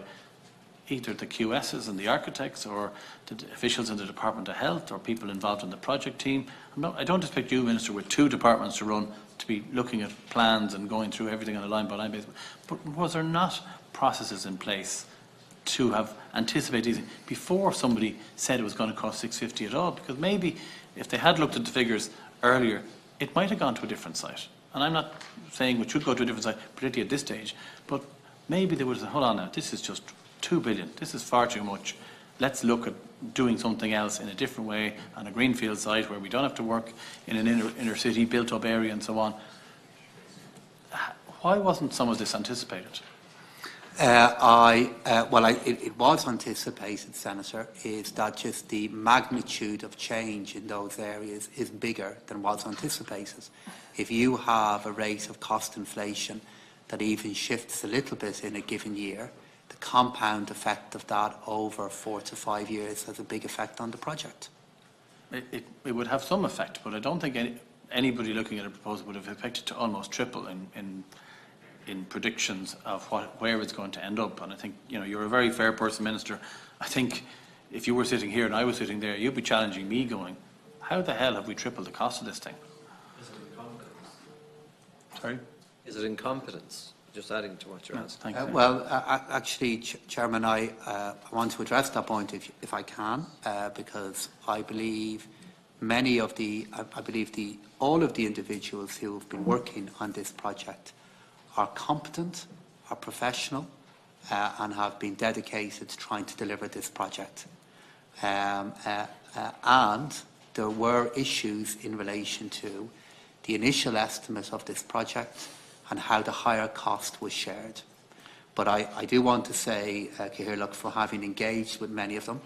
either the QSs and the architects or the officials in the Department of Health or people involved in the project team. I don't expect you, Minister, with 2 departments to run, to be looking at plans and going through everything on a line-by-line basis. But was there not processes in place to have anticipated before somebody said it was going to cost 650 at all? Because maybe if they had looked at the figures earlier, it might have gone to a different site. And I'm not saying it should go to a different site, particularly at this stage, but maybe they would have said, hold on now, this is just 2 billion, this is far too much. Let's look at doing something else in a different way on a greenfield site where we don't have to work in an inner city, built up area and so on. Why wasn't some of this anticipated? It was anticipated, Senator, is that just the magnitude of change in those areas is bigger than was anticipated. If you have a rate of cost inflation that even shifts a little bit in a given year, the compound effect of that over 4 to 5 years has a big effect on the project. It would have some effect, but I don't think anybody looking at a proposal would have expected to almost triple in predictions of where it's going to end up. And I think, you know, you're a very fair person, Minister. I think if you were sitting here and I was sitting there, you'd be challenging me going, how the hell have we tripled the cost of this thing? Is it incompetence? Sorry? Is it incompetence? Just adding to what you're asking. Thank you. Well, actually, Chairman, I want to address that point if I can, because I believe all of the individuals who have been working on this project are competent, are professional, and have been dedicated to trying to deliver this project. And there were issues in relation to the initial estimate of this project and how the higher cost was shared. But I do want to say, Cahir, for having engaged with many of them,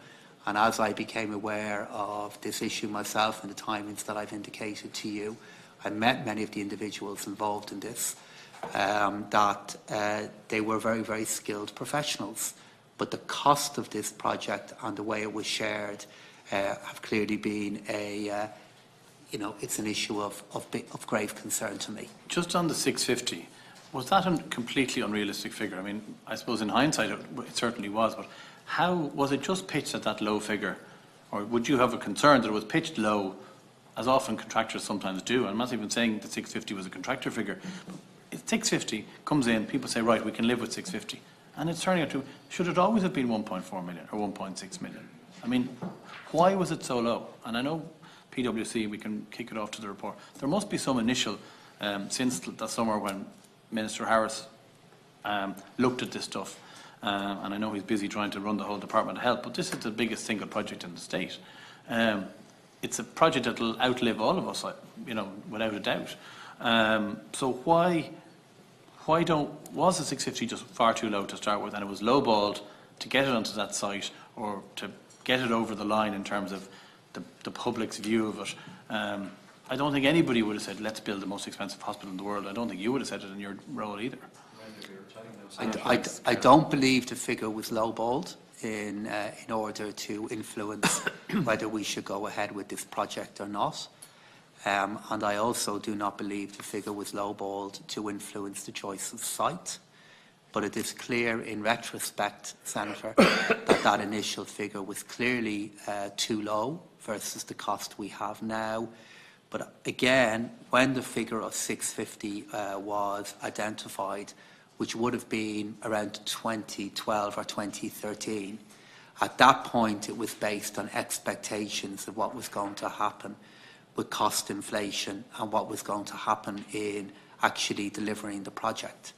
and as I became aware of this issue myself and the timings that I've indicated to you, I met many of the individuals involved in this, that they were very, very skilled professionals. But the cost of this project and the way it was shared have clearly been it's an issue of grave concern to me. Just on the 650, was that a completely unrealistic figure? I mean, I suppose in hindsight it certainly was, but how was it just pitched at that low figure? Or would you have a concern that it was pitched low, as often contractors sometimes do? I'm not even saying that 650 was a contractor figure. But if 650 comes in, people say, right, we can live with 650. And it's turning out to, should it always have been 1.4 million or 1.6 million? I mean, why was it so low? And I know PwC, we can kick it off to the report. There must be some initial, since the summer when Minister Harris looked at this stuff, and I know he's busy trying to run the whole Department of Health, but this is the biggest single project in the state. It's a project that will outlive all of us, without a doubt. So why was the 650 just far too low to start with, and it was lowballed to get it onto that site or to get it over the line in terms of the public's view of it? I don't think anybody would have said, let's build the most expensive hospital in the world. I don't think you would have said it in your role either. I don't believe the figure was lowballed in order to influence whether we should go ahead with this project or not. And I also do not believe the figure was lowballed to influence the choice of site. But it is clear in retrospect, Senator, that initial figure was clearly too low versus the cost we have now. But again, when the figure of 650 was identified, which would have been around 2012 or 2013, at that point it was based on expectations of what was going to happen with cost inflation and what was going to happen in actually delivering the project.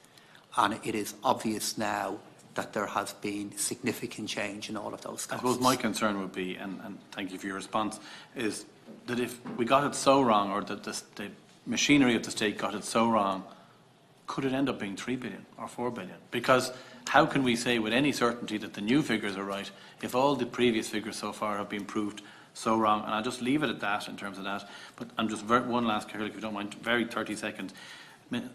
And it is obvious now that there has been significant change in all of those costs. I suppose my concern would be, and thank you for your response, is that if we got it so wrong, or that the machinery of the state got it so wrong, could it end up being 3 billion or 4 billion? Because how can we say with any certainty that the new figures are right if all the previous figures so far have been proved so wrong? And I'll just leave it at that in terms of that. But I'm just one last, Carol, if you don't mind, very 30 seconds.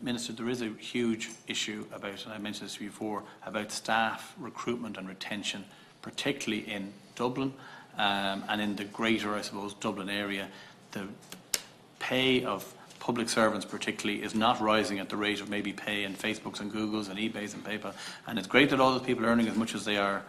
Minister, there is a huge issue about, and I mentioned this before, about staff recruitment and retention, particularly in Dublin and in the greater, I suppose, Dublin area. The pay of public servants particularly is not rising at the rate of maybe pay in Facebooks and Googles and eBays and PayPal. And it's great that all those people are earning as much as they are,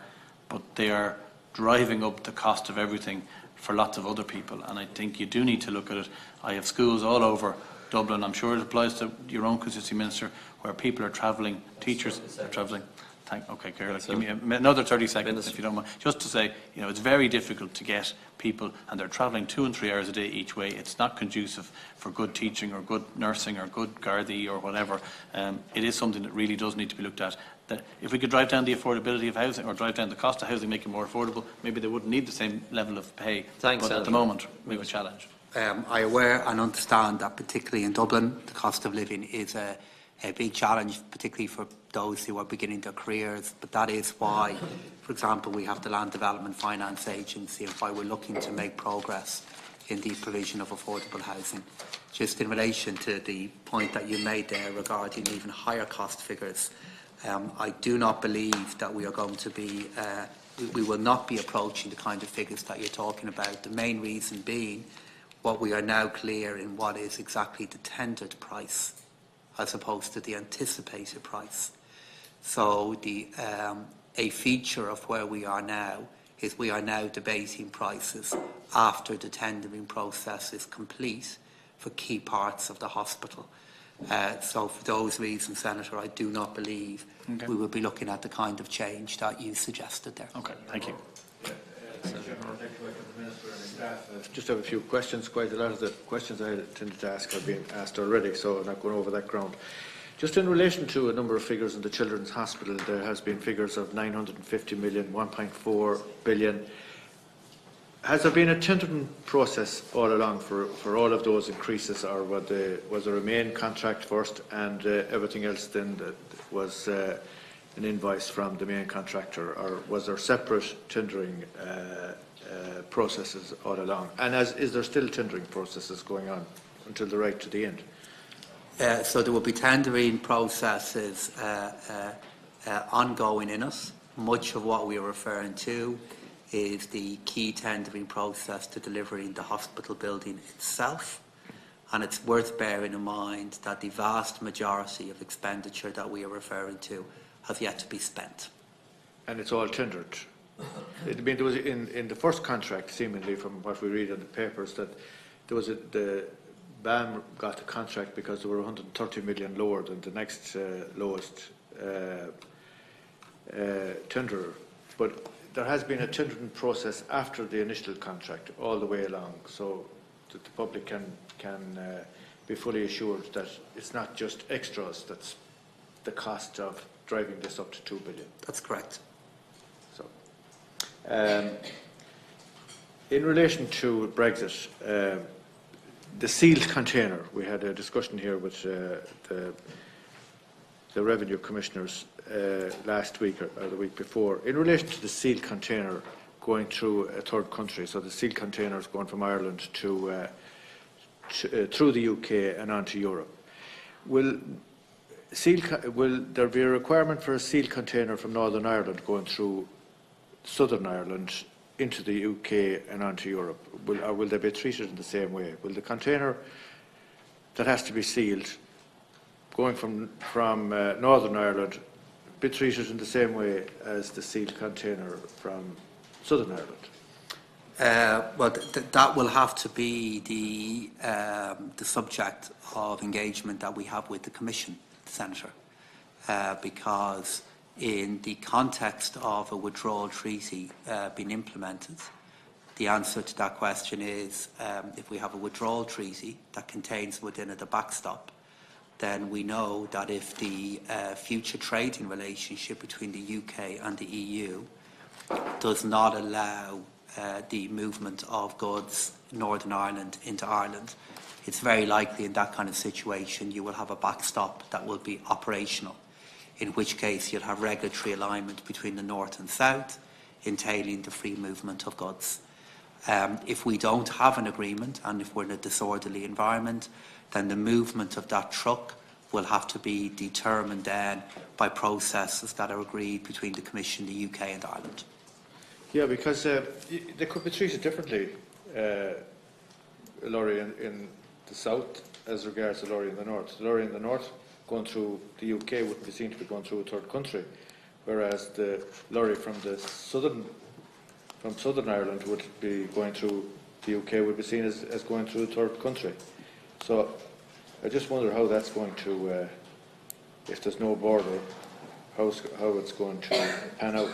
but they are driving up the cost of everything for lots of other people. And I think you do need to look at it. I have schools all over Dublin, I'm sure it applies to your own constituency, Minister, where people are travelling, teachers are travelling. Okay, Carol, give me another 30 seconds, Minister, if you don't mind. Just to say, it's very difficult to get people, and they're travelling 2 and 3 hours a day each way. It's not conducive for good teaching or good nursing or good Gardaí or whatever. It is something that really does need to be looked at. That if we could drive down the affordability of housing or drive down the cost of housing, make it more affordable, maybe they wouldn't need the same level of pay. Thanks, but at the moment, we have a challenge. I aware and understand that particularly in Dublin, the cost of living is a big challenge, particularly for those who are beginning their careers. But that is why, for example, we have the Land Development Finance Agency and why we're looking to make progress in the provision of affordable housing. Just in relation to the point that you made there regarding even higher cost figures, I do not believe that we are going to be, we will not be approaching the kind of figures that you're talking about. The main reason being, but we are now clear in what is exactly the tendered price as opposed to the anticipated price. So a feature of where we are now is we are now debating prices after the tendering process is complete for key parts of the hospital. So for those reasons, Senator, I do not believe we will be looking at the kind of change that you suggested there. Okay, thank you. Just have a few questions. Quite a lot of the questions I intended to ask have been asked already, so I'm not going over that ground. Just in relation to a number of figures in the Children's Hospital, there has been figures of 950 million, 1.4 billion. Has there been a tendering process all along for all of those increases, or was there a main contract first and everything else then was an invoice from the main contractor, or was there separate tendering processes all along? And is there still tendering processes going on until the right to the end? So there will be tendering processes ongoing in us. Much of what we are referring to is the key tendering process to delivering the hospital building itself. And it's worth bearing in mind that the vast majority of expenditure that we are referring to has yet to be spent. And it's all tendered? I mean, there was in the first contract, seemingly from what we read in the papers, that there was the BAM got the contract because they were 130 million lower than the next lowest tenderer. But there has been a tendering process after the initial contract all the way along, so that the public can be fully assured that it's not just extras that's the cost of driving this up to 2 billion. That's correct. So, in relation to Brexit, the sealed container, we had a discussion here with the Revenue Commissioners last week or the week before. In relation to the sealed container going through a third country, so the sealed containers going from Ireland to through the UK and on to Europe, will there be a requirement for a sealed container from Northern Ireland going through Southern Ireland into the UK and onto Europe, or will they be treated in the same way? Will the container that has to be sealed going from Northern Ireland be treated in the same way as the sealed container from Southern Ireland? Well, that will have to be the subject of engagement that we have with the Commission, Senator, because in the context of a withdrawal treaty being implemented, the answer to that question is if we have a withdrawal treaty that contains within it a backstop, then we know that if the future trading relationship between the UK and the EU does not allow the movement of goods Northern Ireland into Ireland, it's very likely in that kind of situation you will have a backstop that will be operational, in which case you'll have regulatory alignment between the North and South, entailing the free movement of goods. If we don't have an agreement, and if we're in a disorderly environment, then the movement of that truck will have to be determined then by processes that are agreed between the Commission, the UK and Ireland. Yeah, because they could be treated differently, a lorry in the south as regards a lorry in the north. The lorry in the north going through the UK wouldn't be seen to be going through a third country, whereas the lorry from Southern Ireland would be going through the UK would be seen as going through a third country. So I just wonder how that's going to, if there's no border, how it's going to pan out.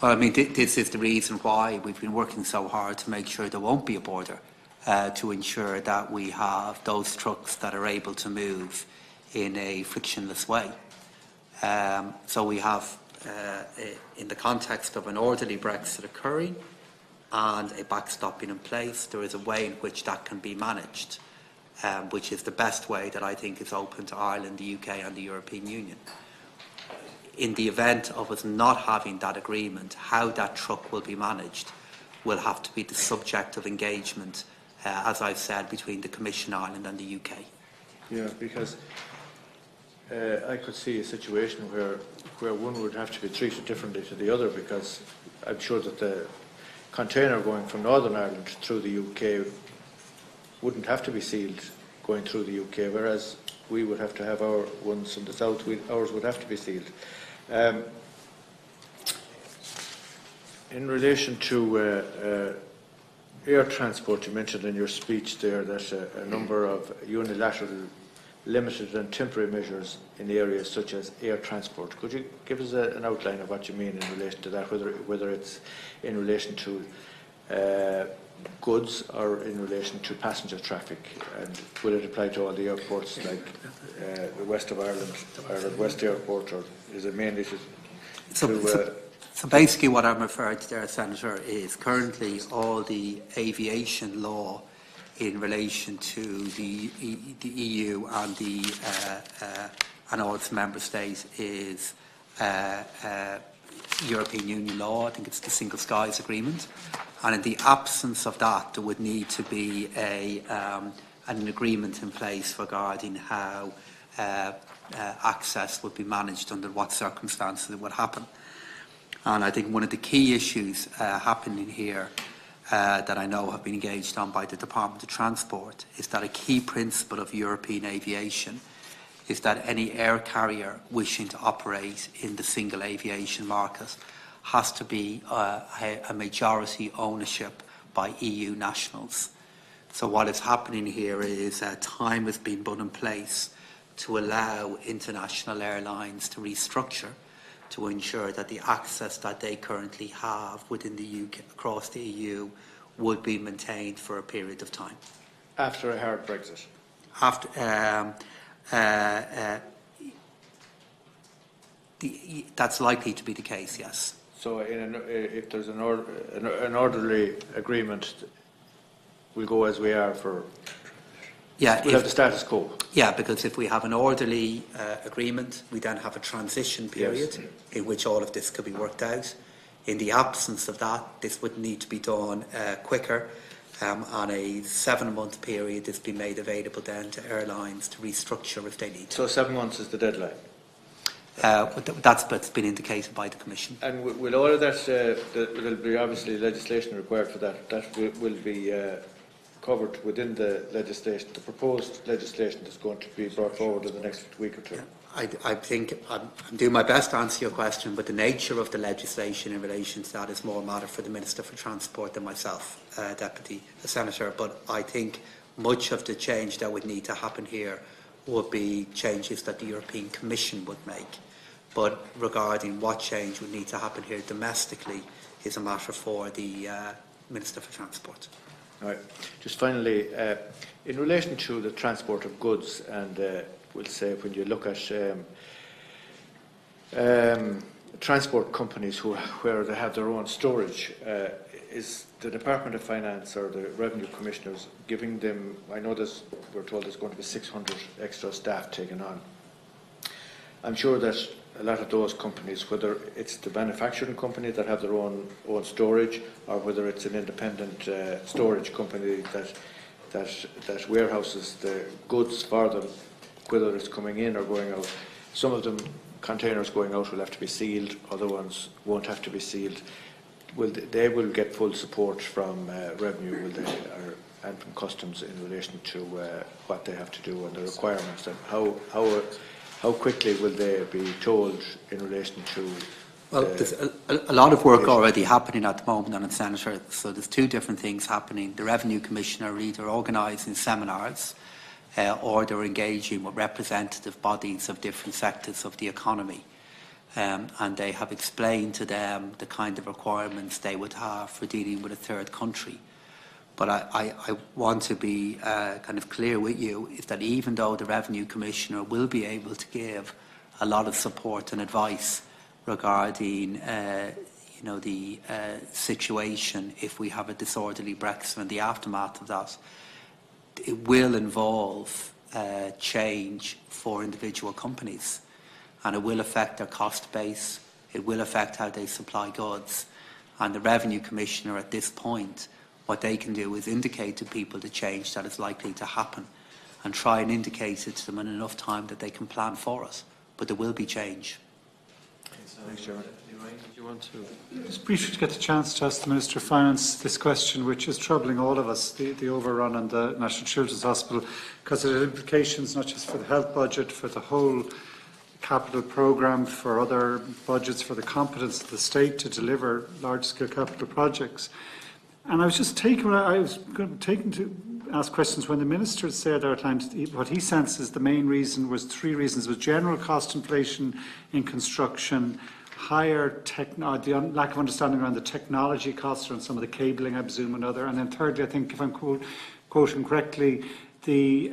Well, I mean, this is the reason why we've been working so hard to make sure there won't be a border, to ensure that we have those trucks that are able to move in a frictionless way. So we have, in the context of an orderly Brexit occurring and a backstopping in place, there is a way in which that can be managed, which is the best way that I think is open to Ireland, the UK and the European Union. In the event of us not having that agreement, how that truck will be managed will have to be the subject of engagement, as I've said, between the Commission, Ireland and the UK. Yeah, because I could see a situation where one would have to be treated differently to the other, because I'm sure that the container going from Northern Ireland through the UK wouldn't have to be sealed going through the UK, whereas we would have to have our ones from the south, ours would have to be sealed. In relation to air transport, you mentioned in your speech there that a number of unilateral, limited and temporary measures in areas such as air transport. Could you give us an outline of what you mean in relation to that, whether it's in relation to goods or in relation to passenger traffic, and will it apply to all the airports like the west of Ireland, Ireland West Airport, or is it mainly to So basically what I'm referring to there, Senator, is currently all the aviation law in relation to the EU and all its member states is European Union law. I think it's the Single Skies Agreement. And in the absence of that, there would need to be an agreement in place regarding how access would be managed, under what circumstances it would happen. And I think one of the key issues happening here that I know have been engaged on by the Department of Transport is that a key principle of European aviation is that any air carrier wishing to operate in the single aviation market has to be a majority ownership by EU nationals. So what is happening here is time has been put in place to allow international airlines to restructure to ensure that the access that they currently have within the UK, across the EU, would be maintained for a period of time. after a hard Brexit? After, that's likely to be the case, yes. So if there's an orderly agreement, we'll go as we are for... Yeah, we'll have the status quo. Yeah, because if we have an orderly agreement, we then have a transition period in which all of this could be worked out. In the absence of that, this would need to be done quicker. On a 7-month period, it's been made available then to airlines to restructure if they need to. So 7 months is the deadline? That's been indicated by the Commission. And will all of that, there will be obviously legislation required for that, that will be covered within the legislation, the proposed legislation that's going to be brought forward in the next week or two? I think I'm doing my best to answer your question, but the nature of the legislation in relation to that is more a matter for the Minister for Transport than myself, Deputy Senator. But I think much of the change that would need to happen here would be changes that the European Commission would make. But regarding what change would need to happen here domestically is a matter for the Minister for Transport. All right. Just finally, in relation to the transport of goods, and we'll say when you look at transport companies where they have their own storage, is the Department of Finance or the Revenue Commissioners giving them, I know we're told there's going to be 600 extra staff taken on. I'm sure that a lot of those companies, whether it's the manufacturing company that have their own storage, or whether it's an independent storage company that warehouses the goods for them, whether it's coming in or going out. Some of them, containers going out will have to be sealed, other ones won't have to be sealed. They will get full support from revenue, will they, and from customs in relation to what they have to do and the requirements, and how quickly will they be told in relation to... Well, there's a lot of work already happening at the moment on it, Senator. So there's two different things happening. The Revenue Commissioner are either organising seminars or they're engaging with representative bodies of different sectors of the economy. And they have explained to them the kind of requirements they would have for dealing with a third country. But I want to be kind of clear with you, is that even though the Revenue Commissioner will be able to give a lot of support and advice regarding the situation if we have a disorderly Brexit and the aftermath of that, it will involve change for individual companies, and it will affect their cost base, it will affect how they supply goods. And the Revenue Commissioner at this point, what they can do is indicate to people the change that is likely to happen and try and indicate it to them in enough time that they can plan for it. But there will be change. Thanks, Chairman. Do you want to? Just briefly to get the chance to ask the Minister of Finance this question, which is troubling all of us, the overrun on the National Children's Hospital, because it has implications not just for the health budget, for the whole capital programme, for other budgets, for the competence of the state to deliver large-scale capital projects. And I was just taken to ask questions when the Minister said outlined what he senses the main reason was three reasons: was general cost inflation in construction, higher the lack of understanding around the technology costs around some of the cabling, I presume, and other. And then thirdly, I think, if I'm quoting correctly, the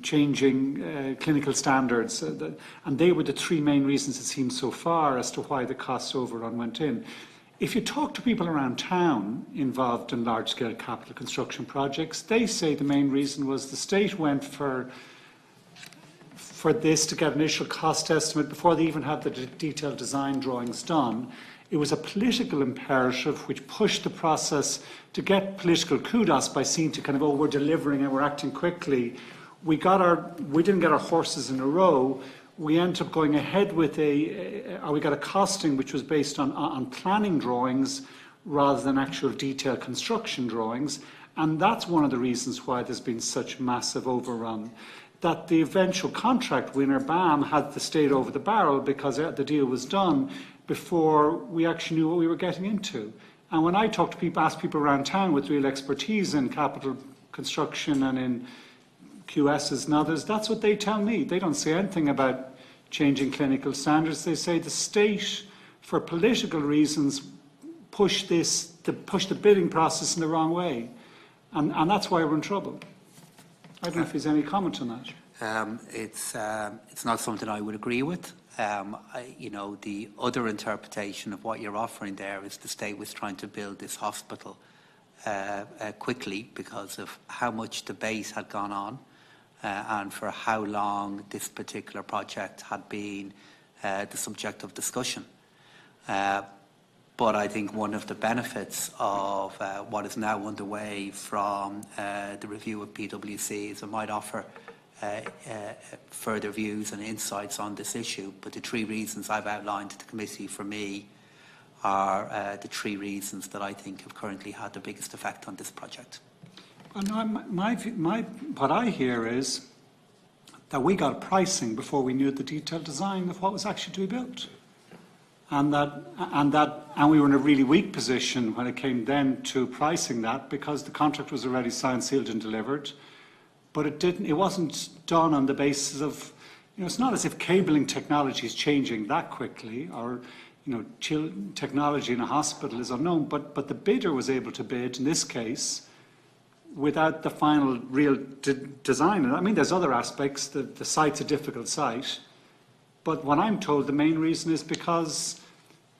changing clinical standards. And they were the three main reasons, it seems so far, as to why the cost overrun went in. If you talk to people around town involved in large-scale capital construction projects, they say the main reason was the state went for this to get an initial cost estimate before they even had the detailed design drawings done. It was a political imperative which pushed the process to get political kudos by seeing to kind of, oh, we're delivering and we're acting quickly. We didn't get our horses in a row. We ended up going ahead with we got a costing which was based on planning drawings rather than actual detailed construction drawings. And that's one of the reasons why there's been such massive overrun. That the eventual contract winner, BAM, had the state over the barrel because the deal was done before we actually knew what we were getting into. And when I talk to people, ask people around town with real expertise in capital construction and in QSs and others, that's what they tell me. They don't say anything about changing clinical standards. They say the state, for political reasons, pushed the bidding process in the wrong way. And that's why we're in trouble. I don't know if there's any comment on that. It's not something I would agree with. The other interpretation of what you're offering there is the state was trying to build this hospital quickly because of how much debate had gone on and for how long this particular project had been the subject of discussion. But I think one of the benefits of what is now underway from the review of PwC is it might offer further views and insights on this issue. But the three reasons I've outlined to the committee for me are the three reasons that I think have currently had the biggest effect on this project. What I hear is that we got pricing before we knew the detailed design of what was actually to be built. And we were in a really weak position when it came then to pricing that because the contract was already signed, sealed and delivered. But it wasn't done on the basis of, it's not as if cabling technology is changing that quickly or, technology in a hospital is unknown, but the bidder was able to bid, in this case, without the final real design. I mean, there's other aspects. The site's a difficult site. But what I'm told the main reason is because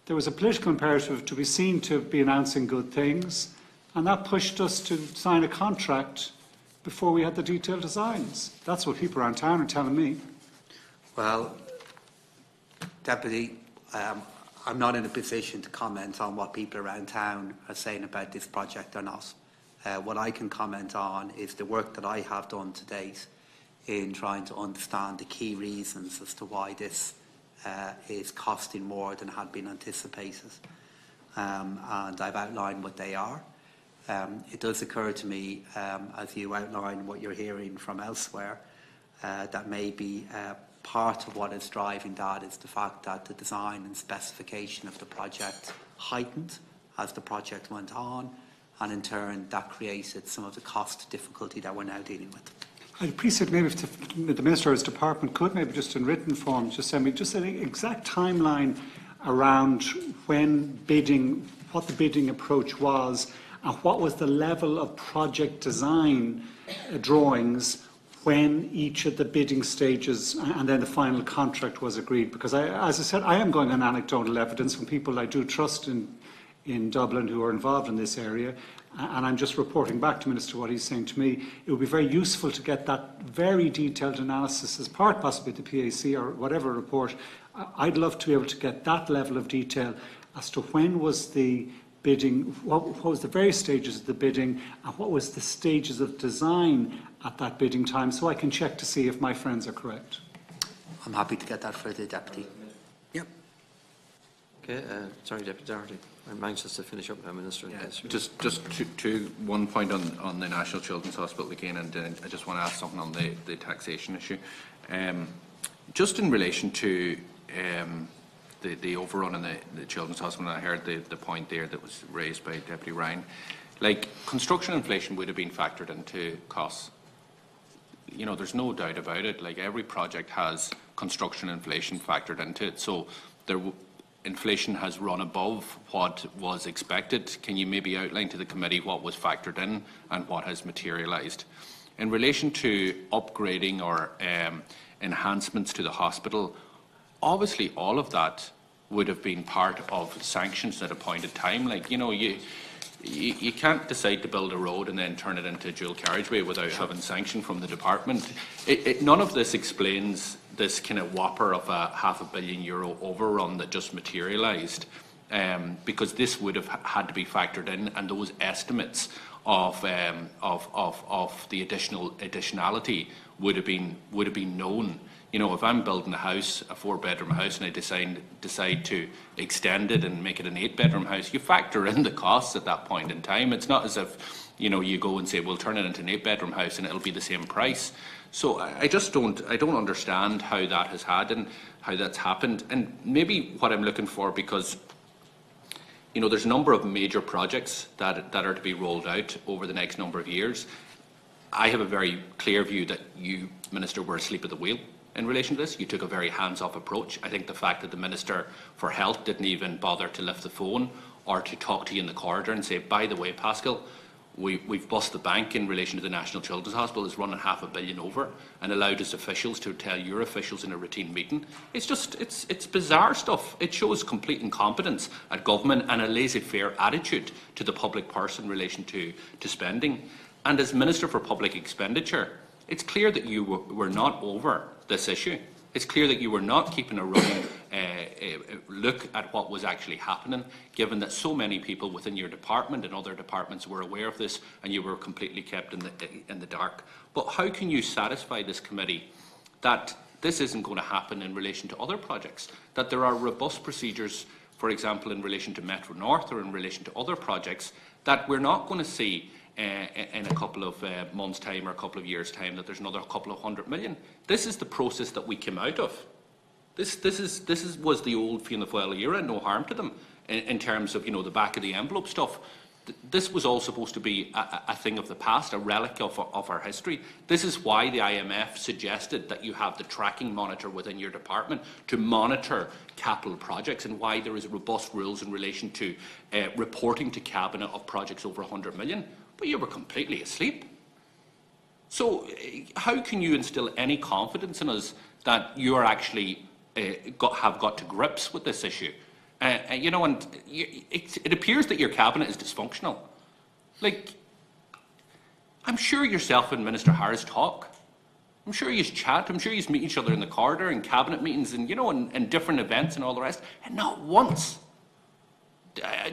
there was a political imperative to be seen to be announcing good things, and that pushed us to sign a contract before we had the detailed designs. That's what people around town are telling me. Well, Deputy, I'm not in a position to comment on what people around town are saying about this project or not. What I can comment on is the work that I have done to date in trying to understand the key reasons as to why this is costing more than had been anticipated. And I've outlined what they are. It does occur to me, as you outline what you're hearing from elsewhere, that maybe part of what is driving that is the fact that the design and specification of the project heightened as the project went on, and in turn that created some of the cost difficulty that we're now dealing with. I'd appreciate maybe if the Minister or his department could maybe just in written form just send me just an exact timeline around when bidding, what the bidding approach was, and what was the level of project design drawings when each of the bidding stages and then the final contract was agreed. Because as I said, I am going on anecdotal evidence from people I do trust in Dublin who are involved in this area. And I'm just reporting back to Minister what he's saying to me. It would be very useful to get that very detailed analysis as part possibly of the PAC or whatever report. I'd love to be able to get that level of detail as to when was the bidding, what was the various stages of the bidding, and what was the stages of design at that bidding time, so I can check to see if my friends are correct. I'm happy to get that for the Deputy. Yep. Okay, sorry, Deputy Doherty. I'm anxious to finish up now, Minister. Just to one point on the National Children's Hospital again, and I just want to ask something on the taxation issue. Just in relation to the overrun in the Children's Hospital, I heard the point there that was raised by Deputy Ryan. Like, construction inflation would have been factored into costs. You know, there's no doubt about it. Like, every project has construction inflation factored into it. So inflation has run above what was expected. Can you maybe outline to the committee what was factored in and what has materialised? In relation to upgrading or enhancements to the hospital, obviously all of that would have been part of sanctions at a point in time. Like, you know, you can't decide to build a road and then turn it into a dual carriageway without having sanction from the department. None of this explains this kind of whopper of a €500 million overrun that just materialised, because this would have had to be factored in, and those estimates of the additionality would have been known. You know, if I'm building a house, a 4-bedroom house, and I decide to extend it and make it an 8-bedroom house, you factor in the costs at that point in time. It's not as if, you know, you go and say, we'll turn it into an 8-bedroom house and it'll be the same price. So I don't understand how that has had and how that's happened. And maybe what I'm looking for, because, you know, there's a number of major projects that are to be rolled out over the next number of years. I have a very clear view that you, Minister, were asleep at the wheel in relation to this. You took a very hands-off approach. I think the fact that the Minister for Health didn't even bother to lift the phone or to talk to you in the corridor and say, by the way, Pascal, we've bust the bank in relation to the National Children's Hospital, is running €500 million over, and allowed his officials to tell your officials in a routine meeting. It's bizarre stuff. It shows complete incompetence at government and a laissez-faire attitude to the public purse in relation to spending. And as Minister for Public Expenditure, it's clear that you were not over this issue. It's clear that you were not keeping a running look at what was actually happening, given that so many people within your department and other departments were aware of this, and you were completely kept in the dark. But how can you satisfy this committee that this isn't going to happen in relation to other projects, that there are robust procedures, for example, in relation to Metro North or in relation to other projects, that we're not going to see in a couple of months' time or a couple of years' time that there's another couple of $100 million? This is the process that we came out of. This was the old Fianna Fáil era, no harm to them, in terms of, you know, the back of the envelope stuff. This was all supposed to be a thing of the past, a relic of our history. This is why the IMF suggested that you have the tracking monitor within your department to monitor capital projects, and why there is robust rules in relation to reporting to Cabinet of projects over $100 million. But you were completely asleep. So how can you instill any confidence in us that you are actually have got to grips with this issue? You know, and it appears that your Cabinet is dysfunctional. Like, I'm sure yourself and Minister Harris talk. I'm sure you chat. I'm sure you meet each other in the corridor in Cabinet meetings and, you know, and different events and all the rest. And not once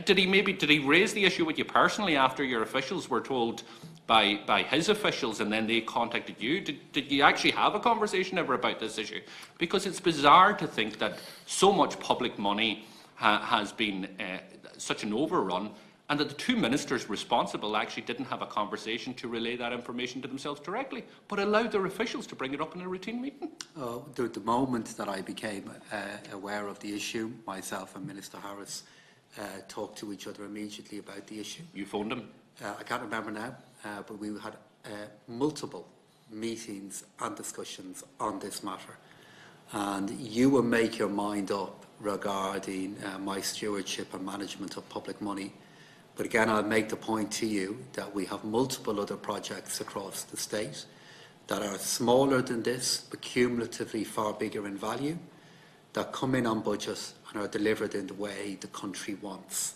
did he raise the issue with you personally after your officials were told by his officials, and then they contacted you? Did you actually have a conversation ever about this issue? Because it's bizarre to think that so much public money has been such an overrun, and that the two ministers responsible actually didn't have a conversation to relay that information to themselves directly, but allowed their officials to bring it up in a routine meeting. The moment that I became aware of the issue, myself and Minister Harris talked to each other immediately about the issue. You phoned him? I can't remember now, but we had multiple meetings and discussions on this matter. And you will make your mind up regarding my stewardship and management of public money. But again, I'll make the point to you that we have multiple other projects across the state that are smaller than this, but cumulatively far bigger in value, that come in on budget and are delivered in the way the country wants.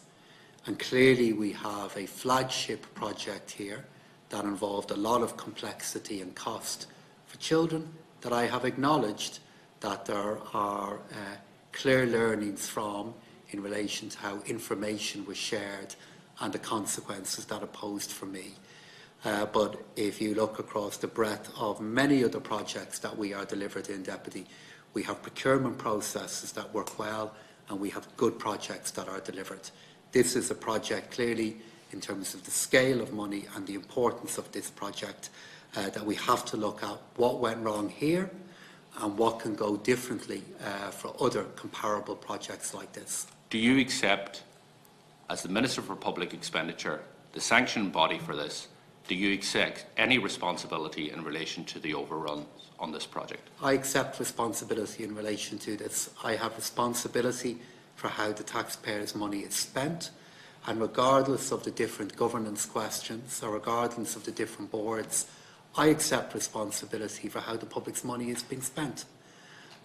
And clearly we have a flagship project here that involved a lot of complexity and cost for children that I have acknowledged that there are clear learnings from in relation to how information was shared and the consequences that are posed for me. But if you look across the breadth of many other projects that we are delivered in, Deputy, we have procurement processes that work well and we have good projects that are delivered. This is a project clearly in terms of the scale of money and the importance of this project that we have to look at what went wrong here and what can go differently for other comparable projects like this. Do you accept, as the Minister for Public Expenditure, the sanctioned body for this, do you accept any responsibility in relation to the overruns on this project? I accept responsibility in relation to this. I have responsibility for how the taxpayers' money is spent, and regardless of the different governance questions or regardless of the different boards, I accept responsibility for how the public's money is being spent.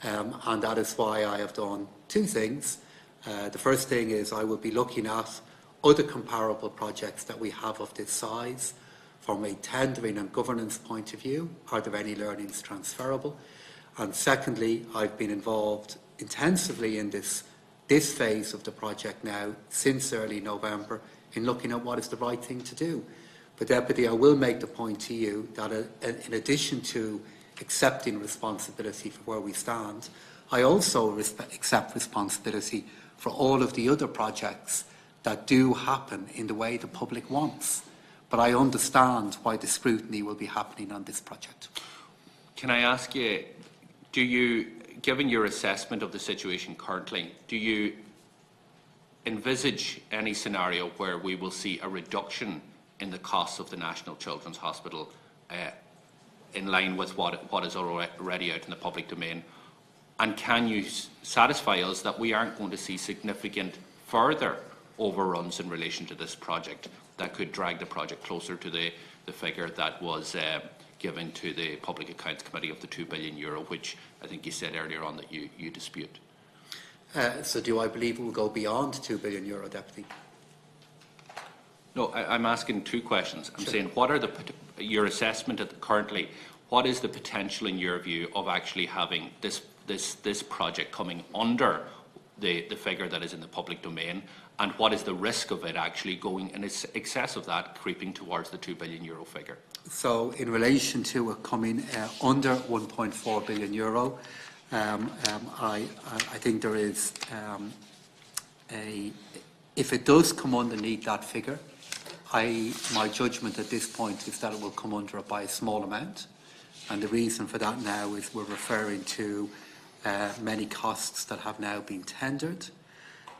And that is why I have done two things. The first thing is I will be looking at other comparable projects that we have of this size from a tendering and governance point of view. Are there any learnings transferable? And secondly, I've been involved intensively in this phase of the project now since early November in looking at what is the right thing to do. But Deputy, I will make the point to you that in addition to accepting responsibility for where we stand, I also accept responsibility for all of the other projects that do happen in the way the public wants. But I understand why the scrutiny will be happening on this project. Can I ask you, do you, given your assessment of the situation currently, do you envisage any scenario where we will see a reduction in the costs of the National Children's Hospital in line with what is already out in the public domain? And can you satisfy us that we aren't going to see significant further overruns in relation to this project that could drag the project closer to the figure that was given to the Public Accounts Committee of the €2 billion, which I think you said earlier on that you dispute? So do I believe it will go beyond €2 billion, Deputy? No, I'm asking two questions. I'm saying, what are your assessment currently? What is the potential, in your view, of actually having this project coming under the figure that is in the public domain, and what is the risk of it actually going in excess of that, creeping towards the €2 billion figure? So, in relation to it coming under €1.4 billion, I think there is if it does come underneath that figure, my judgment at this point is that it will come under it by a small amount. And the reason for that now is we're referring to many costs that have now been tendered.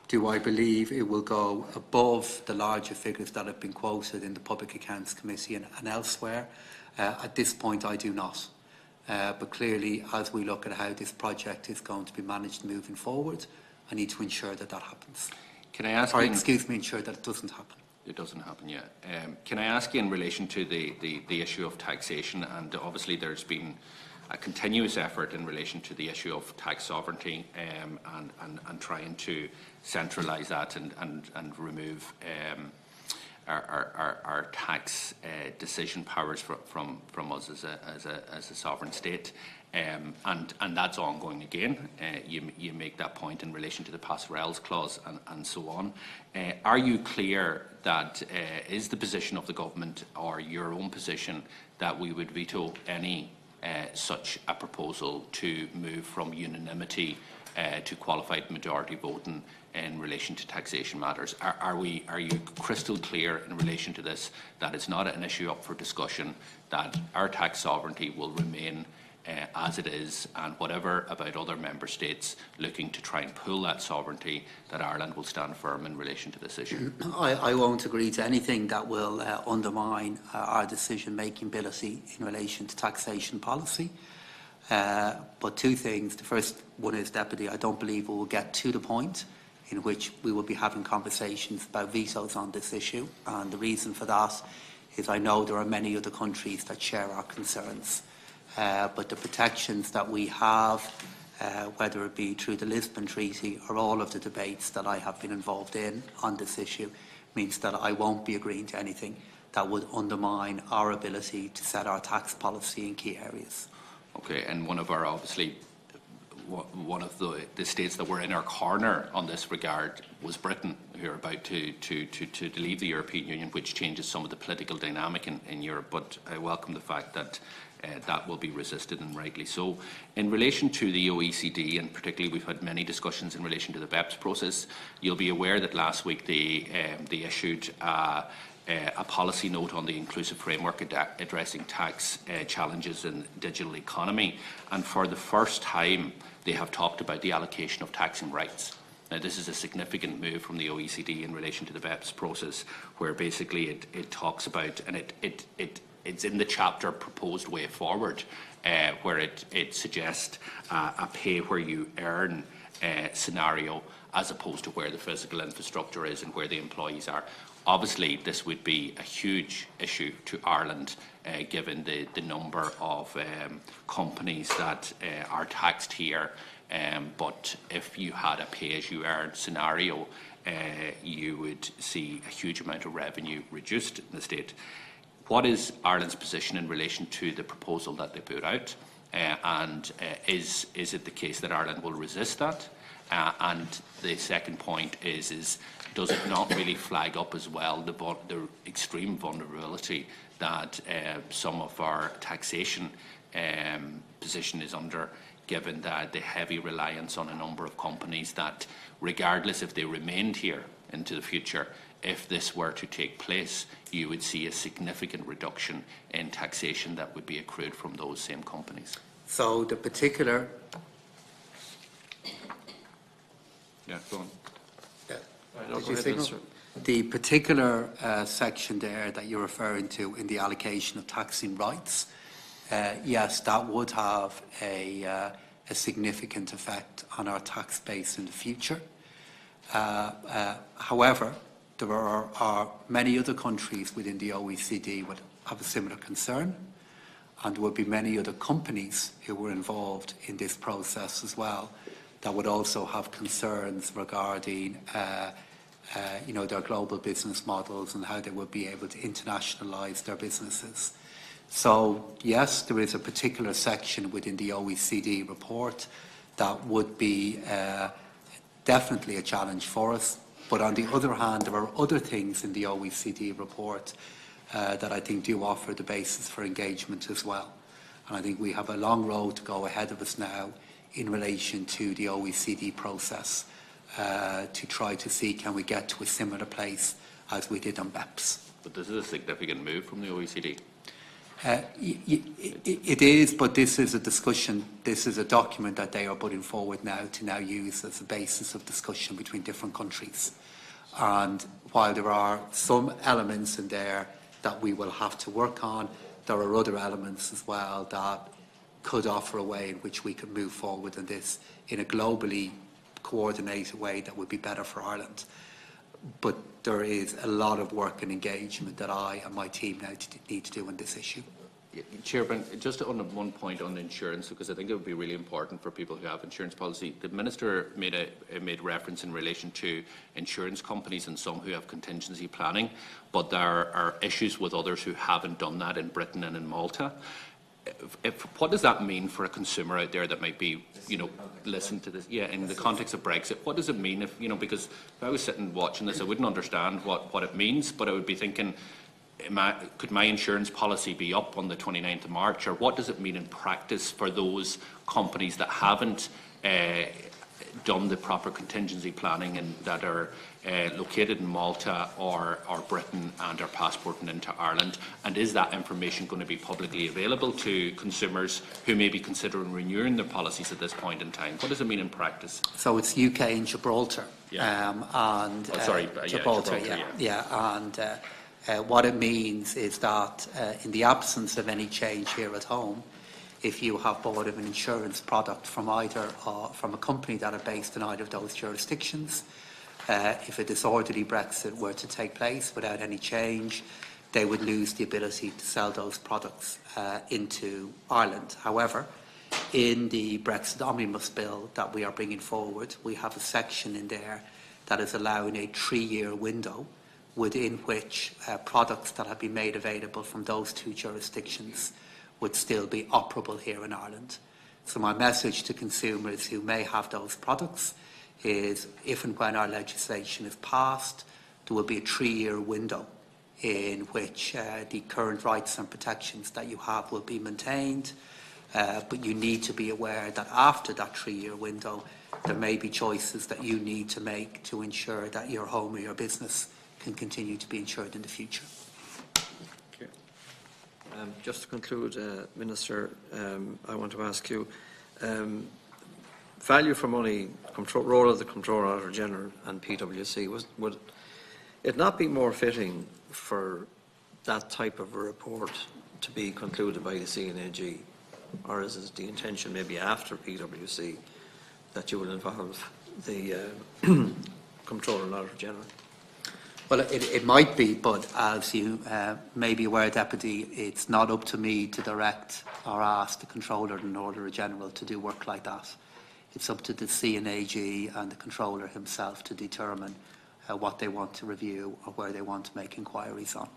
Do I believe it will go above the larger figures that have been quoted in the Public Accounts Committee and elsewhere? At this point, I do not. But clearly, as we look at how this project is going to be managed moving forward, I need to ensure that that happens. Can I ask? Ensure that it doesn't happen. It doesn't happen yet. Can I ask you in relation to the issue of taxation? And obviously there's been a continuous effort in relation to the issue of tax sovereignty and trying to centralise that and remove our tax decision powers from us as a sovereign state. And that's ongoing again. You make that point in relation to the passerelles clause and so on. Are you clear that is the position of the government or your own position that we would veto any such a proposal to move from unanimity to qualified majority voting in relation to taxation matters? Are you crystal clear in relation to this, that it's not an issue up for discussion, that our tax sovereignty will remain as it is, and whatever about other member states looking to try and pull that sovereignty, that Ireland will stand firm in relation to this issue? I won't agree to anything that will undermine our decision-making ability in relation to taxation policy. But two things. The first one is, Deputy, I don't believe we will get to the point in which we will be having conversations about vetoes on this issue. And the reason for that is I know there are many other countries that share our concerns. But the protections that we have, whether it be through the Lisbon Treaty or all of the debates that I have been involved in on this issue, means that I won't be agreeing to anything that would undermine our ability to set our tax policy in key areas. Okay, and one of the states that were in our corner on this regard was Britain, who are about to leave the European Union, which changes some of the political dynamic in Europe. But I welcome the fact that that will be resisted, and rightly so. In relation to the OECD, and particularly we've had many discussions in relation to the BEPS process, you'll be aware that last week they issued a policy note on the inclusive framework addressing tax challenges in digital economy, and for the first time they have talked about the allocation of taxing rights. Now, this is a significant move from the OECD in relation to the BEPS process, where basically it talks about, and it's in the chapter Proposed Way Forward, where it suggests a pay where you earn scenario, as opposed to where the physical infrastructure is and where the employees are. Obviously, this would be a huge issue to Ireland, given the number of companies that are taxed here. But if you had a pay-as-you-earn scenario, you would see a huge amount of revenue reduced in the state. What is Ireland's position in relation to the proposal that they put out? And is it the case that Ireland will resist that? And the second point is does it not really flag up as well the extreme vulnerability that some of our taxation position is under, given that the heavy reliance on a number of companies that, regardless if they remained here into the future, if this were to take place, you would see a significant reduction in taxation that would be accrued from those same companies? So the particular... Yeah, go on. The particular section there that you're referring to in the allocation of taxing rights, yes, that would have a significant effect on our tax base in the future. However, there are many other countries within the OECD would have a similar concern, and there would be many other companies who were involved in this process as well that would also have concerns regarding their global business models and how they would be able to internationalise their businesses. So, yes, there is a particular section within the OECD report that would be definitely a challenge for us. But on the other hand, there are other things in the OECD report that I think do offer the basis for engagement as well. And I think we have a long road to go ahead of us now in relation to the OECD process to try to see can we get to a similar place as we did on BEPS. But this is a significant move from the OECD. It is, but this is a discussion, this is a document that they are putting forward now to now use as a basis of discussion between different countries. And while there are some elements in there that we will have to work on, there are other elements as well that could offer a way in which we could move forward on this in a globally coordinated way that would be better for Ireland. But there is a lot of work and engagement that I and my team now need to do on this issue. Chairman, just on one point on insurance, because I think it would be really important for people who have insurance policy. The Minister made reference in relation to insurance companies and some who have contingency planning, but there are issues with others who haven't done that in Britain and in Malta. What does that mean for a consumer out there that might be, listen to this, in the context of Brexit? What does it mean if, because if I was sitting watching this, I wouldn't understand what it means, but I would be thinking, could my insurance policy be up on the 29th of March, or what does it mean in practice for those companies that haven't done the proper contingency planning and that are located in Malta or Britain and are passporting into Ireland? And is that information going to be publicly available to consumers who may be considering renewing their policies at this point in time? What does it mean in practice? So it's UK and Gibraltar. Gibraltar, and what it means is that in the absence of any change here at home, if you have bought an insurance product from from a company that are based in either of those jurisdictions, if a disorderly Brexit were to take place without any change, they would lose the ability to sell those products into Ireland. However, in the Brexit Omnibus Bill that we are bringing forward, we have a section in there that is allowing a 3-year window within which products that have been made available from those two jurisdictions would still be operable here in Ireland. So my message to consumers who may have those products is if and when our legislation is passed, there will be a 3-year window in which the current rights and protections that you have will be maintained. But you need to be aware that after that 3-year window, there may be choices that you need to make to ensure that your home or your business can continue to be insured in the future. Okay. Just to conclude, Minister, I want to ask you, value for money, role of the Controller Auditor General and PwC, would it not be more fitting for that type of a report to be concluded by the CNAG? Or is it the intention maybe after PwC that you will involve the Controller and Auditor General? Well, it might be, but as you may be aware, Deputy, it's not up to me to direct or ask the Controller and Auditor General to do work like that. It's up to the CNAG and the Controller himself to determine what they want to review or where they want to make inquiries on.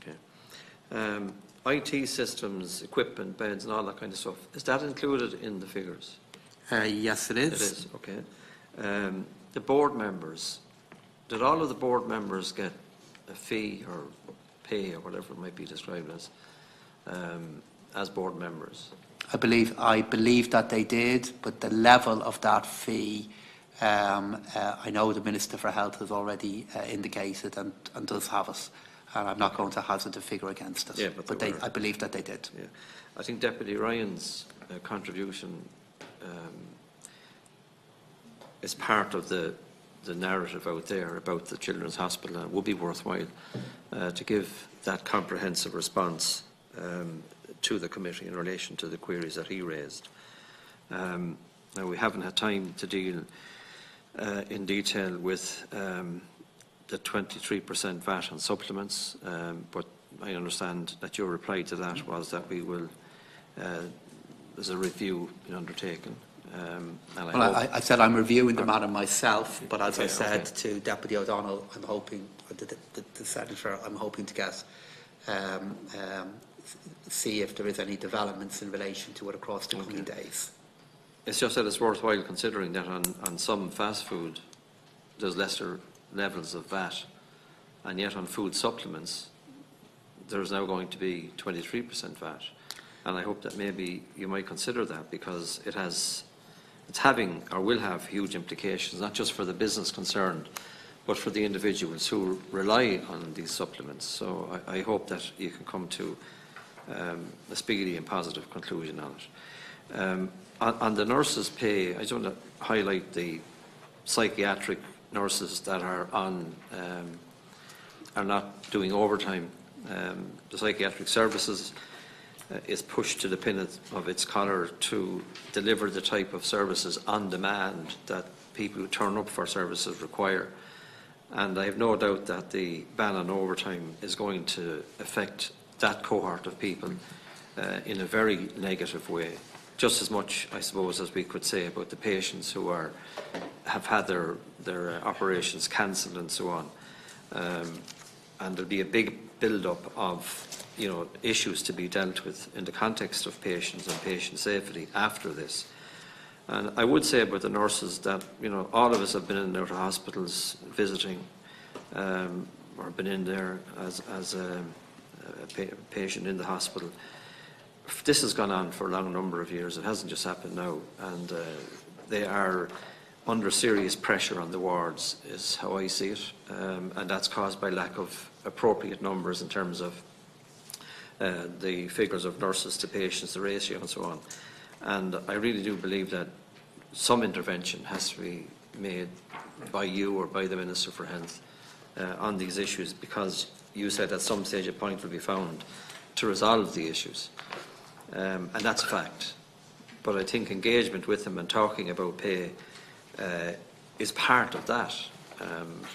Okay. IT systems, equipment, beds and all that kind of stuff, is that included in the figures? Yes, it is. It is, okay. The board members, did all of the board members get a fee or pay or whatever it might be described as board members? I believe that they did, but the level of that fee, I know the Minister for Health has already indicated and does have it. And I'm not going to hazard a figure against it. Yeah, but I believe that they did. Yeah. I think Deputy Ryan's contribution is part of the narrative out there about the Children's Hospital, and it would be worthwhile to give that comprehensive response to the committee in relation to the queries that he raised. Now, we haven't had time to deal in detail with the 23% VAT on supplements, but I understand that your reply to that was that we will, there's a review being undertaken. I said I'm reviewing the matter myself, but as I said to Deputy O'Donnell, I'm hoping, the Senator, I'm hoping to get, see if there is any developments in relation to it across the coming days. It's just that it's worthwhile considering that on some fast food, there's lesser levels of VAT, and yet on food supplements there's now going to be 23% VAT, and I hope that maybe you might consider that, because it's having or will have huge implications, not just for the business concerned but for the individuals who rely on these supplements. So I hope that you can come to a speedy and positive conclusion on it. On the nurses' pay, I just want to highlight the psychiatric nurses that are not doing overtime. The psychiatric services is pushed to the pin of its collar to deliver the type of services on demand that people who turn up for services require. And I have no doubt that the ban on overtime is going to affect that cohort of people in a very negative way. Just as much, I suppose, as we could say about the patients who have had their operations cancelled and so on. And there'll be a big build-up of issues to be dealt with in the context of patients and patient safety after this. And I would say about the nurses that all of us have been in and out of hospitals visiting, or been in there as a patient in the hospital. This has gone on for a long number of years. It hasn't just happened now, and they are under serious pressure on the wards, is how I see it, and that's caused by lack of appropriate numbers in terms of the figures of nurses to patients, the ratio and so on. And I really do believe that some intervention has to be made by you or by the Minister for Health on these issues, because you said at some stage a point will be found to resolve the issues. And that's a fact. But I think engagement with them and talking about pay is part of that.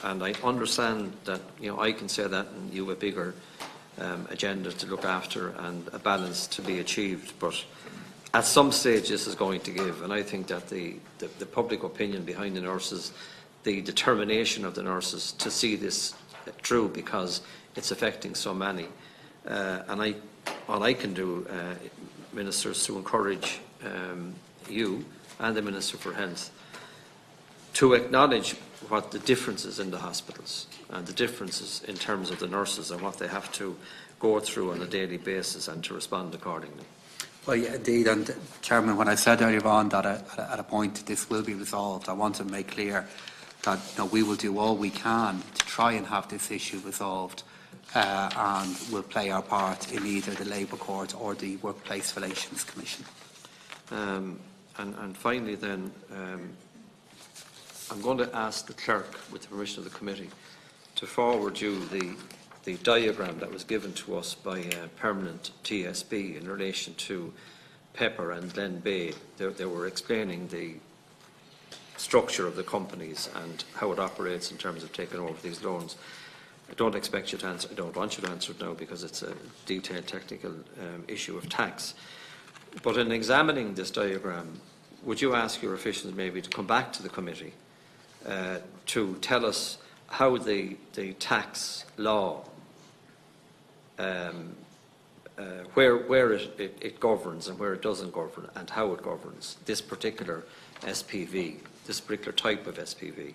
And I understand that I can say that, and you have a bigger agenda to look after and a balance to be achieved. But at some stage this is going to give, and I think that the public opinion behind the nurses, the determination of the nurses to see this through, because it's affecting so many. And all I can do, Ministers, to encourage you and the Minister for Health to acknowledge what the differences in the hospitals and the differences in terms of the nurses and what they have to go through on a daily basis and to respond accordingly. Well, yeah, indeed, and Chairman, when I said earlier on that at a point this will be resolved, I want to make clear that we will do all we can to try and have this issue resolved, and will play our part in either the Labour Court or the Workplace Relations Commission. And finally then, I'm going to ask the clerk, with the permission of the committee, to forward you the diagram that was given to us by a permanent TSB in relation to Pepper and Glen Bay. They were explaining the structure of the companies and how it operates in terms of taking over these loans. I don't expect you to answer, I don't want you to answer it now because it's a detailed technical issue of tax. But in examining this diagram, would you ask your officials maybe to come back to the committee to tell us how the tax law, where it governs and where it doesn't govern, and how it governs this particular SPV, this particular type of SPV.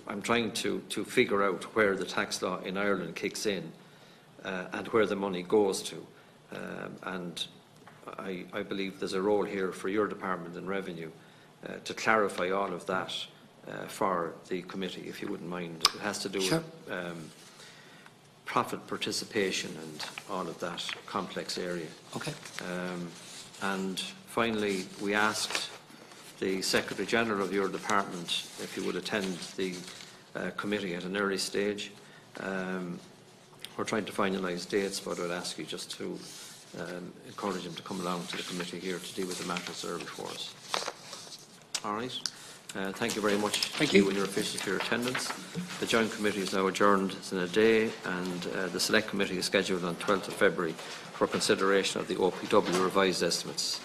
I'm trying to figure out where the tax law in Ireland kicks in and where the money goes to. And I believe there's a role here for your department in revenue to clarify all of that for the committee, if you wouldn't mind. It has to do Sure. with profit participation and all of that complex area. Okay. And finally, we asked the Secretary General of your department if he would attend the committee at an early stage. We're trying to finalise dates, but I'd ask you just to encourage him to come along to the committee here to deal with the matters that are before us. All right. Thank you very much Thank to you you and your officials for your attendance. The Joint Committee is now adjourned in a day, and the Select Committee is scheduled on 12th of February for consideration of the OPW revised estimates.